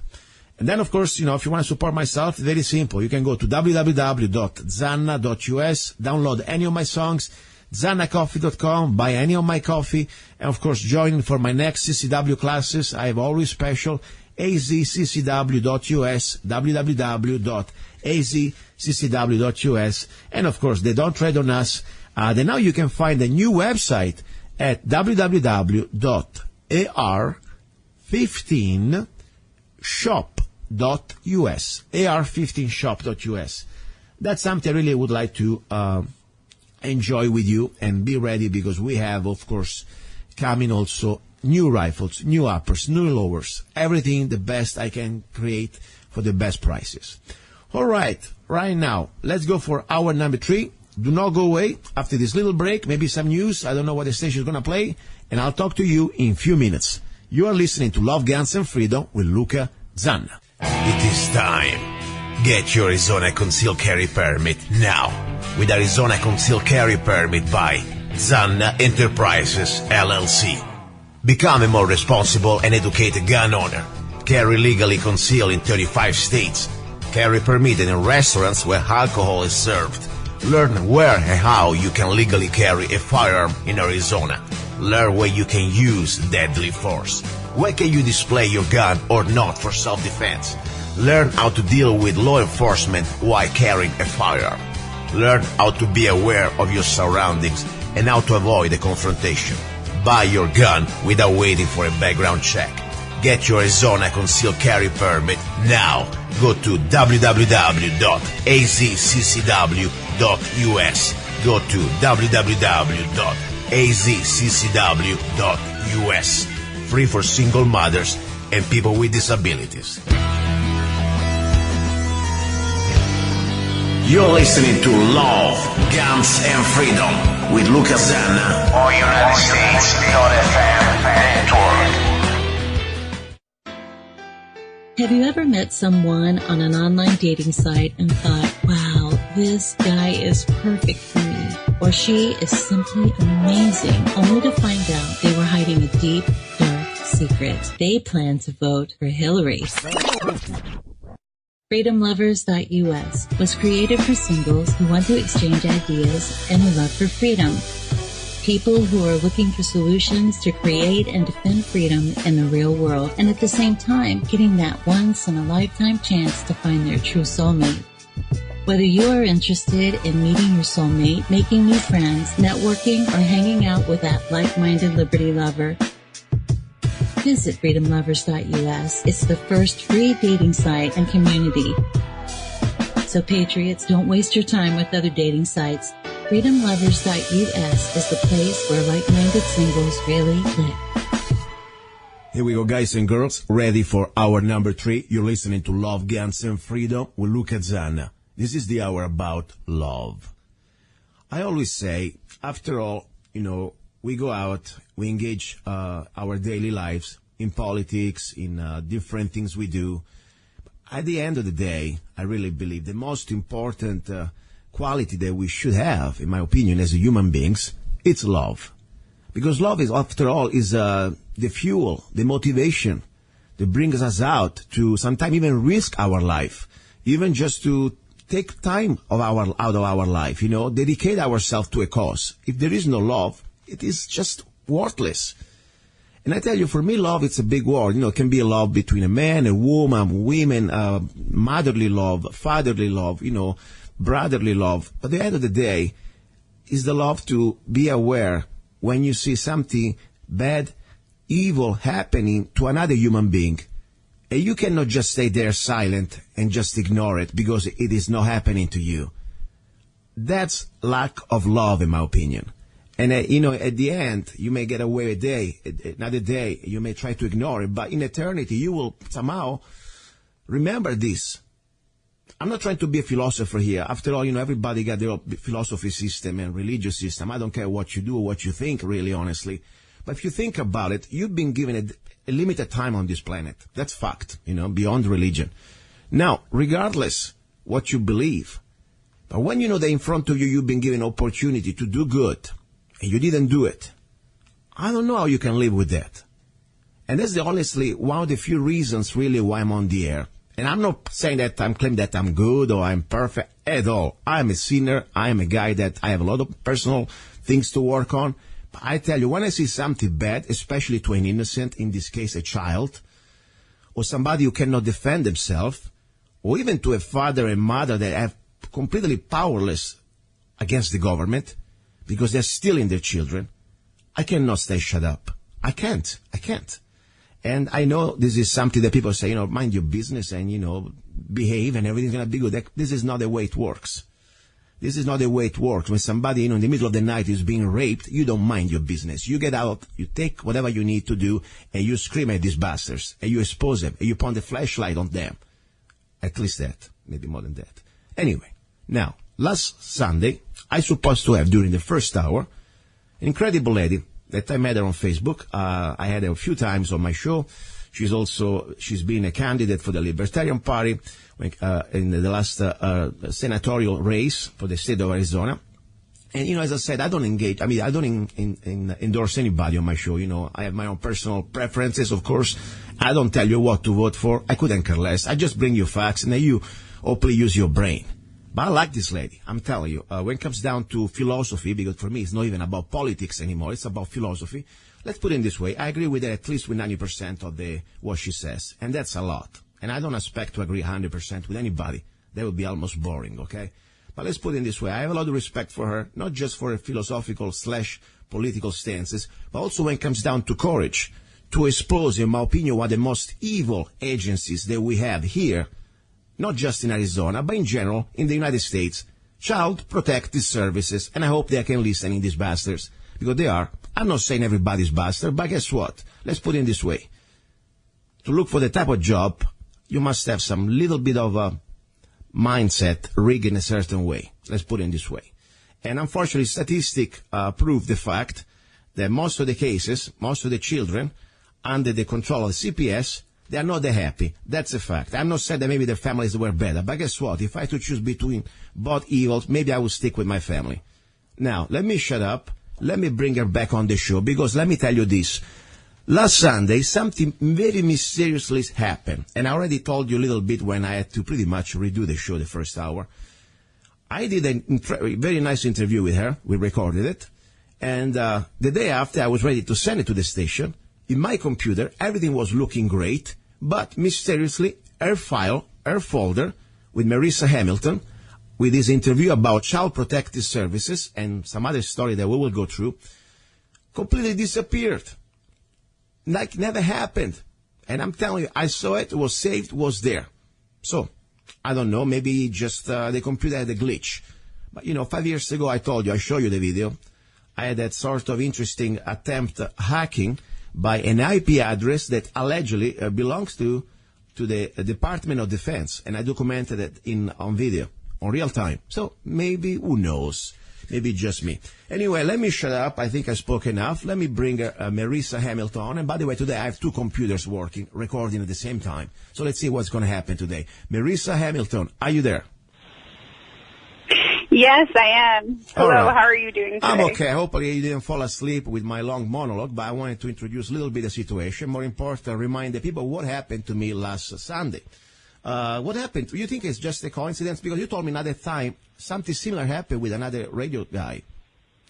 E: And then, of course, if you want to support myself, very simple. You can go to www.zanna.us, download any of my songs, zannacoffee.com, buy any of my coffee, and, of course, join for my next CCW classes. I have always special, azccw.us, www.azccw.us, and, of course, they don't trade on us. Then now you can find a new website at www.ar15shop.com. ar15shop.us, ar15shop.us. That's something I really would like to enjoy with you and be ready, because we have, of course, coming also new rifles, new uppers, new lowers, everything the best I can create for the best prices. All right now, let's go for hour number 3. Do not go away. After this little break, maybe some news. I don't know what the station is going to play, and I'll talk to you in a few minutes. You are listening to Love, Guns, and Freedom with luca-zanna.
C: It is time. Get your Arizona Concealed Carry Permit now with Arizona Concealed Carry Permit by Zanna Enterprises LLC. Become a more responsible and educated gun owner. Carry legally concealed in 35 states. Carry permitted in restaurants where alcohol is served. Learn where and how you can legally carry a firearm in Arizona. Learn where you can use deadly force. Where can you display your gun or not for self-defense? Learn how to deal with law enforcement while carrying a firearm. Learn how to be aware of your surroundings and how to avoid a confrontation. Buy your gun without waiting for a background check. Get your Arizona Concealed Carry Permit now. Go to www.azccw.us. Go to www.azccw.us. Free for single mothers and people with disabilities. You're listening to Love, Guns, and Freedom with luca-zanna on United States.fm network.
I: Have you ever met someone on an online dating site and thought, wow, this guy is perfect for me, or she is simply amazing, only to find out they were hiding a deep, dark secret? They plan to vote for Hillary. FreedomLovers.us was created for singles who want to exchange ideas and who love for freedom. People who are looking for solutions to create and defend freedom in the real world, and at the same time getting that once-in-a-lifetime chance to find their true soulmate. Whether you are interested in meeting your soulmate, making new friends, networking, or hanging out with that like-minded liberty lover, visit FreedomLovers.us. It's the first free dating site and community. So patriots, don't waste your time with other dating sites. FreedomLovers.us is the place where like-minded singles really live.
E: Here we go, guys and girls. Ready for hour number 3. You're listening to Love, Guns, and Freedom with luca-zanna. This is the hour about love. I always say, after all, we go out, we engage our daily lives in politics, in different things we do. At the end of the day, I really believe the most important quality that we should have, in my opinion, as human beings, it's love. Because love is, after all, is the fuel, the motivation that brings us out to sometimes even risk our life, even just to take time out of our life, dedicate ourselves to a cause. If there is no love, it is just worthless. And I tell you, for me, love, it's a big word. It can be a love between a man, a woman, women, motherly love, fatherly love, brotherly love. But at the end of the day, is the love to be aware when you see something bad, evil happening to another human being. And you cannot just stay there silent and just ignore it because it is not happening to you. That's lack of love, in my opinion. And, at the end, you may get away another day, you may try to ignore it, but in eternity, you will somehow remember this. I'm not trying to be a philosopher here. After all, everybody got their philosophy system and religious system. I don't care what you do or what you think, really, honestly. But if you think about it, you've been given a limited time on this planet. That's fact, beyond religion. Now, regardless what you believe, but when you know that in front of you, you've been given opportunity to do good, and you didn't do it, I don't know how you can live with that. And that's honestly one of the few reasons really why I'm on the air. And I'm not saying that I'm claiming that I'm good or I'm perfect at all. I'm a sinner. I'm a guy that I have a lot of personal things to work on. But I tell you, when I see something bad, especially to an innocent, in this case a child, or somebody who cannot defend themselves, or even to a father and mother that are completely powerless against the government, because they're stealing their children, I cannot stay shut up. I can't. And I know this is something that people say, mind your business and, behave and everything's going to be good. This is not the way it works. This is not the way it works. When somebody, in the middle of the night is being raped, you don't mind your business. You get out, you take whatever you need to do, and you scream at these bastards, and you expose them, and you point the flashlight on them. At least that. Maybe more than that. Anyway, now, last Sunday, I supposed to have, during the first hour, an incredible lady that I met her on Facebook. I had her a few times on my show. She's been a candidate for the Libertarian Party in the last senatorial race for the state of Arizona. And, as I said, I don't engage. I don't endorse anybody on my show. I have my own personal preferences, of course. I don't tell you what to vote for. I couldn't care less. I just bring you facts, and then you hopefully use your brain. But I like this lady. I'm telling you, when it comes down to philosophy, because for me it's not even about politics anymore, it's about philosophy. Let's put it this way. I agree with her at least with 90% of what she says. And that's a lot. And I don't expect to agree 100% with anybody. That would be almost boring, okay? But let's put it this way. I have a lot of respect for her, not just for her philosophical/political stances, but also when it comes down to courage, to expose, in my opinion, one of the most evil agencies that we have here, not just in Arizona, but in general, in the United States, Child Protective Services. And I hope they can listen in these bastards, because they are. I'm not saying everybody's bastard, but guess what? Let's put it this way. To look for the type of job, you must have some little bit of a mindset rigged in a certain way. Let's put it this way. And unfortunately, statistics prove the fact that most of the cases, most of the children under the control of the CPS, they are not that happy. That's a fact. I'm not saying that maybe their families were better, but guess what? If I had to choose between both evils, maybe I would stick with my family. Now, let me shut up. Let me bring her back on the show, because let me tell you this. Last Sunday, something very mysteriously happened. And I already told you a little bit when I had to pretty much redo the show the first hour. I did a very nice interview with her. We recorded it. And the day after, I was ready to send it to the station. In my computer, everything was looking great. But mysteriously, her folder with Merissa Hamilton, with this interview about Child Protective Services and some other story that we will go through, completely disappeared. Like never happened. And I'm telling you, I saw it, was saved, was there. So, I don't know, maybe just the computer had a glitch. But 5 years ago, I told you, I showed you the video. I had that sort of interesting attempt hacking by an IP address that allegedly belongs to the Department of Defense. And I documented it on video. On real time. So maybe, who knows? Maybe just me. Anyway, let me shut up. I think I spoke enough. Let me bring Merissa Hamilton on. And by the way, today I have two computers working, recording at the same time. So let's see what's going to happen today. Merissa Hamilton, are you there?
J: Yes, I am. Hello,
E: right.
J: How are you doing today?
E: I'm okay. Hopefully you didn't fall asleep with my long monologue, but I wanted to introduce a little bit of the situation. More important, remind the people what happened to me last Sunday. What happened? Do you think it's just a coincidence? Because you told me another time something similar happened with another radio guy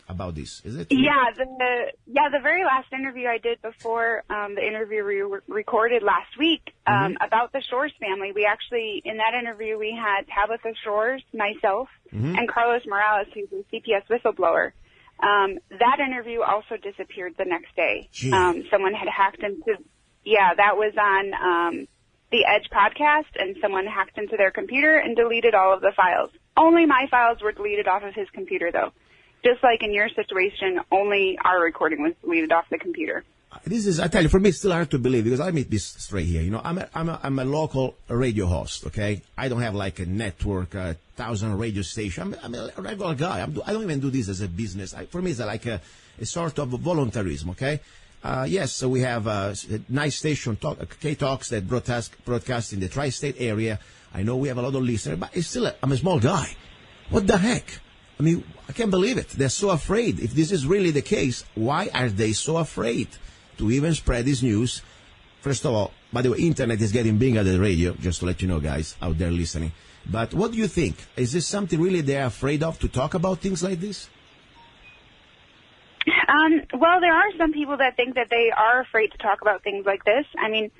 E: about this. Is it?
J: Yeah, the very last interview I did before the interview we recorded last week about the Shores family. We actually, in that interview, we had Tabitha Shores, myself, and Carlos Morales, who's a CPS whistleblower. That interview also disappeared the next day. Someone had hacked into, that was on the Edge podcast, and someone hacked into their computer and deleted all of the files. Only my files were deleted off of his computer, though. Just like in your situation, only our recording was deleted off the computer.
E: This is, I tell you, for me, it's still hard to believe, because I meet this straight here. I'm a local radio host, okay? I don't have like a network, 1,000 radio station. I'm a regular guy. I don't even do this as a business. For me, it's like a sort of voluntarism, okay? Yes, so we have a nice station, KTOX, that broadcast in the tri-state area. I know we have a lot of listeners, but it's still, I'm a small guy. What the heck? I mean, I can't believe it. They're so afraid. If this is really the case, why are they so afraid to even spread this news? First of all, by the way, internet is getting bigger than the radio, just to let you know, guys, out there listening. But what do you think? Is this something really they're afraid of, to talk about things like this?
J: Well, there are some people that think that they are afraid to talk about things like this. I mean,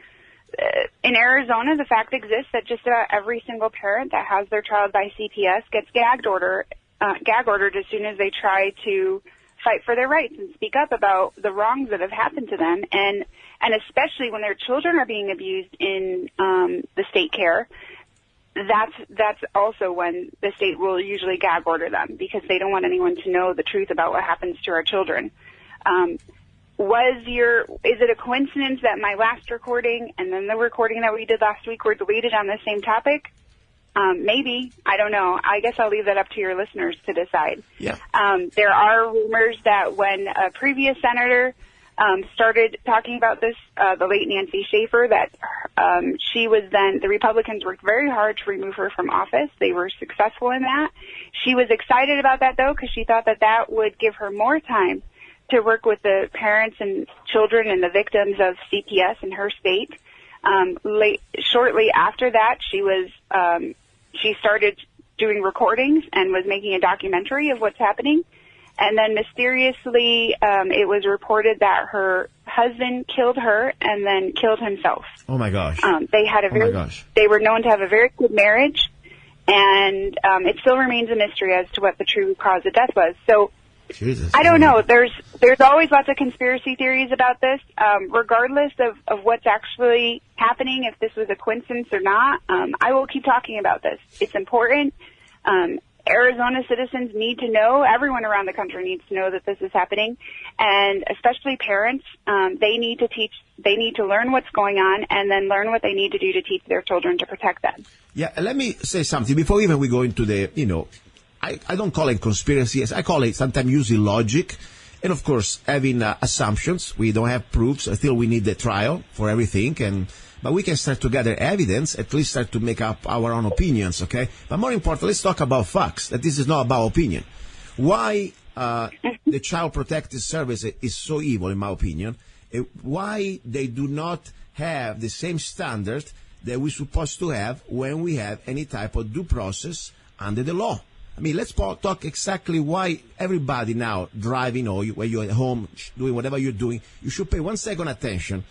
J: in Arizona, the fact exists that just about every single parent that has their child by CPS gets gag ordered as soon as they try to fight for their rights and speak up about the wrongs that have happened to them, and especially when their children are being abused in the state care. That's also when the state will usually gag order them, because they don't want anyone to know the truth about what happens to our children. Is it a coincidence that my last recording and then the recording that we did last week were deleted on the same topic? Maybe. I don't know. I guess I'll leave that up to your listeners to decide.
E: Yeah.
J: There are rumors that when a previous senator started talking about this, the late Nancy Schaefer, that she was then, the Republicans worked very hard to remove her from office. They were successful in that. She was excited about that, though, because she thought that would give her more time to work with the parents and children and the victims of CPS in her state. Shortly after that, she started doing recordings and was making a documentary of what's happening. And then mysteriously, it was reported that her husband killed her and then killed himself.
E: Oh my gosh.
J: They were known to have a very good marriage, and it still remains a mystery as to what the true cause of death was. So,
E: Jesus,
J: I don't know. There's always lots of conspiracy theories about this. Regardless of what's actually happening, if this was a coincidence or not, I will keep talking about this. It's important. Arizona citizens need to know, everyone around the country needs to know that this is happening, and especially parents, they need to learn what's going on and then learn what they need to do to teach their children to protect them.
E: Yeah, let me say something before even we go into the, I don't call it conspiracies. I call it sometimes using logic. And of course, having assumptions. We don't have proofs. Still, we need the trial for everything. But we can start to gather evidence, at least start to make up our own opinions, okay? But more important, let's talk about facts, that this is not about opinion. Why the Child Protective Service is so evil, in my opinion. Why they do not have the same standard that we're supposed to have when we have any type of due process under the law. I mean, let's talk exactly why everybody now driving or when you're at home doing whatever you're doing, you should pay 1 second attention.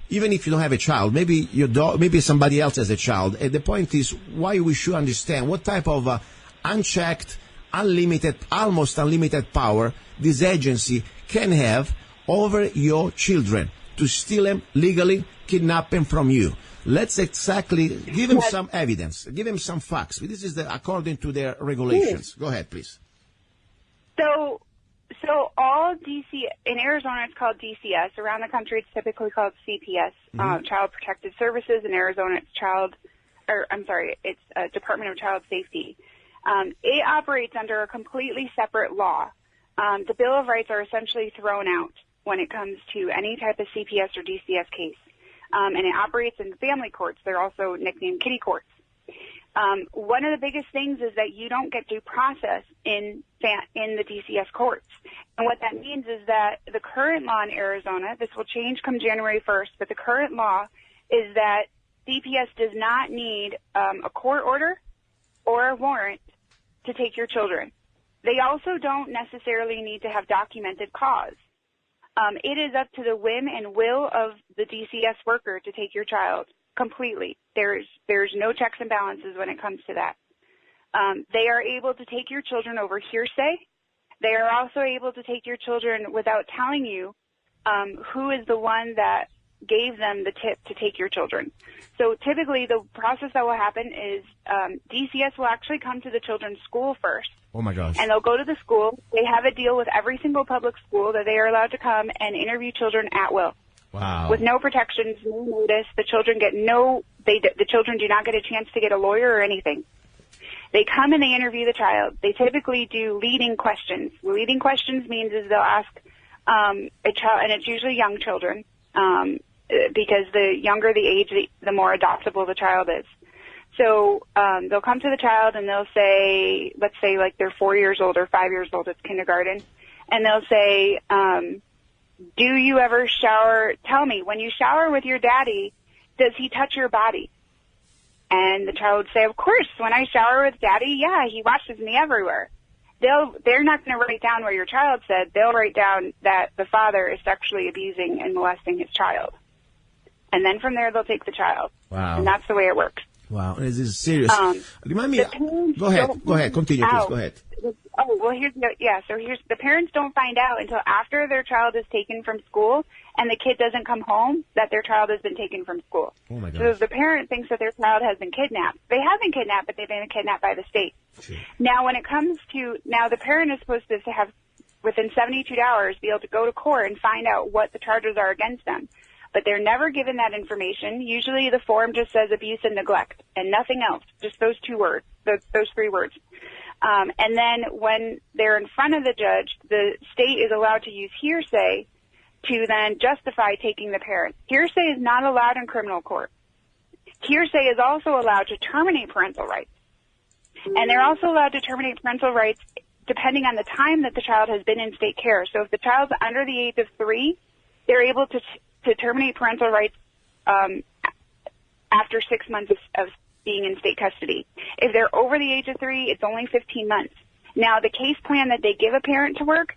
E: Even if you don't have a child, maybe your dog, maybe somebody else has a child. And the point is why we should understand what type of unchecked, unlimited, almost unlimited power this agency can have over your children to steal them legally, kidnap them from you. Let's exactly give him some evidence, give him some facts. This is according to their regulations. Go ahead, please.
J: So all in Arizona it's called DCS. Around the country it's typically called CPS, Child Protective Services. In Arizona it's Department of Child Safety. It operates under a completely separate law. The Bill of Rights are essentially thrown out when it comes to any type of CPS or DCS case. And it operates in family courts. They're also nicknamed kiddie courts. One of the biggest things is that you don't get due process in the DCS courts. And what that means is that the current law in Arizona, this will change come January 1st, but the current law is that DPS does not need a court order or a warrant to take your children. They also don't necessarily need to have documented cause. It is up to the whim and will of the DCS worker to take your child completely. There's no checks and balances when it comes to that. They are able to take your children over hearsay. They are also able to take your children without telling you who is the one that gave them the tip to take your children. So typically the process that will happen is DCS will actually come to the children's school first.
E: Oh my gosh.
J: And they'll go to the school. They have a deal with every single public school that they are allowed to come and interview children at will.
E: Wow.
J: With no protections, no notice. The children the children do not get a chance to get a lawyer or anything. They come and they interview the child. They typically do leading questions. Leading questions means is they'll ask a child, and it's usually young children, because the younger the age, the more adoptable the child is. So they'll come to the child and they'll say, let's say like they're 4 years old or 5 years old, it's kindergarten, and they'll say, do you ever shower? Tell me, when you shower with your daddy, does he touch your body? And the child would say, of course, when I shower with daddy, yeah, he washes me everywhere. They're not going to write down what your child said. They'll write down that the father is sexually abusing and molesting his child. And then from there, they'll take the child.
E: Wow.
J: And that's the way it works.
E: Wow, this is serious. Remind me. Go ahead. Continue, please. Go ahead.
J: Oh, well, so the parents don't find out until after their child is taken from school and the kid doesn't come home that their child has been taken from school.
E: Oh my God.
J: So the parent thinks that their child has been kidnapped. They have been kidnapped, but they've been kidnapped by the state.
E: Sure.
J: Now, when it comes to, the parent is supposed to have, within 72 hours, be able to go to court and find out what the charges are against them. But they're never given that information. Usually the form just says abuse and neglect and nothing else, just those two words, those three words. And then when they're in front of the judge, the state is allowed to use hearsay to then justify taking the parent. Hearsay is not allowed in criminal court. Hearsay is also allowed to terminate parental rights. And they're also allowed to terminate parental rights depending on the time that the child has been in state care. So if the child's under the age of 3, they're able to terminate parental rights after 6 months of being in state custody. If they're over the age of 3, it's only 15 months. Now, the case plan that they give a parent to work,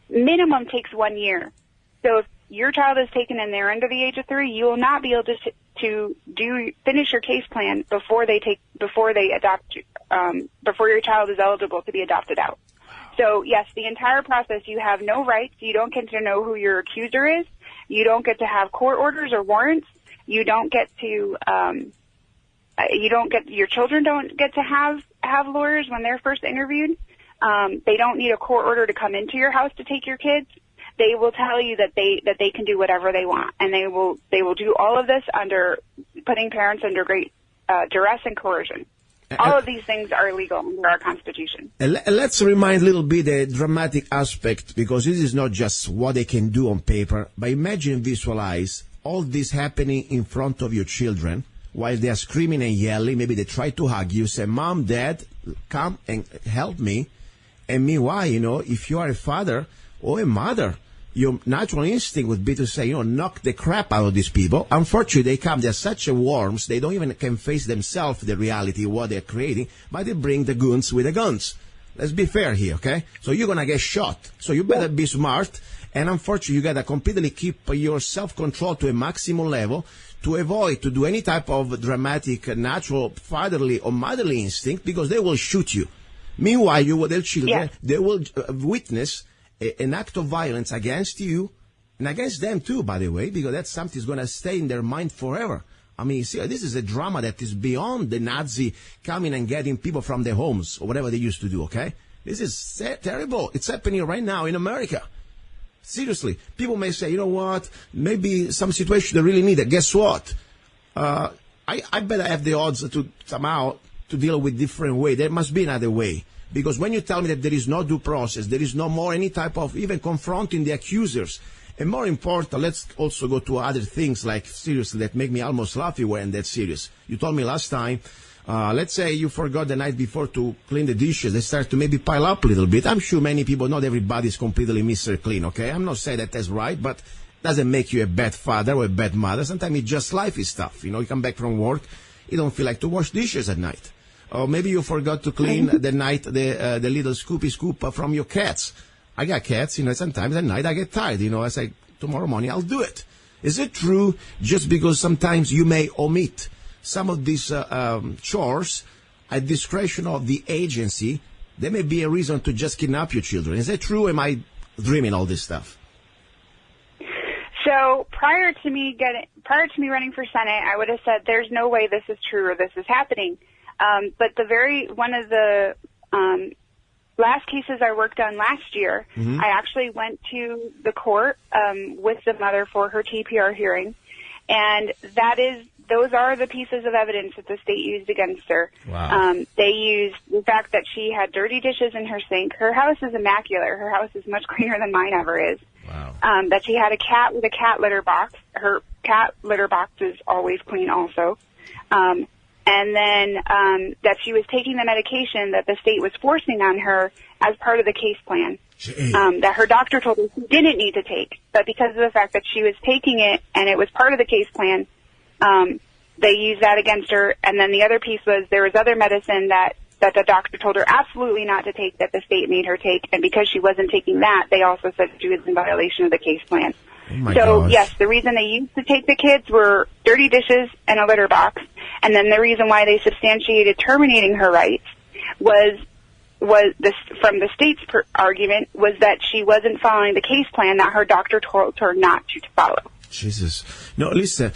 J: minimum takes 1 year. So if your child is taken and they're under the age of 3, you will not be able to finish your case plan before your child is eligible to be adopted out. So yes, the entire process, you have no rights. You don't get to know who your accuser is. You don't get to have court orders or warrants. You don't get to, your children don't get to have lawyers when they're first interviewed. They don't need a court order to come into your house to take your kids. They will tell you that they can do whatever they want, and they will do all of this under putting parents under great duress and coercion. All of these things are illegal under our Constitution.
E: Let's remind a little bit the dramatic aspect, because this is not just what they can do on paper, but imagine, visualize all this happening in front of your children while they are screaming and yelling. Maybe they try to hug you, say, Mom, Dad, come and help me. And meanwhile, if you are a father or a mother, your natural instinct would be to say, knock the crap out of these people. Unfortunately, they're such a worms, they don't even can face themselves the reality of what they're creating, but they bring the goons with the guns. Let's be fair here, okay? So you're going to get shot. So you better be smart. And unfortunately, you got to completely keep your self-control to a maximum level to avoid to do any type of dramatic, natural, fatherly or motherly instinct, because they will shoot you. Meanwhile, you with their children, they will witness an act of violence against you and against them too, by the way, because that's something that's going to stay in their mind forever. I mean, see, this is a drama that is beyond the Nazi coming and getting people from their homes or whatever they used to do, okay? This is terrible. It's happening right now in America. Seriously. People may say, you know what, maybe some situation they really need it. Guess what? I bet I have the odds to somehow to deal with different way. There must be another way. Because when you tell me that there is no due process, there is no more any type of even confronting the accusers, and more important, let's also go to other things like, seriously, that make me almost laugh when that's serious. You told me last time, let's say you forgot the night before to clean the dishes. They start to maybe pile up a little bit. I'm sure many people, not everybody's completely Mr. Clean, okay? I'm not saying that that's right, but doesn't make you a bad father or a bad mother. Sometimes it's just life is tough. You come back from work, you don't feel like to wash dishes at night. Or maybe you forgot to clean the little scoopy scoop from your cats. I got cats, sometimes at night I get tired, I say, tomorrow morning I'll do it. Is it true just because sometimes you may omit some of these chores at discretion of the agency, there may be a reason to just kidnap your children? Is that true? Am I dreaming all this stuff?
J: So prior to me running for Senate, I would have said there's no way this is true or this is happening. But one of the last cases I worked on last year, I actually went to the court with the mother for her TPR hearing, and those are the pieces of evidence that the state used against her.
E: Wow.
J: They used the fact that she had dirty dishes in her sink. Her house is immaculate. Her house is much cleaner than mine ever is.
E: Wow.
J: That she had a cat with a cat litter box. Her cat litter box is always clean also. And then that she was taking the medication that the state was forcing on her as part of the case plan, that her doctor told her she didn't need to take. But because of the fact that she was taking it and it was part of the case plan, they used that against her. And then the other piece was there was other medicine that the doctor told her absolutely not to take that the state made her take. And because she wasn't taking that, they also said she was in violation of the case plan.
E: Oh my gosh.
J: Yes, the reason they used to take the kids were dirty dishes and a litter box. And then the reason why they substantiated terminating her rights was this, from the state's argument, was that she wasn't following the case plan that her doctor told her not to follow.
E: Jesus. No, listen,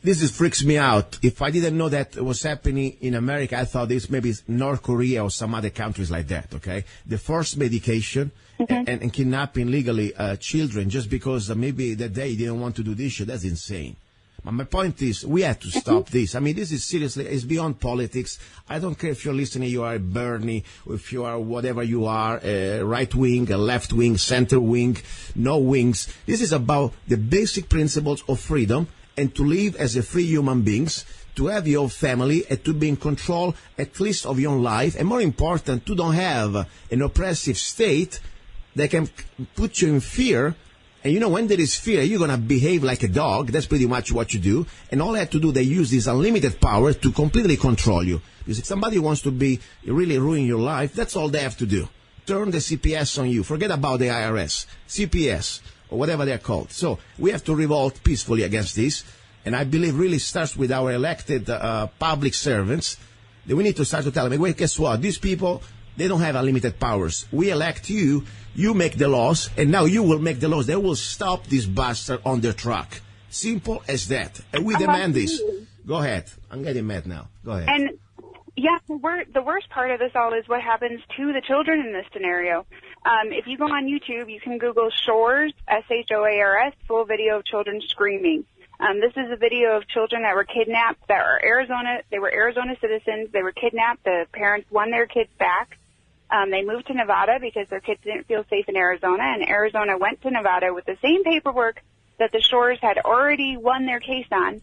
E: this freaks me out. If I didn't know that was happening in America, I thought this maybe North Korea or some other countries like that, okay? The forced medication and kidnapping legally children just because maybe that they didn't want to do this shit, that's insane. But my point is, we have to stop this. I mean, this is seriously, it's beyond politics. I don't care if you're listening, you are Bernie, or if you are whatever you are, right wing, a left wing, center wing, no wings. This is about the basic principles of freedom and to live as a free human beings, to have your family and to be in control at least of your own life. And more important, to don't have an oppressive state that can put you in fear. And you know, when there is fear, you're going to behave like a dog. That's pretty much what you do. And all I have to do, they use this unlimited power to completely control you. Because if somebody wants to be really ruin your life, that's all they have to do. Turn the CPS on you. Forget about the IRS, CPS, or whatever they're called. So we have to revolt peacefully against this. And I believe really starts with our elected public servants. That we need to start to tell them, wait, guess what? These people, they don't have unlimited powers. We elect you. You make the laws, and now you will make the laws. They will stop this bastard on their track. Simple as that. And we demand this. Go ahead. I'm getting mad now. Go ahead.
J: And, yeah, the worst part of this all is what happens to the children in this scenario. If you go on YouTube, you can Google Shores, SHOARS, full video of children screaming. This is a video of children that were kidnapped, they were Arizona citizens. They were kidnapped. The parents won their kids back. They moved to Nevada because their kids didn't feel safe in Arizona, and Arizona went to Nevada with the same paperwork that the Shores had already won their case on.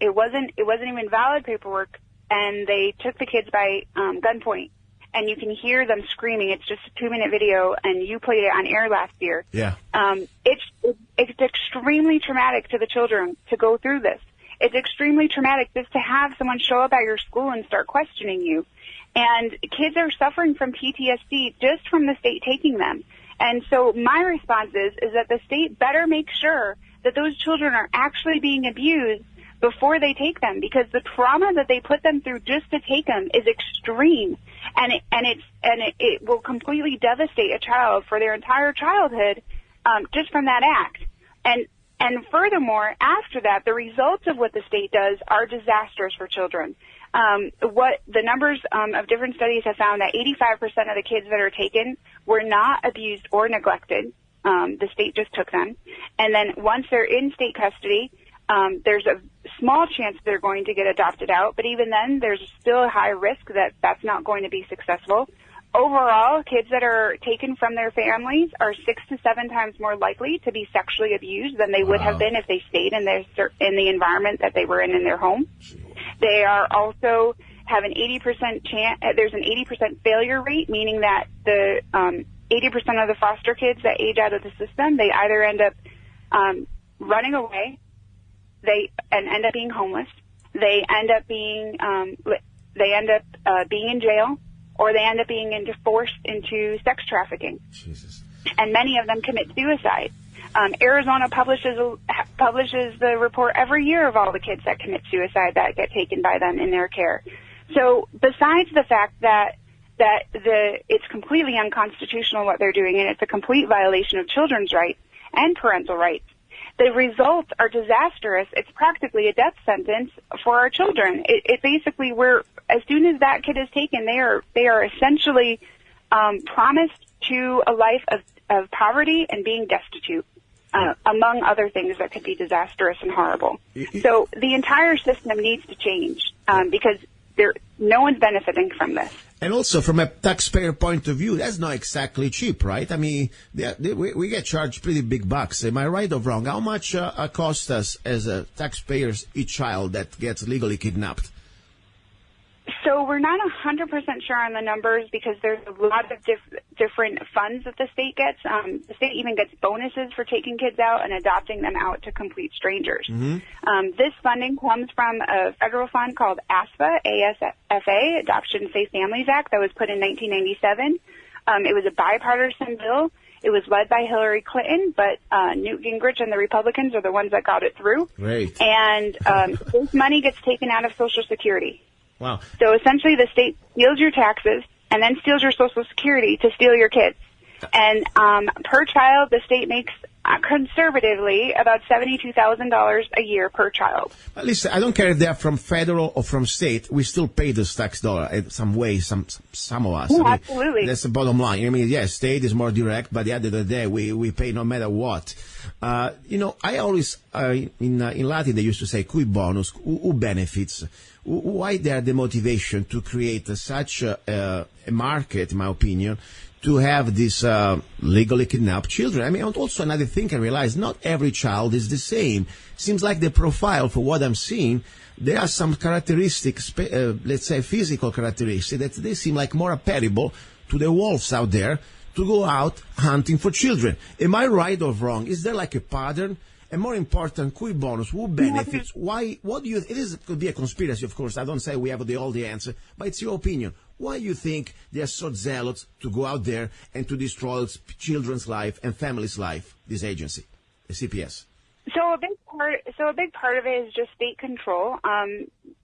J: It wasn't even valid paperwork, and they took the kids by gunpoint. And you can hear them screaming. It's just a 2-minute video, and you played it on air last year.
E: Yeah.
J: It's extremely traumatic to the children to go through this. It's extremely traumatic just to have someone show up at your school and start questioning you. And kids are suffering from PTSD just from the state taking them. And so my response is that the state better make sure that those children are actually being abused before they take them, because the trauma that they put them through just to take them is extreme, and it will completely devastate a child for their entire childhood, just from that act. And furthermore, after that, the results of what the state does are disastrous for children. What the numbers of different studies have found that 85% of the kids that are taken were not abused or neglected. The state just took them. And then once they're in state custody, there's a small chance they're going to get adopted out, but even then, there's still a high risk that that's not going to be successful. Overall, kids that are taken from their families are 6 to 7 times more likely to be sexually abused than they would have been if they stayed in the environment that they were in their home. They are also have an 80% chance. There's an 80% failure rate, meaning that the 80% of the foster kids that age out of the system, they either end up running away, they end up being homeless, they end up being being in jail, or they end up being forced into sex trafficking.
E: Jesus.
J: And many of them commit suicide. Arizona publishes the report every year of all the kids that commit suicide that get taken by them in their care. So besides the fact that it's completely unconstitutional what they're doing, and it's a complete violation of children's rights and parental rights, the results are disastrous. It's practically a death sentence for our children. It basically, as soon as that kid is taken, they are essentially promised to a life of poverty and being destitute, among other things that could be disastrous and horrible. So the entire system needs to change because no one's benefiting from this.
E: And also, from a taxpayer point of view, that's not exactly cheap, right? I mean, we get charged pretty big bucks. Am I right or wrong? How much costs us as taxpayers each child that gets legally kidnapped?
J: So we're not 100% sure on the numbers because there's a lot of different funds that the state gets. The state even gets bonuses for taking kids out and adopting them out to complete strangers. Mm-hmm. This funding comes from a federal fund called ASFA, Adoption Safe Families Act, that was put in 1997. It was a bipartisan bill. It was led by Hillary Clinton, but Newt Gingrich and the Republicans are the ones that got it through.
E: Great.
J: And this money gets taken out of Social Security.
E: Wow.
J: So essentially the state steals your taxes and then steals your Social Security to steal your kids. And per child, the state makes conservatively about $72,000 a year per child.
E: But listen, I don't care if they're from federal or from state. We still pay this tax dollar in some way, some of us.
J: Yeah, absolutely.
E: That's the bottom line. I mean, yes, state is more direct, but at the end of the day, we pay no matter what. I always, in Latin, they used to say, cui bonus, who benefits. Why there the motivation to create such a market, in my opinion, to have these legally kidnapped children? I mean, also another thing I realize, not every child is the same. Seems like the profile, for what I'm seeing, there are some characteristics, let's say physical characteristics, that they seem like more applicable to the wolves out there to go out hunting for children. Am I right or wrong? Is there like a pattern? And more important, cui bonus, who benefits? Why? What do you? It could be a conspiracy, of course. I don't say we have all the answer, but it's your opinion. Why you think they are so zealous to go out there and to destroy children's life and families' life? This agency, the CPS.
J: So a big part of it is just state control.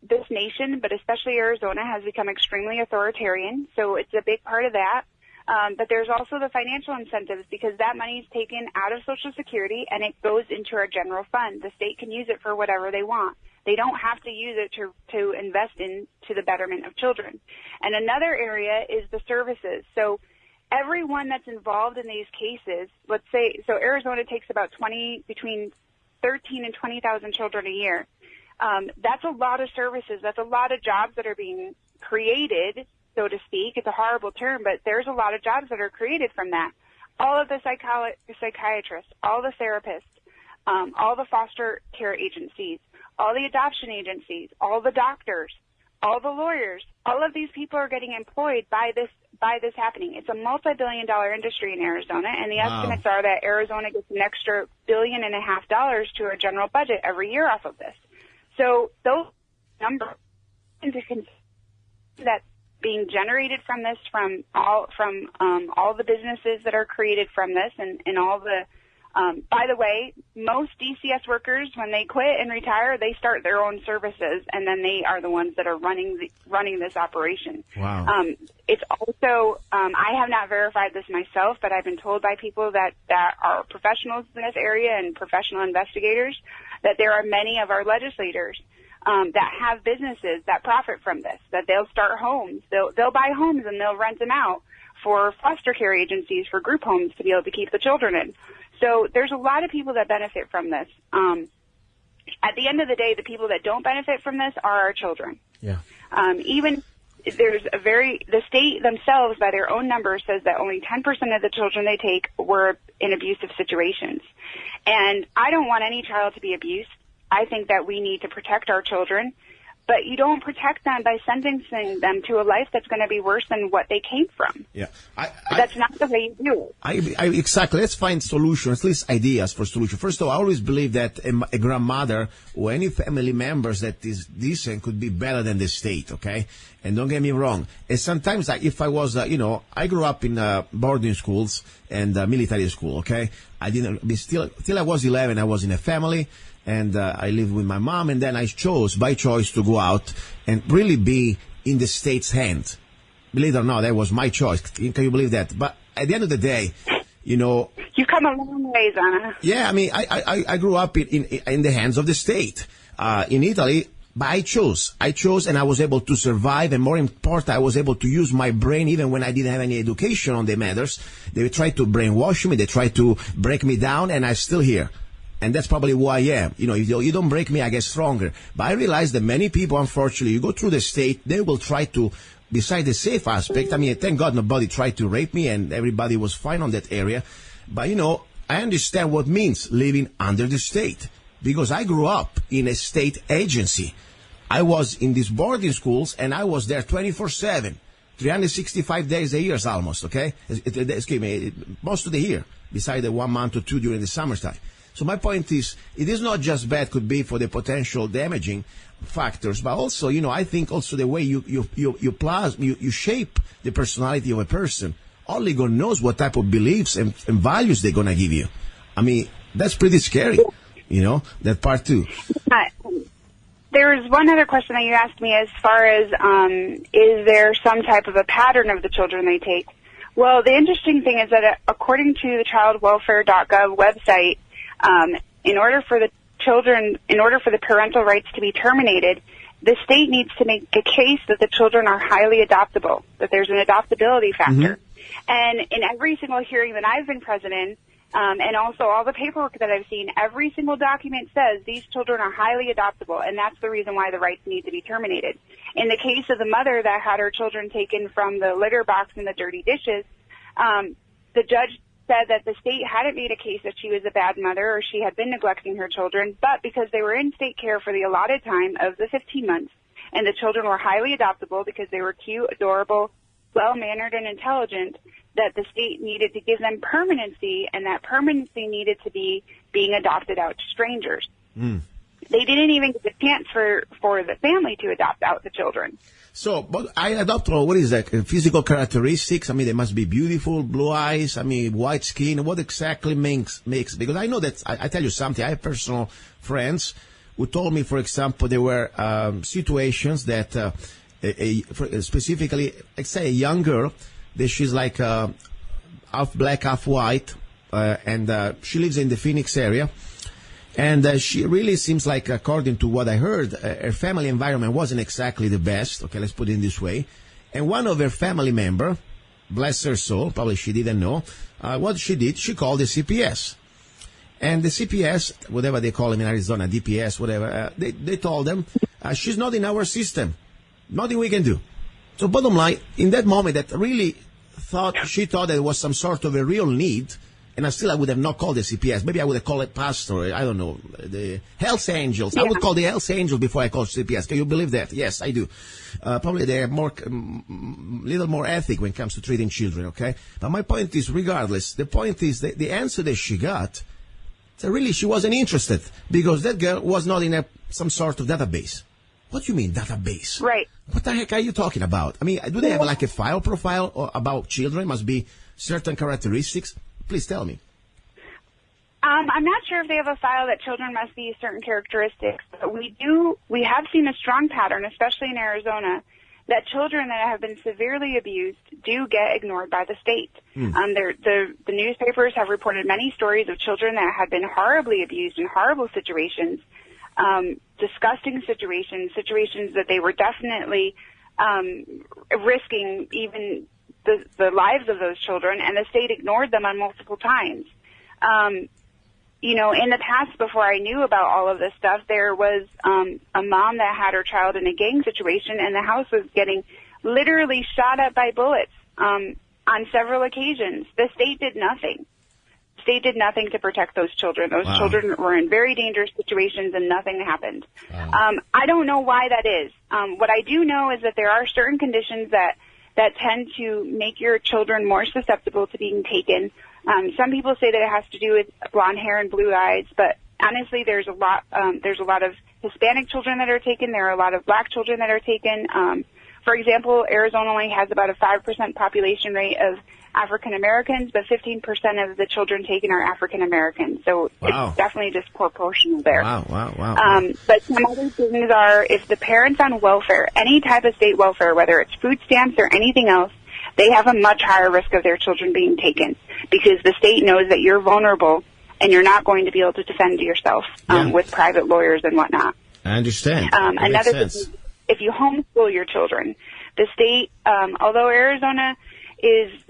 J: This nation, but especially Arizona, has become extremely authoritarian. So it's a big part of that. But there's also the financial incentives, because that money is taken out of Social Security and it goes into our general fund. The state can use it for whatever they want. They don't have to use it to invest into the betterment of children. And another area is the services. So everyone that's involved in these cases, let's say, so Arizona takes about between 13 and 20,000 children a year. That's a lot of services. That's a lot of jobs that are being created, so to speak. It's a horrible term, but there's a lot of jobs that are created from that. All of the psychiatrists, all the therapists, all the foster care agencies, all the adoption agencies, all the doctors, all the lawyers, all of these people are getting employed by this happening. It's a multi-billion-dollar industry in Arizona, and the estimates are that Arizona gets an extra $1.5 billion to our general budget every year off of this. So those numbers into that being generated from this, from all the businesses that are created from this, and all the by the way, most DCS workers, when they quit and retire, they start their own services, and then they are the ones that are running this operation.
E: Wow.
J: It's also, I have not verified this myself, but I've been told by people that are professionals in this area and professional investigators that there are many of our legislators that have businesses that profit from this, that they'll start homes. They'll buy homes and they'll rent them out for foster care agencies, for group homes to be able to keep the children in. So there's a lot of people that benefit from this. At the end of the day, the people that don't benefit from this are our children.
E: Yeah.
J: Even the state themselves, by their own numbers, says that only 10% of the children they take were in abusive situations. And I don't want any child to be abused. I think that we need to protect our children, but you don't protect them by sentencing them to a life that's going to be worse than what they came from.
E: Yeah,
J: that's not the way you do it.
E: Exactly. Let's find solutions, at least ideas for solutions. First of all, I always believe that a grandmother or any family members that is decent could be better than the state, okay? And don't get me wrong. And sometimes, if I was, I grew up in boarding schools and military school, okay? Till I was 11, I was in a family. And I lived with my mom, and then I chose, by choice, to go out and really be in the state's hand. Believe it or not, that was my choice. Can you believe that? But at the end of the day,
J: You've come a long way, Zanna.
E: Yeah, I mean, I grew up in the hands of the state. In Italy, but I chose, and I was able to survive, and more important, I was able to use my brain even when I didn't have any education on the matters. They tried to brainwash me, they tried to break me down, and I'm still here. And that's probably who I am. If you don't break me, I get stronger. But I realize that many people, unfortunately, you go through the state, they will try to, beside the safe aspect, I mean, thank God nobody tried to rape me and everybody was fine on that area. But, I understand what it means living under the state. Because I grew up in a state agency. I was in these boarding schools and I was there 24/7. 365 days a year almost, okay? Excuse me, most of the year, beside the 1 month or two during the summertime. So my point is, it is not just bad, could be for the potential damaging factors, but also, I think also the way you shape the personality of a person only God knows what type of beliefs and values they're going to give you. I mean, that's pretty scary, that part too.
J: There was one other question that you asked me as far as, is there some type of a pattern of the children they take? Well, the interesting thing is that according to the childwelfare.gov website, in order for the parental rights to be terminated, the state needs to make a case that the children are highly adoptable, that there's an adoptability factor. Mm-hmm. And in every single hearing that I've been present in, and also all the paperwork that I've seen, every single document says these children are highly adoptable, and that's the reason why the rights need to be terminated. In the case of the mother that had her children taken from the litter box and the dirty dishes, the judge said that the state hadn't made a case that she was a bad mother or she had been neglecting her children, but because they were in state care for the allotted time of the 15 months, and the children were highly adoptable because they were cute, adorable, well-mannered, and intelligent, that the state needed to give them permanency, and that permanency needed to be being adopted out to strangers. Mm. They didn't even get the chance for the family to adopt out the children.
E: So, but I adopt, what is that, physical characteristics? I mean, they must be beautiful, blue eyes, I mean, white skin. What exactly makes, because I know that, I tell you something, I have personal friends who told me, for example, there were situations that, specifically, let's say a young girl, that she's like half black, half white, and she lives in the Phoenix area. And she really seems like, according to what I heard, her family environment wasn't exactly the best. Okay, let's put it in this way. And one of her family member, bless her soul, probably she didn't know, what she did, she called the CPS. And the CPS, whatever they call him in Arizona, DPS, whatever, they told them, she's not in our system. Nothing we can do. So bottom line, in that moment, that really she thought there was some sort of a real need. And I would have not called the CPS. Maybe I would have called it pastor. I don't know. The Hells Angels. Yeah. I would call the Hells Angels before I call CPS. Can you believe that? Yes, I do. Probably they are little more ethic when it comes to treating children, okay? But my point is, regardless, the point is that the answer that she got, that really she wasn't interested because that girl was not in some sort of database. What do you mean, database?
J: Right.
E: What the heck are you talking about? I mean, do they have like a file profile about children? Must be certain characteristics? Please tell me.
J: I'm not sure if they have a file that children must be certain characteristics, but we have seen a strong pattern, especially in Arizona, that children that have been severely abused do get ignored by the state. The newspapers have reported many stories of children that have been horribly abused in horrible situations, disgusting situations that they were definitely risking even the lives of those children, and the state ignored them on multiple times. In the past, before I knew about all of this stuff, there was a mom that had her child in a gang situation, and the house was getting literally shot at by bullets on several occasions. The state did nothing. The state did nothing to protect those children. Those children were in very dangerous situations, and nothing happened. I don't know why that is. What I do know is that there are certain conditions that tend to make your children more susceptible to being taken. Some people say that it has to do with blonde hair and blue eyes, but honestly, there's a lot of Hispanic children that are taken. There are a lot of black children that are taken. For example, Arizona only has about a 5% population rate of African Americans, but 15% of the children taken are African Americans. So it's definitely disproportional there.
E: Wow.
J: But some other things are, if the parent's on welfare, any type of state welfare, whether it's food stamps or anything else, they have a much higher risk of their children being taken because the state knows that you're vulnerable and you're not going to be able to defend yourself with private lawyers and whatnot.
E: I understand.
J: Another thing is, if you homeschool your children, the state, although Arizona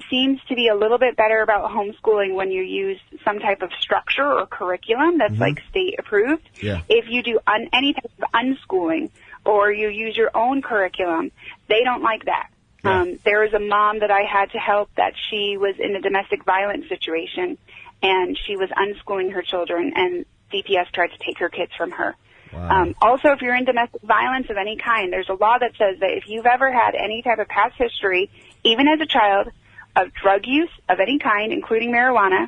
J: seems to be a little bit better about homeschooling when you use some type of structure or curriculum that's like state approved. Yeah. If you do any type of unschooling or you use your own curriculum, they don't like that. Yeah. There was a mom that I had to help that she was in a domestic violence situation and she was unschooling her children and DPS tried to take her kids from her. Wow. Also, if you're in domestic violence of any kind, there's a law that says that if you've ever had any type of past history, even as a child, of drug use of any kind, including marijuana,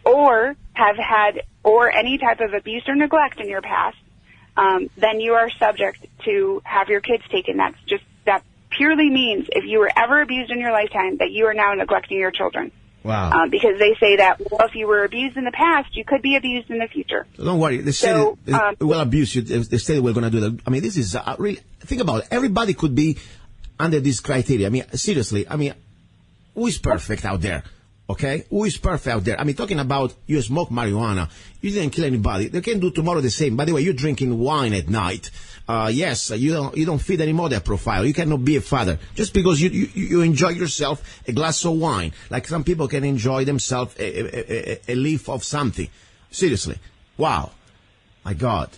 J: or have had any type of abuse or neglect in your past, then you are subject to have your kids taken. That's purely means if you were ever abused in your lifetime that you are now neglecting your children.
E: Wow.
J: Because they say that, well, if you were abused in the past, you could be abused in the future.
E: So don't worry. The state will abuse you. The state will going to do that. I mean, this is really, think about it. Everybody could be under this criteria. I mean, seriously. I mean, who is perfect out there? Okay? Who is perfect out there? I mean, talking about you smoke marijuana, you didn't kill anybody. They can do tomorrow the same. By the way, you're drinking wine at night. Yes, you don't fit anymore that profile. You cannot be a father just because you enjoy yourself a glass of wine. Like some people can enjoy themselves a leaf of something. Seriously. Wow. My God.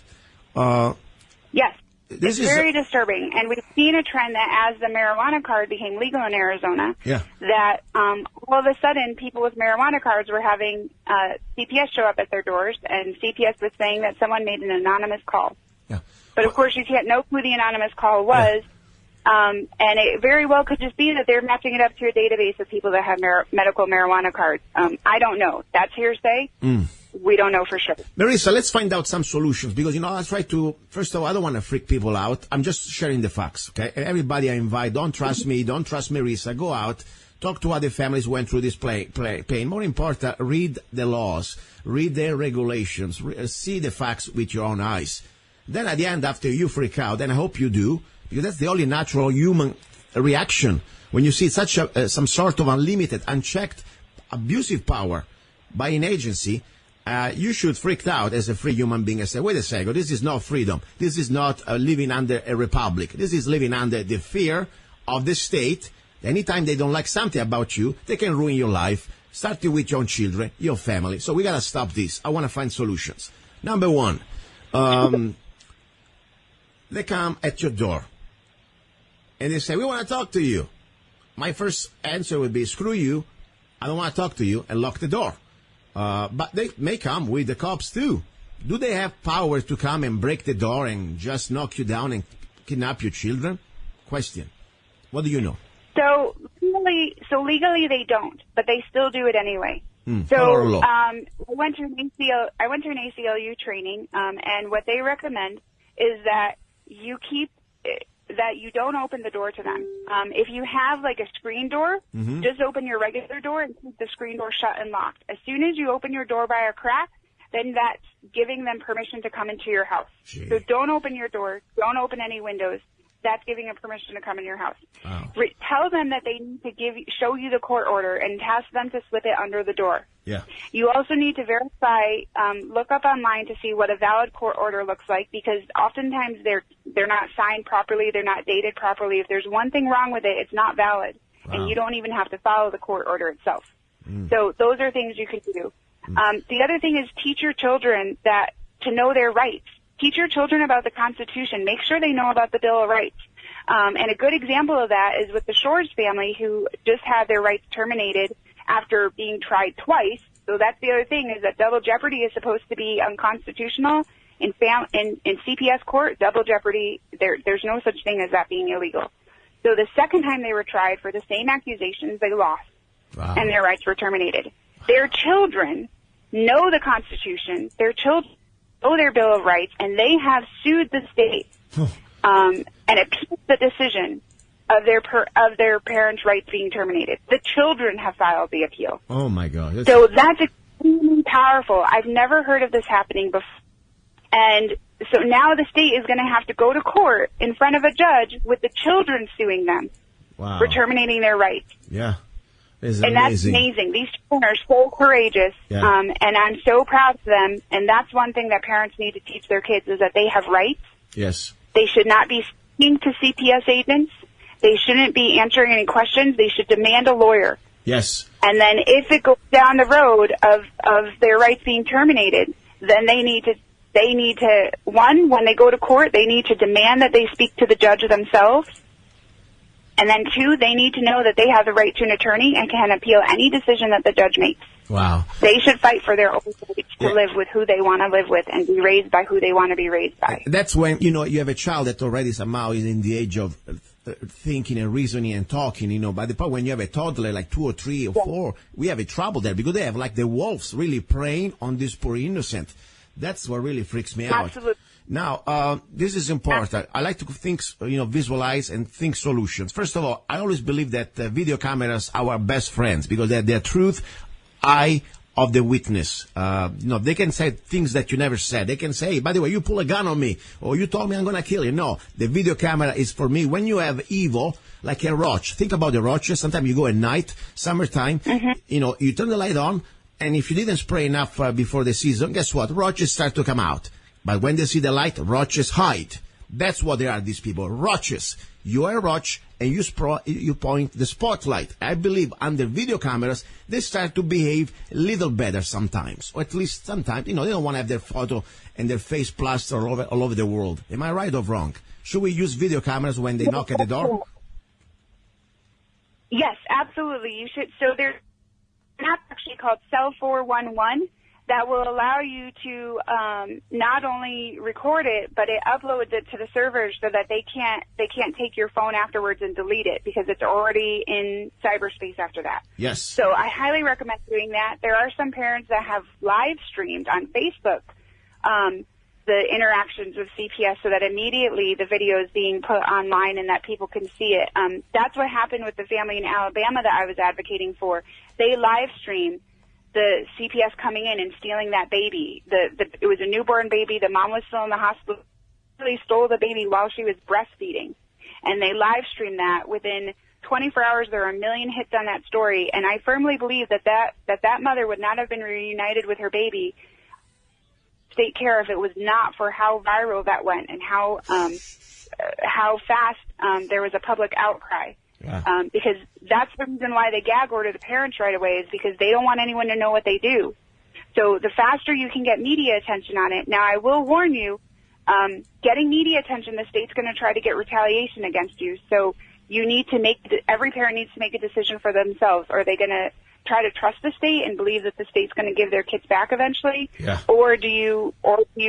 J: Yes. It's very disturbing. And we've seen a trend that as the marijuana card became legal in Arizona, that all of a sudden people with marijuana cards were having CPS show up at their doors, and CPS was saying that someone made an anonymous call.
E: Yeah.
J: But, of course, you can't know who the anonymous call was, and it very well could just be that they're matching it up to a database of people that have medical marijuana cards. I don't know. That's hearsay. We don't know for sure.
E: Merissa, let's find out some solutions because, I try to, first of all, I don't want to freak people out. I'm just sharing the facts, okay? Everybody I invite, don't trust me, don't trust Merissa. Go out, talk to other families who went through this pain. More important, read the laws, read their regulations, see the facts with your own eyes. Then at the end, after you freak out, and I hope you do, because that's the only natural human reaction when you see such some sort of unlimited, unchecked, abusive power by an agency. You should freak out as a free human being and say, wait a second, this is not freedom. This is not living under a republic. This is living under the fear of the state. Anytime they don't like something about you, they can ruin your life, starting with your own children, your family. So we got to stop this. I want to find solutions. Number one, they come at your door and they say, we want to talk to you. My first answer would be, screw you. I don't want to talk to you, and lock the door. But they may come with the cops too. Do they have power to come and break the door and just knock you down and kidnap your children? Question. What do you know?
J: So legally they don't, but they still do it anyway. I went to an ACLU training, and what they recommend is that you don't open the door to them. If you have like a screen door, just open your regular door and keep the screen door shut and locked. As soon as you open your door by a crack, then that's giving them permission to come into your house.
E: Gee.
J: So don't open your door. Don't open any windows. That's giving them permission to come in your house.
E: Wow.
J: Tell them that they need to show you the court order and task them to slip it under the door.
E: Yeah.
J: You also need to verify, look up online to see what a valid court order looks like, because oftentimes they're not signed properly, they're not dated properly. If there's one thing wrong with it, it's not valid, and you don't even have to follow the court order itself. So those are things you can do. The other thing is teach your children to know their rights. Teach your children about the Constitution. Make sure they know about the Bill of Rights. And a good example of that is with the Shores family, who just had their rights terminated after being tried twice. So that's the other thing, is that double jeopardy is supposed to be unconstitutional. In CPS court, double jeopardy, there's no such thing as that being illegal. So the second time they were tried for the same accusations, they lost.
E: Wow.
J: And their rights were terminated. Their children know the Constitution. Their children know their Bill of Rights, and they have sued the state and appealed the decision of their parents' rights being terminated. The children have filed the appeal.
E: Oh my God!
J: So that's extremely powerful. I've never heard of this happening before, and so now the state is going to have to go to court in front of a judge with the children suing them for terminating their rights.
E: Yeah. It's
J: and
E: amazing.
J: That's amazing. These children are so courageous, and I'm so proud of them. And that's one thing that parents need to teach their kids, is that they have rights.
E: Yes.
J: They should not be speaking to CPS agents. They shouldn't be answering any questions. They should demand a lawyer.
E: Yes.
J: And then if it goes down the road of their rights being terminated, then they need to, one, when they go to court, they need to demand that they speak to the judge themselves. And then two, they need to know that they have the right to an attorney and can appeal any decision that the judge makes.
E: Wow.
J: They should fight for their own rights to live with who they want to live with and be raised by who they want to be raised by.
E: That's when, you have a child that already somehow is in the age of thinking and reasoning and talking, By the point when you have a toddler like 2 or 3 or 4, we have a trouble there because they have like the wolves really preying on this poor innocent. That's what really freaks me out.
J: Absolutely.
E: Now, this is important. I like to think, visualize and think solutions. First of all, I always believe that video cameras are our best friends because they're the truth, eye of the witness. They can say things that you never said. They can say, by the way, you pull a gun on me, or you told me I'm going to kill you. No, the video camera is for me. When you have evil, like a roach, think about the roaches. Sometimes you go at night, summertime, you turn the light on, and if you didn't spray enough before the season, guess what? Roaches start to come out. But when they see the light, roaches hide. That's what they are, these people, roaches. You are a roach, and you point the spotlight. I believe under video cameras, they start to behave a little better sometimes. Or at least sometimes, they don't want to have their photo and their face plastered all over the world. Am I right or wrong? Should we use video cameras when they knock at the door?
J: Yes, absolutely. You should. So there's an app actually called Cell 411 that will allow you to not only record it, but it uploads it to the servers so that they can't take your phone afterwards and delete it because it's already in cyberspace after that.
E: Yes.
J: So I highly recommend doing that. There are some parents that have live streamed on Facebook the interactions with CPS so that immediately the video is being put online and that people can see it. That's what happened with the family in Alabama that I was advocating for. They live streamed the CPS coming in and stealing that baby. It was a newborn baby. The mom was still in the hospital. They stole the baby while she was breastfeeding. And they live streamed that. Within 24 hours, there were 1 million hits on that story. And I firmly believe that mother would not have been reunited with her baby state care if it was not for how viral that went and how fast there was a public outcry. Yeah. Because that's the reason why they gag order the parents right away is because they don't want anyone to know what they do. So the faster you can get media attention on it. Now, I will warn you, getting media attention, the state's going to try to get retaliation against you. So every parent needs to make a decision for themselves. Are they going to try to trust the state and believe that the state's going to give their kids back eventually?
E: Yeah.
J: Or do you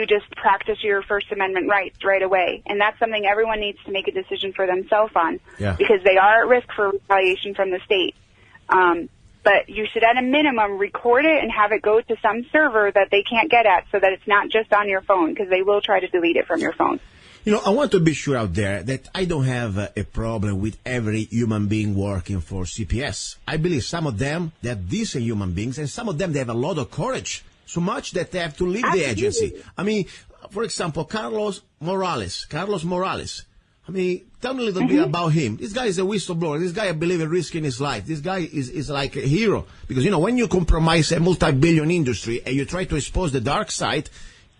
J: just practice your First Amendment rights right away? And that's something everyone needs to make a decision for themselves on because they are at risk for retaliation from the state. But you should, at a minimum, record it and have it go to some server that they can't get at so that it's not just on your phone because they will try to delete it from your phone.
E: I want to be sure out there that I don't have a problem with every human being working for CPS. I believe some of them, they're decent human beings, and some of them, they have a lot of courage, so much that they have to leave the agency. I mean, for example, Carlos Morales. I mean, tell me a little bit about him. This guy is a whistleblower. This guy, I believe, is risking his life. This guy is like a hero. Because, when you compromise a multi-billion industry and you try to expose the dark side,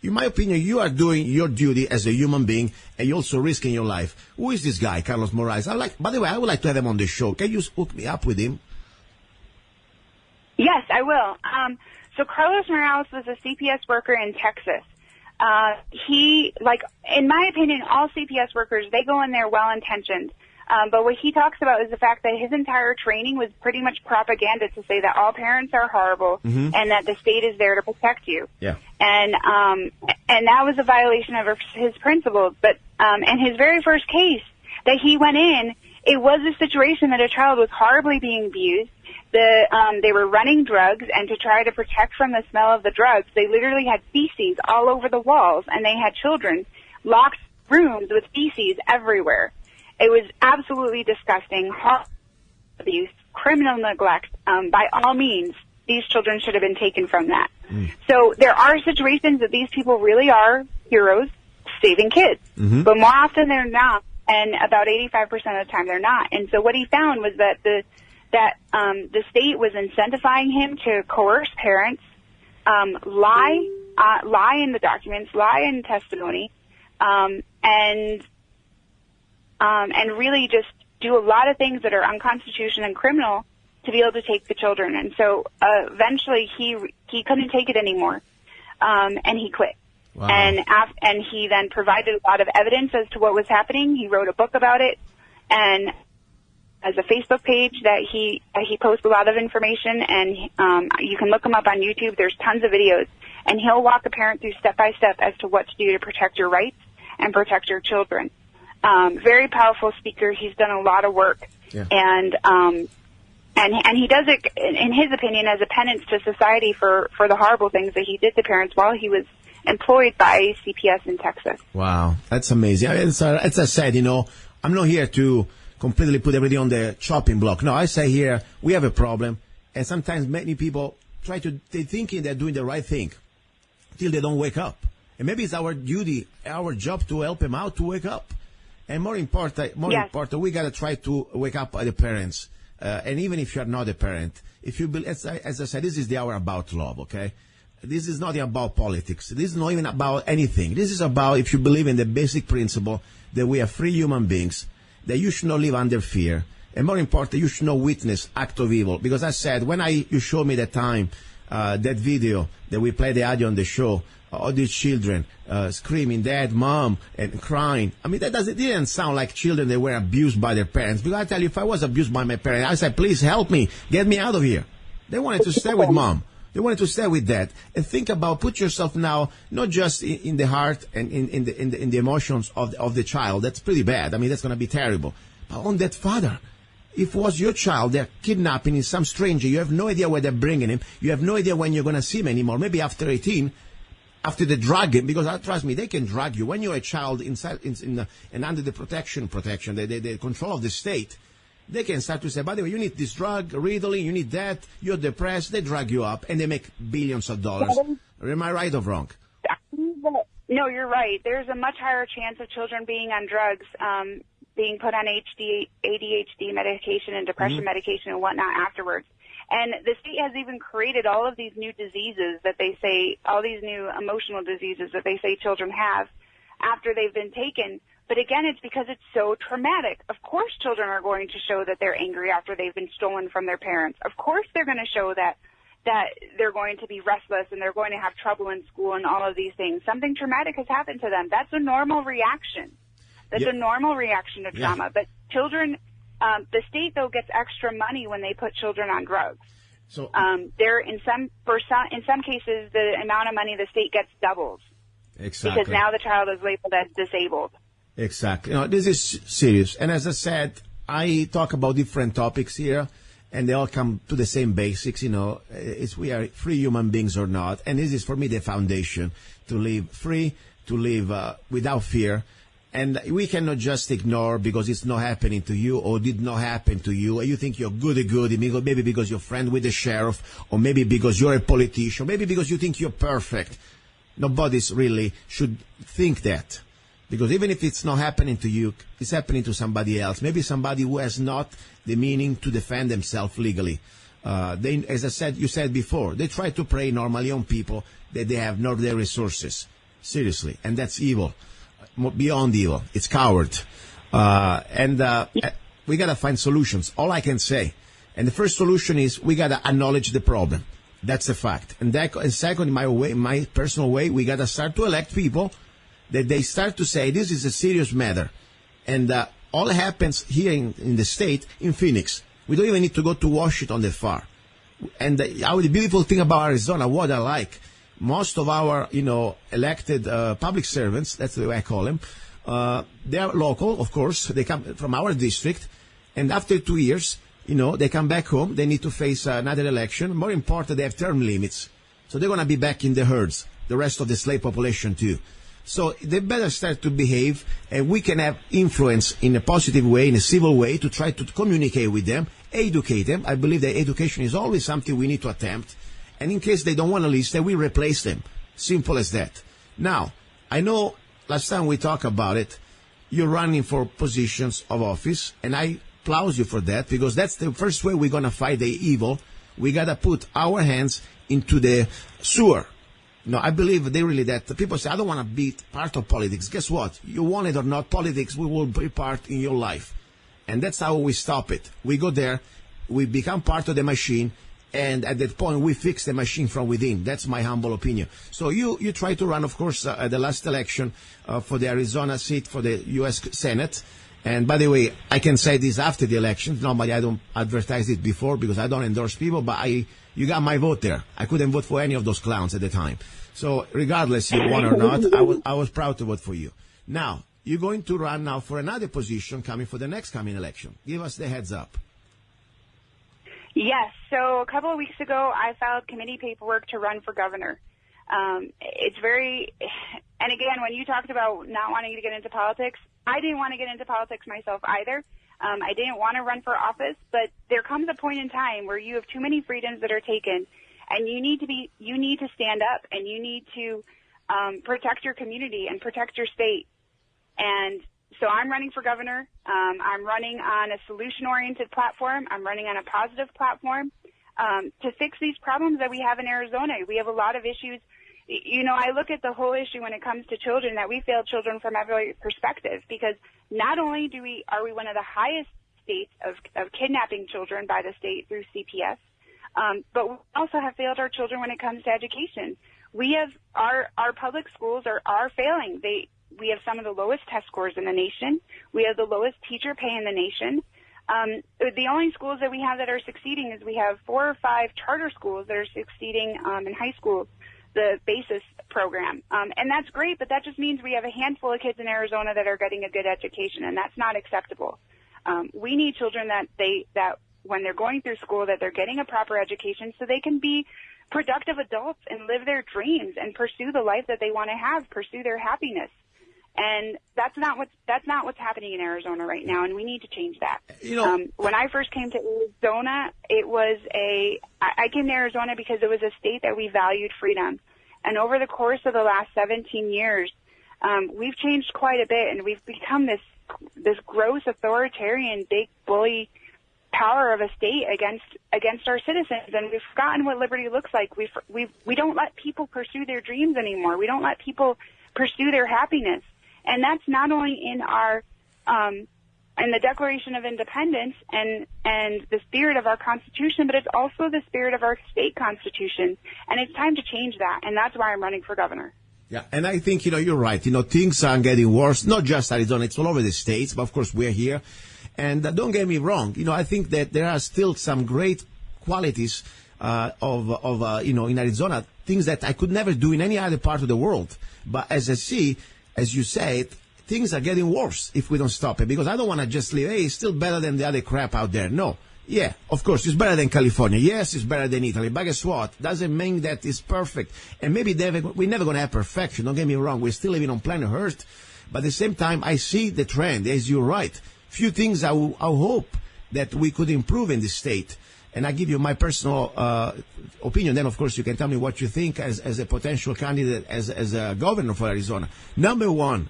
E: in my opinion, you are doing your duty as a human being, and you're also risking your life. Who is this guy, Carlos Morales? By the way, I would like to have him on the show. Can you hook me up with him?
J: Yes, I will. So Carlos Morales was a CPS worker in Texas. In my opinion, all CPS workers, they go in there well-intentioned. But what he talks about is the fact that his entire training was pretty much propaganda to say that all parents are horrible and that the state is there to protect you.
E: Yeah.
J: And that was a violation of his principles. But in his very first case that he went in, it was a situation that a child was horribly being abused. They were running drugs, and to try to protect from the smell of the drugs, they literally had feces all over the walls, and they had children locked rooms with feces everywhere. It was absolutely disgusting, horrible abuse, criminal neglect. By all means, these children should have been taken from that. So there are situations that these people really are heroes saving kids, but more often they're not, and about 85% of the time they're not. And so what he found was that the state was incentivizing him to coerce parents, lie in the documents, lie in testimony, and really just do a lot of things that are unconstitutional and criminal to be able to take the children. And so eventually he couldn't take it anymore, and he quit. Wow. And he then provided a lot of evidence as to what was happening. He wrote a book about it, and as a Facebook page that he posts a lot of information, and you can look him up on YouTube. There's tons of videos, and he'll walk a parent through step by step as to what to do to protect your rights and protect your children. Very powerful speaker. He's done a lot of work, and he does it, in his opinion, as a penance to society for the horrible things that he did to parents while he was employed by CPS in Texas.
E: Wow, that's amazing. As I said, I'm not here to completely put everything on the chopping block. No, I say here, we have a problem, and sometimes many people they're thinking they're doing the right thing till they don't wake up. And maybe it's our duty, our job to help them out to wake up. And more important, we got to try to wake up the parents. And even if you're not a parent, if you as I said, this is the hour about love, okay? This is not about politics. This is not even about anything. This is about if you believe in the basic principle that we are free human beings, that you should not live under fear. And more important, you should not witness act of evil. Because I said, when you showed me that time, that video that we played the audio on the show, all these children screaming, Dad, Mom, and crying. I mean, it didn't sound like children that were abused by their parents. Because I tell you, if I was abused by my parents, I said, please help me, get me out of here. They wanted to stay with Mom. They wanted to stay with Dad. And think about, put yourself now, not just in the heart and in the emotions of the child. That's pretty bad. I mean, that's going to be terrible. But on that father, if it was your child, they're kidnapping in some stranger. You have no idea where they're bringing him. You have no idea when you're going to see him anymore. Maybe after 18, after they drag him, because trust me, they can drag you. When you're a child and under the protection, the control of the state, they can start to say, by the way, you need this drug, Ritalin, you need that, you're depressed. They drag you up, and they make billions of dollars. Am I right or wrong?
J: No, you're right. There's a much higher chance of children being on drugs, being put on ADHD medication and depression medication and whatnot afterwards. And the state has even created all of these new diseases that they say, all these new emotional diseases that they say children have after they've been taken. But again, it's because it's so traumatic. Of course children are going to show that they're angry after they've been stolen from their parents. Of course they're going to show that they're going to be restless and they're going to have trouble in school and all of these things. Something traumatic has happened to them. That's a normal reaction. That's a normal reaction to trauma. But children, the state though gets extra money when they put children on drugs. So there, in some cases, the amount of money the state gets doubles. Exactly. Because now the child is labeled as disabled.
E: Exactly. This is serious. And as I said, I talk about different topics here, and they all come to the same basics. It's we are free human beings or not. And this is, for me, the foundation to live free, to live without fear. And we cannot just ignore because it's not happening to you or did not happen to you. You think you're good, maybe because you're friend with the sheriff, or maybe because you're a politician, maybe because you think you're perfect. Nobody really should think that. Because even if it's not happening to you, it's happening to somebody else. Maybe somebody who has not the meaning to defend themselves legally. As I said, you said before, they try to prey normally on people that they have not their resources. Seriously. And that's evil. Beyond evil. It's coward. We got to find solutions. All I can say. And the first solution is we got to acknowledge the problem. That's a fact. And second, in my personal way, we got to start to elect people that they start to say this is a serious matter. And all happens here in the state, in Phoenix. We don't even need to go to Washington that far. And the beautiful thing about Arizona, what I like, most of our, elected public servants, that's the way I call them, they are local, of course. They come from our district. And after 2 years, they come back home. They need to face another election. More important, they have term limits. So they're going to be back in the herds, the rest of the slave population too. So they better start to behave, and we can have influence in a positive way, in a civil way, to try to communicate with them, educate them. I believe that education is always something we need to attempt. And in case they don't want to listen, we replace them. Simple as that. Now, I know last time we talked about it, you're running for positions of office, and I applaud you for that, because that's the first way we're going to fight the evil. We got to put our hands into the sewer. I believe that people say, I don't want to be part of politics. Guess what? You want it or not, politics will be part in your life. And that's how we stop it. We go there, we become part of the machine, and at that point, we fix the machine from within. That's my humble opinion. So you try to run, of course, at the last election for the Arizona seat for the U.S. Senate. And by the way, I can say this after the election. Normally, I don't advertise it before because I don't endorse people, but you got my vote there. I couldn't vote for any of those clowns at the time. So regardless you won or not, I was proud to vote for you. Now, you're going to run now for another position coming for the next coming election. Give us the heads up.
J: Yes. So a couple of weeks ago, I filed committee paperwork to run for governor. It's very, and again, when you talked about not wanting to get into politics, I didn't want to get into politics myself either. I didn't want to run for office, but there comes a point in time where you have too many freedoms that are taken, and you need to stand up, and you need to protect your community and protect your state. And so I'm running for governor. I'm running on a solution-oriented platform. I'm running on a positive platform to fix these problems that we have in Arizona. We have a lot of issues. You know, I look at the whole issue when it comes to children, that we fail children from every perspective, because not only are we one of the highest states of kidnapping children by the state through CPS, but we also have failed our children when it comes to education. We have our public schools are failing. We have some of the lowest test scores in the nation. We have the lowest teacher pay in the nation. The only schools that we have that are succeeding is we have 4 or 5 charter schools that are succeeding in high school, the BASIS program. And that's great, but that just means we have a handful of kids in Arizona that are getting a good education, and that's not acceptable. We need children that when they're going through school, that they're getting a proper education so they can be productive adults and live their dreams and pursue the life that they want to have, pursue their happiness. And that's not what's happening in Arizona right now, and we need to change that.
E: You know,
J: when I first came to Arizona, I came to Arizona because it was a state that we valued freedom. And over the course of the last 17 years, we've changed quite a bit, and we've become this gross authoritarian, big bully power of a state against our citizens, and we've forgotten what liberty looks like. We don't let people pursue their dreams anymore. We don't let people pursue their happiness. And that's not only in our in the Declaration of Independence and the spirit of our Constitution, but it's also the spirit of our state constitution. And it's time to change that, and that's why I'm running for governor.
E: Yeah, and I think, you're right. Things are getting worse, not just Arizona, it's all over the states, but of course we're here. And don't get me wrong, I think that there are still some great qualities in Arizona, things that I could never do in any other part of the world. But as you say, things are getting worse if we don't stop it, because I don't want to just leave, hey, it's still better than the other crap out there. No. Yeah, of course, it's better than California. Yes, it's better than Italy. But guess what? Doesn't mean that it's perfect. And maybe we're never going to have perfection. Don't get me wrong. We're still living on planet Earth. But at the same time, I see the trend, as you're right. Few things I hope that we could improve in this state. And I give you my personal opinion. Then, of course, you can tell me what you think as a potential candidate, as a governor for Arizona. Number one,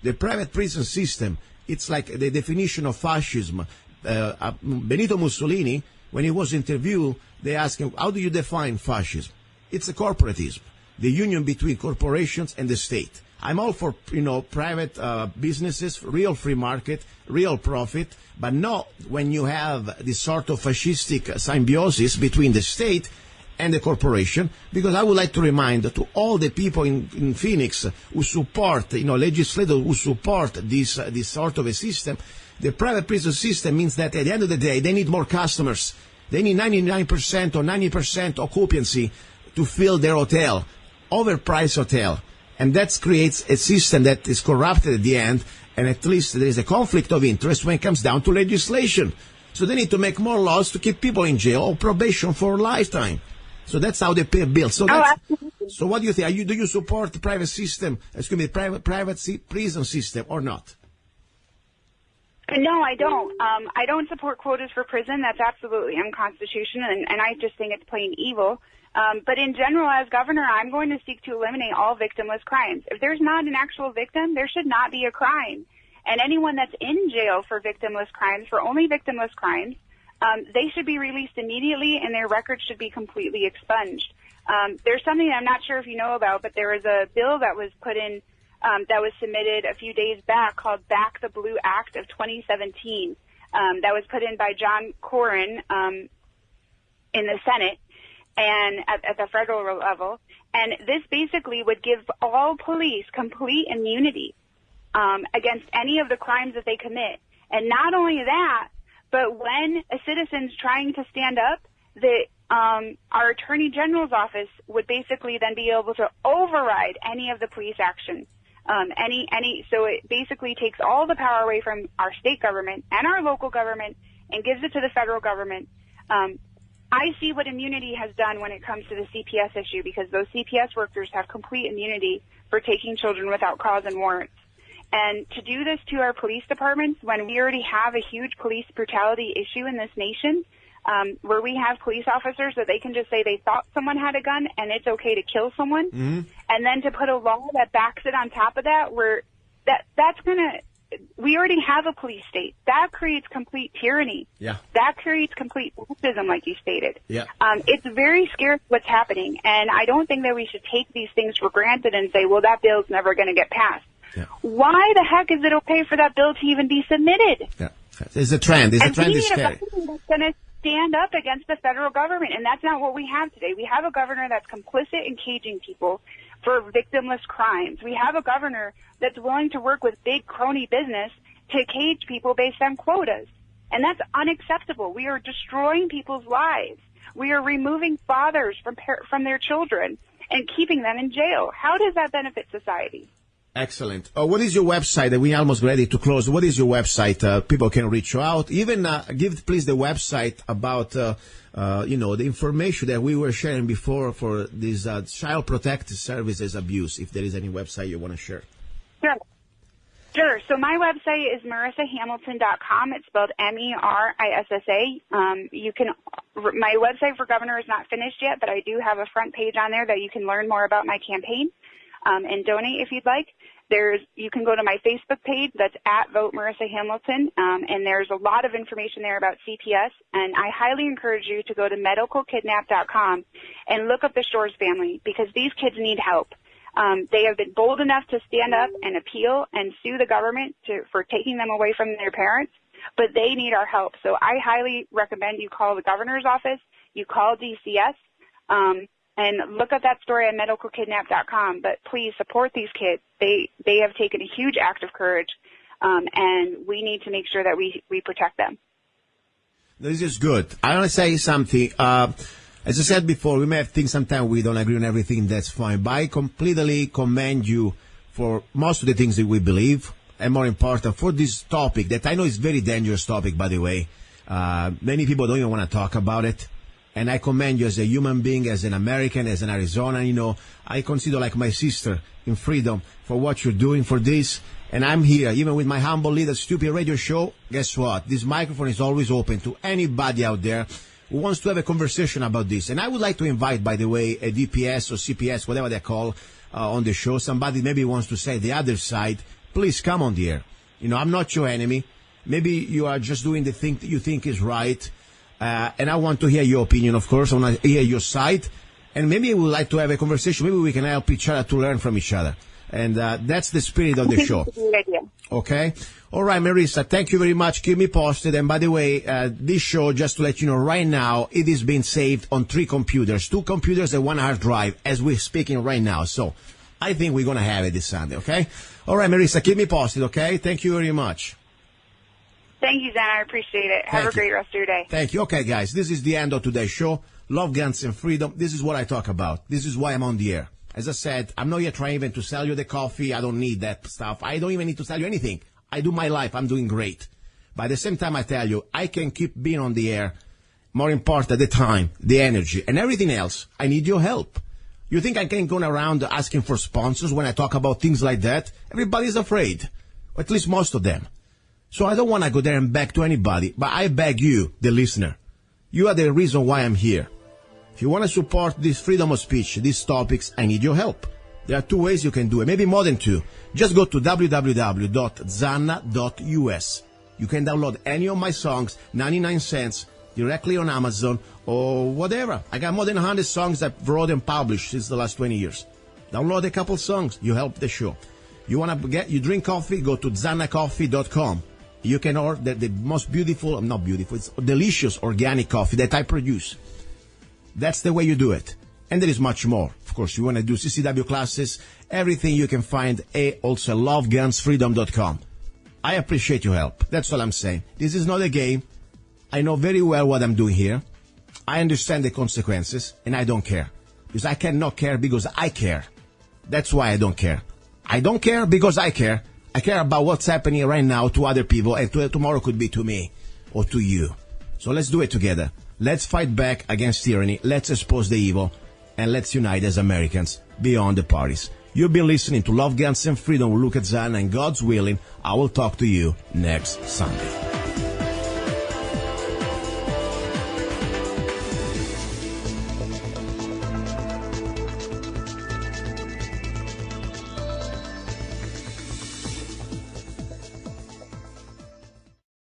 E: the private prison system. It's like the definition of fascism. Benito Mussolini, when he was interviewed, they asked him, how do you define fascism? It's a corporatism, the union between corporations and the state. I'm all for, private businesses, real free market, real profit, but not when you have this sort of fascistic symbiosis between the state and the corporation, because I would like to remind to all the people in Phoenix who support, legislators who support this sort of a system, the private prison system means that at the end of the day, they need more customers. They need 99% or 90% occupancy to fill their hotel, overpriced hotel. And that creates a system that is corrupted at the end, and at least there is a conflict of interest when it comes down to legislation. So they need to make more laws to keep people in jail or probation for a lifetime. So that's how they pay bills. So what do you think? Do you support the private prison system or not?
J: No, I don't. I don't support quotas for prison. That's absolutely unconstitutional, and I just think it's plain evil. But in general, as governor, I'm going to seek to eliminate all victimless crimes. If there's not an actual victim, there should not be a crime. And anyone that's in jail for victimless crimes, for only victimless crimes, they should be released immediately, and their records should be completely expunged. There's something I'm not sure if you know about, but there was a bill that was put in that was submitted a few days back called Back the Blue Act of 2017. That was put in by John Cornyn in the Senate and at the federal level. And this basically would give all police complete immunity against any of the crimes that they commit. And not only that, but when a citizen's trying to stand up, our Attorney General's office would basically then be able to override any of the police action. So it basically takes all the power away from our state government and our local government and gives it to the federal government. I see what immunity has done when it comes to the CPS issue, because those CPS workers have complete immunity for taking children without cause and warrants. And to do this to our police departments when we already have a huge police brutality issue in this nation, where we have police officers that they can just say they thought someone had a gun and it's okay to kill someone, and then to put a law that backs it on top of that, where we already have a police state. That creates complete tyranny.
E: Yeah.
J: That creates complete fascism, like you stated.
E: Yeah.
J: It's very scary what's happening, and I don't think that we should take these things for granted and say, well, that bill's never going to get passed.
E: Yeah.
J: Why the heck is it okay for that bill to even be submitted?
E: Yeah. It's a trend. It's a trend. Is scary.
J: We need a government that's going to stand up against the federal government, and that's not what we have today. We have a governor that's complicit in caging people for victimless crimes. We have a governor that's willing to work with big crony business to cage people based on quotas. And that's unacceptable. We are destroying people's lives. We are removing fathers from their children and keeping them in jail. How does that benefit society?
E: Excellent. What is your website? We're almost ready to close. What is your website? People can reach you out. Even give, please, the website about, the information that we were sharing before for this Child Protective Services abuse, if there is any website you want to share.
J: Sure. So my website is MerissaHamilton.com. It's spelled MERISSA. My website for governor is not finished yet, but I do have a front page on there that you can learn more about my campaign. And donate if you'd like. You can go to my Facebook page, that's at Vote Merissa Hamilton, and there's a lot of information there about CPS, and I highly encourage you to go to medicalkidnap.com and look up the Shores family, because these kids need help. They have been bold enough to stand up and appeal and sue the government for taking them away from their parents, but they need our help. So I highly recommend you call the governor's office, you call DCS, and look at that story on medicalkidnap.com. But please support these kids. They have taken a huge act of courage, and we need to make sure that we protect them.
E: This is good. I want to say something. As I said before, we may have things sometimes we don't agree on everything. That's fine. But I completely commend you for most of the things that we believe, and more important, for this topic that I know is a very dangerous topic, by the way. Many people don't even want to talk about it. And I commend you as a human being, as an American, as an Arizonan. I consider like my sister in freedom for what you're doing for this. And I'm here, even with my humble little stupid radio show. Guess what? This microphone is always open to anybody out there who wants to have a conversation about this. And I would like to invite, by the way, a DPS or CPS, whatever they call, on the show. Somebody maybe wants to say the other side. Please come on the air. I'm not your enemy. Maybe you are just doing the thing that you think is right. And I want to hear your opinion, of course. I want to hear your side. And maybe we would like to have a conversation. Maybe we can help each other to learn from each other. And that's the spirit of the show. Okay? All right, Merissa, thank you very much. Keep me posted. And by the way, this show, just to let you know, right now, it is being saved on 3 computers. 2 computers and 1 hard drive, as we're speaking right now. So I think we're going to have it this Sunday, okay? All right, Merissa, keep me posted, okay? Thank you very much.
J: Thank you, Zanna. I appreciate it. Have a great rest of your day.
E: Thank you. Okay, guys, this is the end of today's show. Love, guns, and freedom. This is what I talk about. This is why I'm on the air. As I said, I'm not yet trying even to sell you the coffee. I don't need that stuff. I don't even need to sell you anything. I do my life. I'm doing great. But at the same time, I tell you, I can keep being on the air. More important, the time, the energy, and everything else. I need your help. You think I can go around asking for sponsors when I talk about things like that? Everybody's afraid. Or at least most of them. So I don't want to go there and beg to anybody, but I beg you, the listener. You are the reason why I'm here. If you want to support this freedom of speech, these topics, I need your help. There are 2 ways you can do it, maybe more than 2. Just go to www.zanna.us. You can download any of my songs, 99 cents, directly on Amazon or whatever. I got more than 100 songs I've wrote and published since the last 20 years. Download a couple songs, you help the show. You drink coffee, go to zannacoffee.com. You can order the most beautiful, not beautiful, it's delicious organic coffee that I produce. That's the way you do it. And there is much more. Of course, you want to do CCW classes, everything you can find, also lovegunsfreedom.com. I appreciate your help. That's all I'm saying. This is not a game. I know very well what I'm doing here. I understand the consequences, and I don't care. Because I cannot care because I care. That's why I don't care. I don't care because I care. I care about what's happening right now to other people, and tomorrow could be to me or to you. So let's do it together. Let's fight back against tyranny. Let's expose the evil. And let's unite as Americans beyond the parties. You've been listening to Love, Guns, and Freedom with Luca-Zanna, and God's willing, I will talk to you next Sunday.